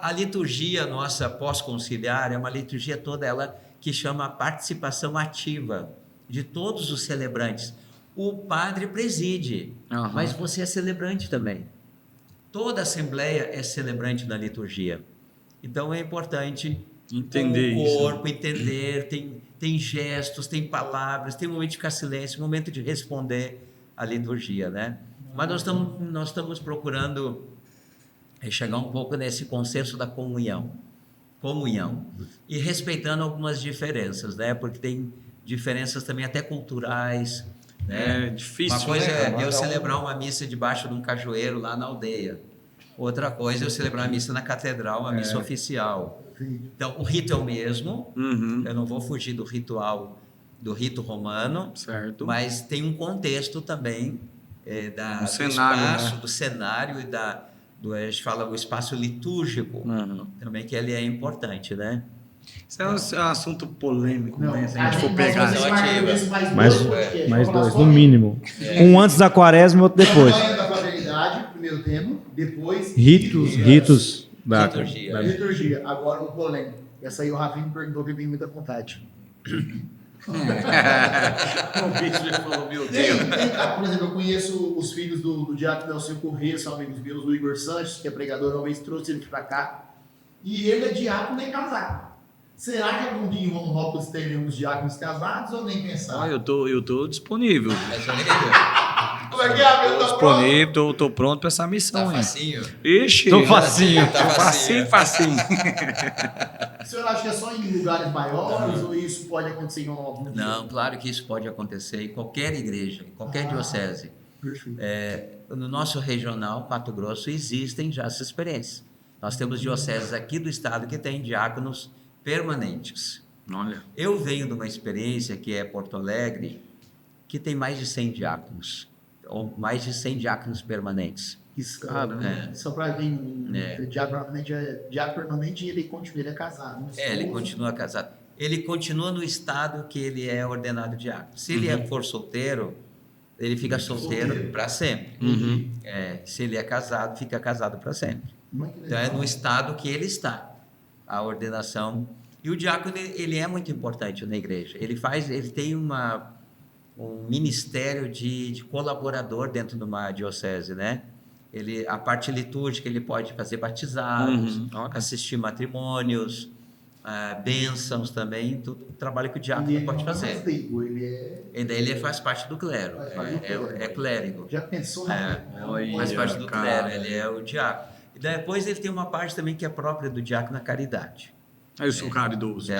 A liturgia nossa pós-conciliar é uma liturgia toda ela que chama a participação ativa de todos os celebrantes. O padre preside, mas você é celebrante também. Toda assembleia é celebrante da liturgia. Então é importante entender o corpo, isso. Entender, tem gestos, tem palavras, tem momento de ficar silêncio, momento de responder à liturgia, né? Mas nós estamos procurando chegar um pouco nesse consenso da comunhão, e respeitando algumas diferenças, né? Porque tem diferenças também até culturais, né? É difícil. Uma coisa né? é eu celebrar uma missa debaixo de um cajueiro lá na aldeia. Outra coisa é eu celebrar a missa na catedral, uma missa oficial. Então, o rito é o mesmo. Eu não vou fugir do rito romano, certo. Mas tem um contexto também do cenário, espaço, né? do cenário e a gente fala o espaço litúrgico também, que ele é importante, né? Isso é um assunto polêmico, Não, né? Se a gente for pegar. Mais dois, no mínimo. Um antes da quaresma e outro depois. Da fraternidade, primeiro tema, depois Ritos da Liturgia. Liturgia. Agora um polêmico. Essa aí o Rafinha me perguntou que eu tenho muita vontade. O bicho já falou, meu Deus. Por exemplo, eu conheço os filhos do Diácono Nelson Corrêa, são amigos meus, o Igor Sanches, que é pregador, uma vez trouxe ele pra cá. E ele é diácono nem casado. Será que algum dia em Rondonópolis teremos diáconos casados ou nem pensar? Eu tô disponível. Como é que é? Eu tô Disponível, tô pronto pra essa missão. Tá facinho? Ixi, Tô facinho. Tá facinho. facinho. O senhor acha que é só em lugares maiores ou isso pode acontecer em Rondonópolis? Não, claro que isso pode acontecer em qualquer igreja, em qualquer diocese. Perfeito. No nosso regional, Mato Grosso, existem já essas experiências. Nós temos dioceses aqui do estado que têm diáconos permanentes. Olha. Eu venho de uma experiência que é Porto Alegre, que tem mais de 100 diáconos, ou mais de 100 diáconos permanentes. Isso, Caramba. Só para quem diácono permanente e ele é casado. Né? Ele continua casado. Ele continua no estado que ele é ordenado diácono. Se ele for solteiro, ele fica solteiro para sempre. Se ele é casado, fica casado para sempre. Então é no estado que ele está, a ordenação. E o diácono, ele é muito importante na igreja. Ele tem um ministério de colaborador dentro de uma diocese, né? A parte litúrgica, ele pode fazer batizados, assistir matrimônios, bênçãos também, tudo o trabalho que o diácono pode fazer. Ele faz parte do clero, é clérigo. Já pensou? Faz parte do clero, ele é o diácono. E depois ele tem uma parte também que é própria do diácono, a caridade. Eu sou caridoso.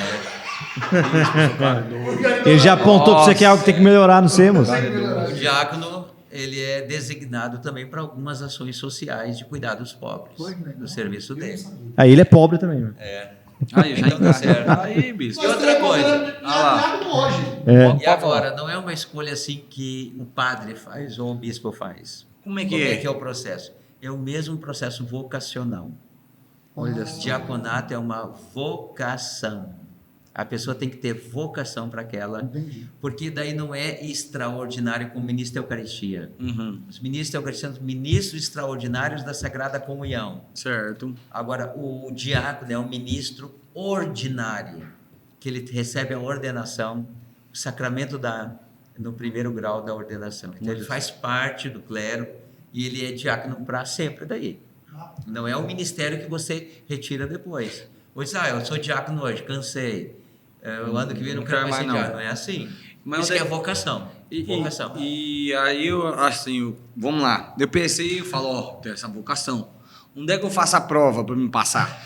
Ele já apontou para você que é algo que tem que melhorar no SEMOS. O diácono, ele é designado também para algumas ações sociais de cuidar dos pobres, do serviço dele. Aí ele é pobre também. Né? Aí, já Então tá certo. Aí, bicho. E outra coisa, hoje. e agora, não é uma escolha assim que o padre faz ou o bispo faz. Como é Como que é que é o processo? É o mesmo processo vocacional. Olha só. Diaconato é uma vocação. A pessoa tem que ter vocação para aquela, porque daí não é extraordinário como ministro da Eucaristia. Os ministros da Eucaristia são ministros extraordinários da Sagrada Comunhão. Certo. Agora, o diácono é um ministro ordinário, que ele recebe a ordenação, o sacramento no primeiro grau da ordenação. Então, ele faz parte do clero e ele é diácono para sempre daí. Não é um ministério que você retira depois. Hoje, eu sou diácono hoje, cansei. O ano que vem não quero mais ser diácono. Não é assim. Mas Isso que é vocação. Vocação. E aí, vamos lá. Eu pensei e falo, tem essa vocação. Onde é que eu faço a prova para me passar?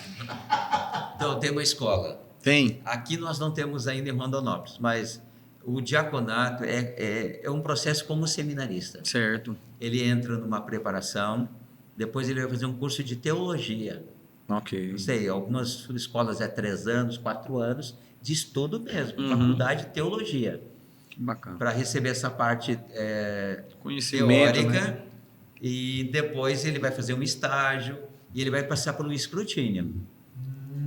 Então, tem uma escola. Tem. Aqui nós não temos ainda em Rondonópolis, mas o diaconato é um processo como seminarista. Certo. Ele entra numa preparação, depois ele vai fazer um curso de teologia. Ok. Não sei, algumas escolas 3 anos, 4 anos, de estudo mesmo, faculdade de teologia. Que bacana. Para receber essa parte Conhecimento, teórica, né? e depois ele vai fazer um estágio e ele vai passar por um escrutínio,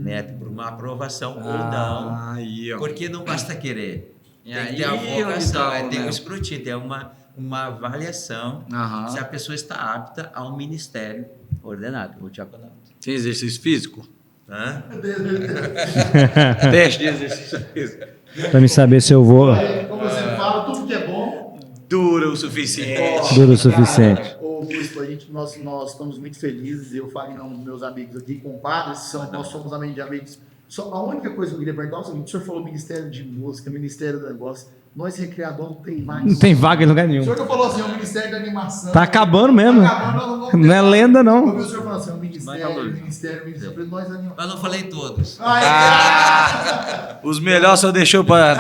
né, por uma aprovação ou não, Aí, ó. porque não basta querer, E tem que aí, ter a vocação, então, tem né? um escrutínio, tem uma avaliação Aham. se a pessoa está apta ao ministério ordenado, o diaconato. Tem exercício físico? Hã? Teste de exercício físico. Pra me saber se eu vou Como você fala, tudo que é bom. Dura o suficiente. duro o suficiente. Ô, Bispo, nós estamos muito felizes. Eu falo em nome dos meus amigos aqui, compadres, nós somos amigos de amigos. Só a única coisa que eu queria perguntar é o seguinte: o senhor falou Ministério de Música, Ministério do Negócio. Nós, recreador, não tem mais. Não tem vaga em lugar O nenhum. senhor não falou assim, é o Ministério da Animação. Tá acabando mesmo. Tá acabando, não, Não é lenda, não. O senhor falou assim, é o Ministério, nós animamos. Mas não falei todos. Os melhores só deixou para.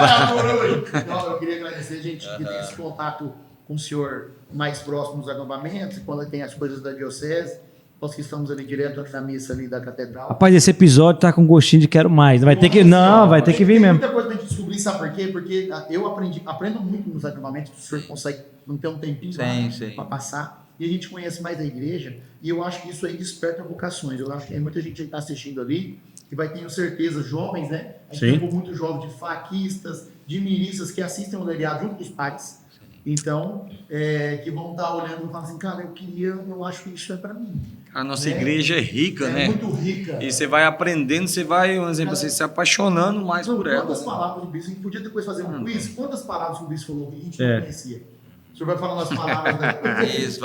Não, eu queria agradecer, gente, que tem esse contato com o senhor mais próximo dos acampamentos, quando tem as coisas da diocese. Nós que estamos ali direto na missa ali da catedral. Rapaz, esse episódio tá com gostinho de quero mais. Vai ter que. Não, vai ter que vir Tem mesmo. muita coisa pra gente descobrir, sabe por quê? Porque eu aprendo muito nos acampamentos, que o senhor consegue não ter um tempinho Sim. para passar. E a gente conhece mais a igreja, e eu acho que isso aí desperta vocações. Eu acho que tem muita gente que está assistindo ali, que vai, tenho certeza, jovens, né? A gente Sim. tem muito jovens de faquistas, de miristas que assistem o legado junto com os pais. Então, que vão estar olhando e falar assim, cara, eu acho que isso é para mim. A nossa igreja é rica, né? Muito rica. E você vai aprendendo, você vai, por exemplo, você se apaixonando mais por ela. Quantas palavras do bispo? A gente podia depois fazer um quiz. Quantas palavras o bispo falou que a gente É. não conhecia? O senhor vai falando as palavras da... Isso,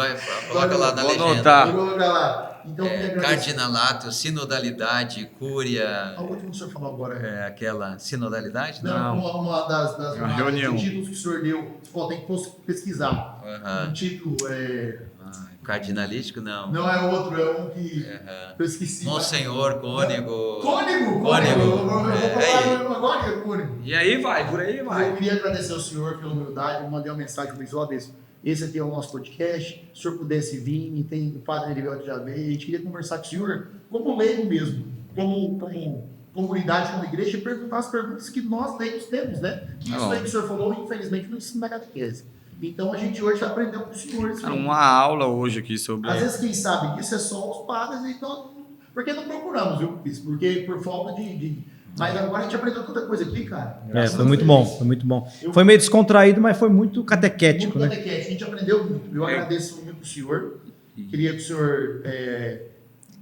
coloca lá na Vou legenda. anotar. Coloca lá. Então, eu queria agradecer. Cardinalato, sinodalidade, cúria, A última que o senhor falou agora. aquela sinodalidade? Não, uma das Uma reunião. títulos que o senhor deu. Tem que pesquisar. Aham. Um título Cardinalístico, não. não é outro, é um que eu esqueci. Monsenhor, cônego. Cônego! Cônego! E aí vai, por aí Eu vai. queria agradecer ao senhor pela humildade. Eu mandei uma mensagem para o bispo. Esse aqui é o nosso podcast. Se o senhor pudesse vir, tem o padre Heriberto já veio. A gente queria conversar com o senhor como leigo mesmo, como comunidade, como igreja, e perguntar as perguntas que nós leigos temos, né? Isso aí que o senhor falou, infelizmente, não ensina na catequese. Então a gente hoje aprendeu com o senhor. Isso aí. Uma aula hoje aqui sobre. Às vezes quem sabe disso é só os padres, então. Porque não procuramos, viu, bispo? Porque por falta de. Mas agora a gente aprendeu tanta coisa aqui, cara. Foi muito bom, foi muito bom. Foi meio descontraído, mas foi muito catequético, Muito né? catequético. A gente aprendeu muito. Eu agradeço muito o senhor. Queria que o senhor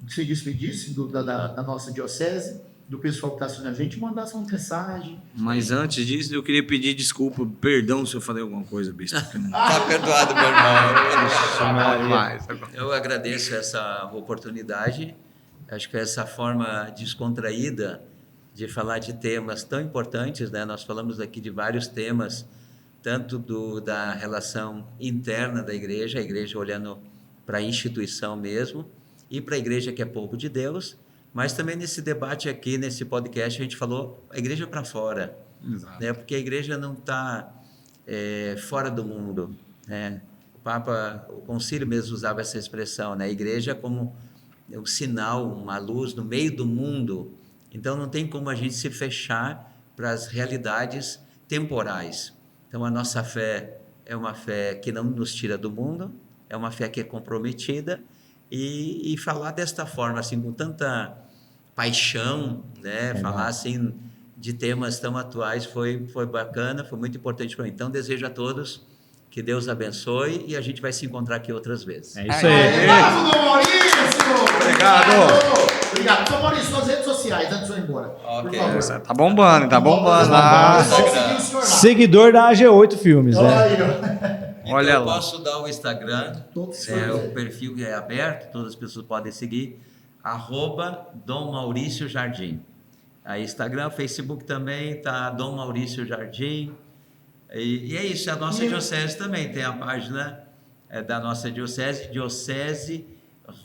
se despedisse da nossa diocese, do pessoal que está assistindo a gente, mandasse uma mensagem. Mas antes disso, eu queria pedir desculpa, perdão se eu falei alguma coisa, bispo. porque não- Tá perdoado, meu irmão. Mas, Eu agradeço essa oportunidade. Acho que essa forma descontraída de falar de temas tão importantes, né? Nós falamos aqui de vários temas, tanto da relação interna da igreja, a igreja olhando para a instituição mesmo, e para a igreja que é povo de Deus, mas também nesse debate aqui, nesse podcast, a gente falou a igreja para fora, Exato. né? Porque a igreja não está fora do mundo, né? O concílio mesmo usava essa expressão, né? A igreja como um sinal, uma luz no meio do mundo. Então não tem como a gente se fechar para as realidades temporais. Então a nossa fé é uma fé que não nos tira do mundo, é uma fé que é comprometida, e falar desta forma, assim, com tanta paixão, né? Falar assim de temas tão atuais foi bacana, foi muito importante para mim. Então desejo a todos que Deus abençoe e a gente vai se encontrar aqui outras vezes. É isso aí. Abraço, Dom Maurício! Obrigado. Obrigado. Dom Maurício, suas redes sociais, antes de eu ir embora. Ok. Por favor. Tá bombando, tá bombando lá. Só seguir o senhor lá. Seguidor da AG8 Filmes, né? Olha aí, ó. Então, Olha eu lá. posso dar o Instagram, Todos o perfil é aberto, todas as pessoas podem seguir, @Dom Maurício Jardim. Aí Instagram, Facebook também, tá Dom Maurício Jardim. E é isso, a nossa diocese também tem a página da nossa diocese, Diocese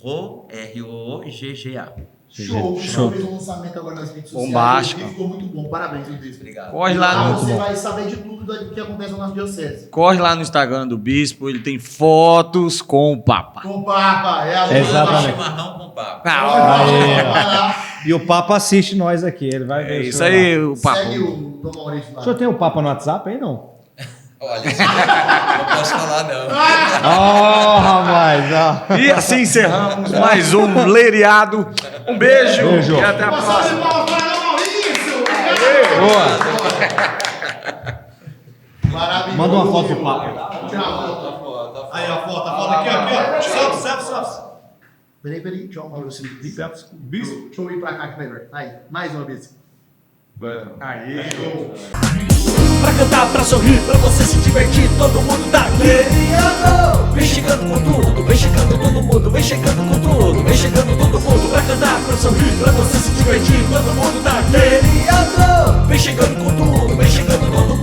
ROOGGA. Show. Fez um lançamento agora nas redes sociais. Bombástico. Ficou muito bom. Parabéns, Bispo. Obrigado. Corre lá Lá no, você vai saber de tudo do que acontece na nossa diocese. corre lá no Instagram do Bispo, ele tem fotos com o Papa. Com o Papa, é a Exatamente. Chimarrão com papo. E o Papa assiste nós aqui, ele vai ver. É isso aí, o Papa. Segue o Dom Maurício lá. O senhor tem o Papa no WhatsApp aí, não? Olha, não posso falar não. Oh, rapaz, ó. E assim encerramos mais um Leiriado. Um beijo, Beijo. e até a Uma salva de próxima. palmas para Dom Maurício! Boa. Maravilhoso. Manda uma foto do Papa. Tchau. Aí, a foto aqui, ó. Sobe. Peraí, João Maurício. Bispo. Deixa eu ir pra cá que melhor. Aí, mais uma vez. Aí. Pra cantar, pra sorrir, pra você se divertir, todo mundo tá aqui. Vem chegando com tudo, vem chegando todo mundo, vem chegando com tudo, vem chegando todo mundo. Pra cantar, pra sorrir, pra você se divertir, todo mundo tá aqui. Vem chegando com tudo, vem chegando todo mundo.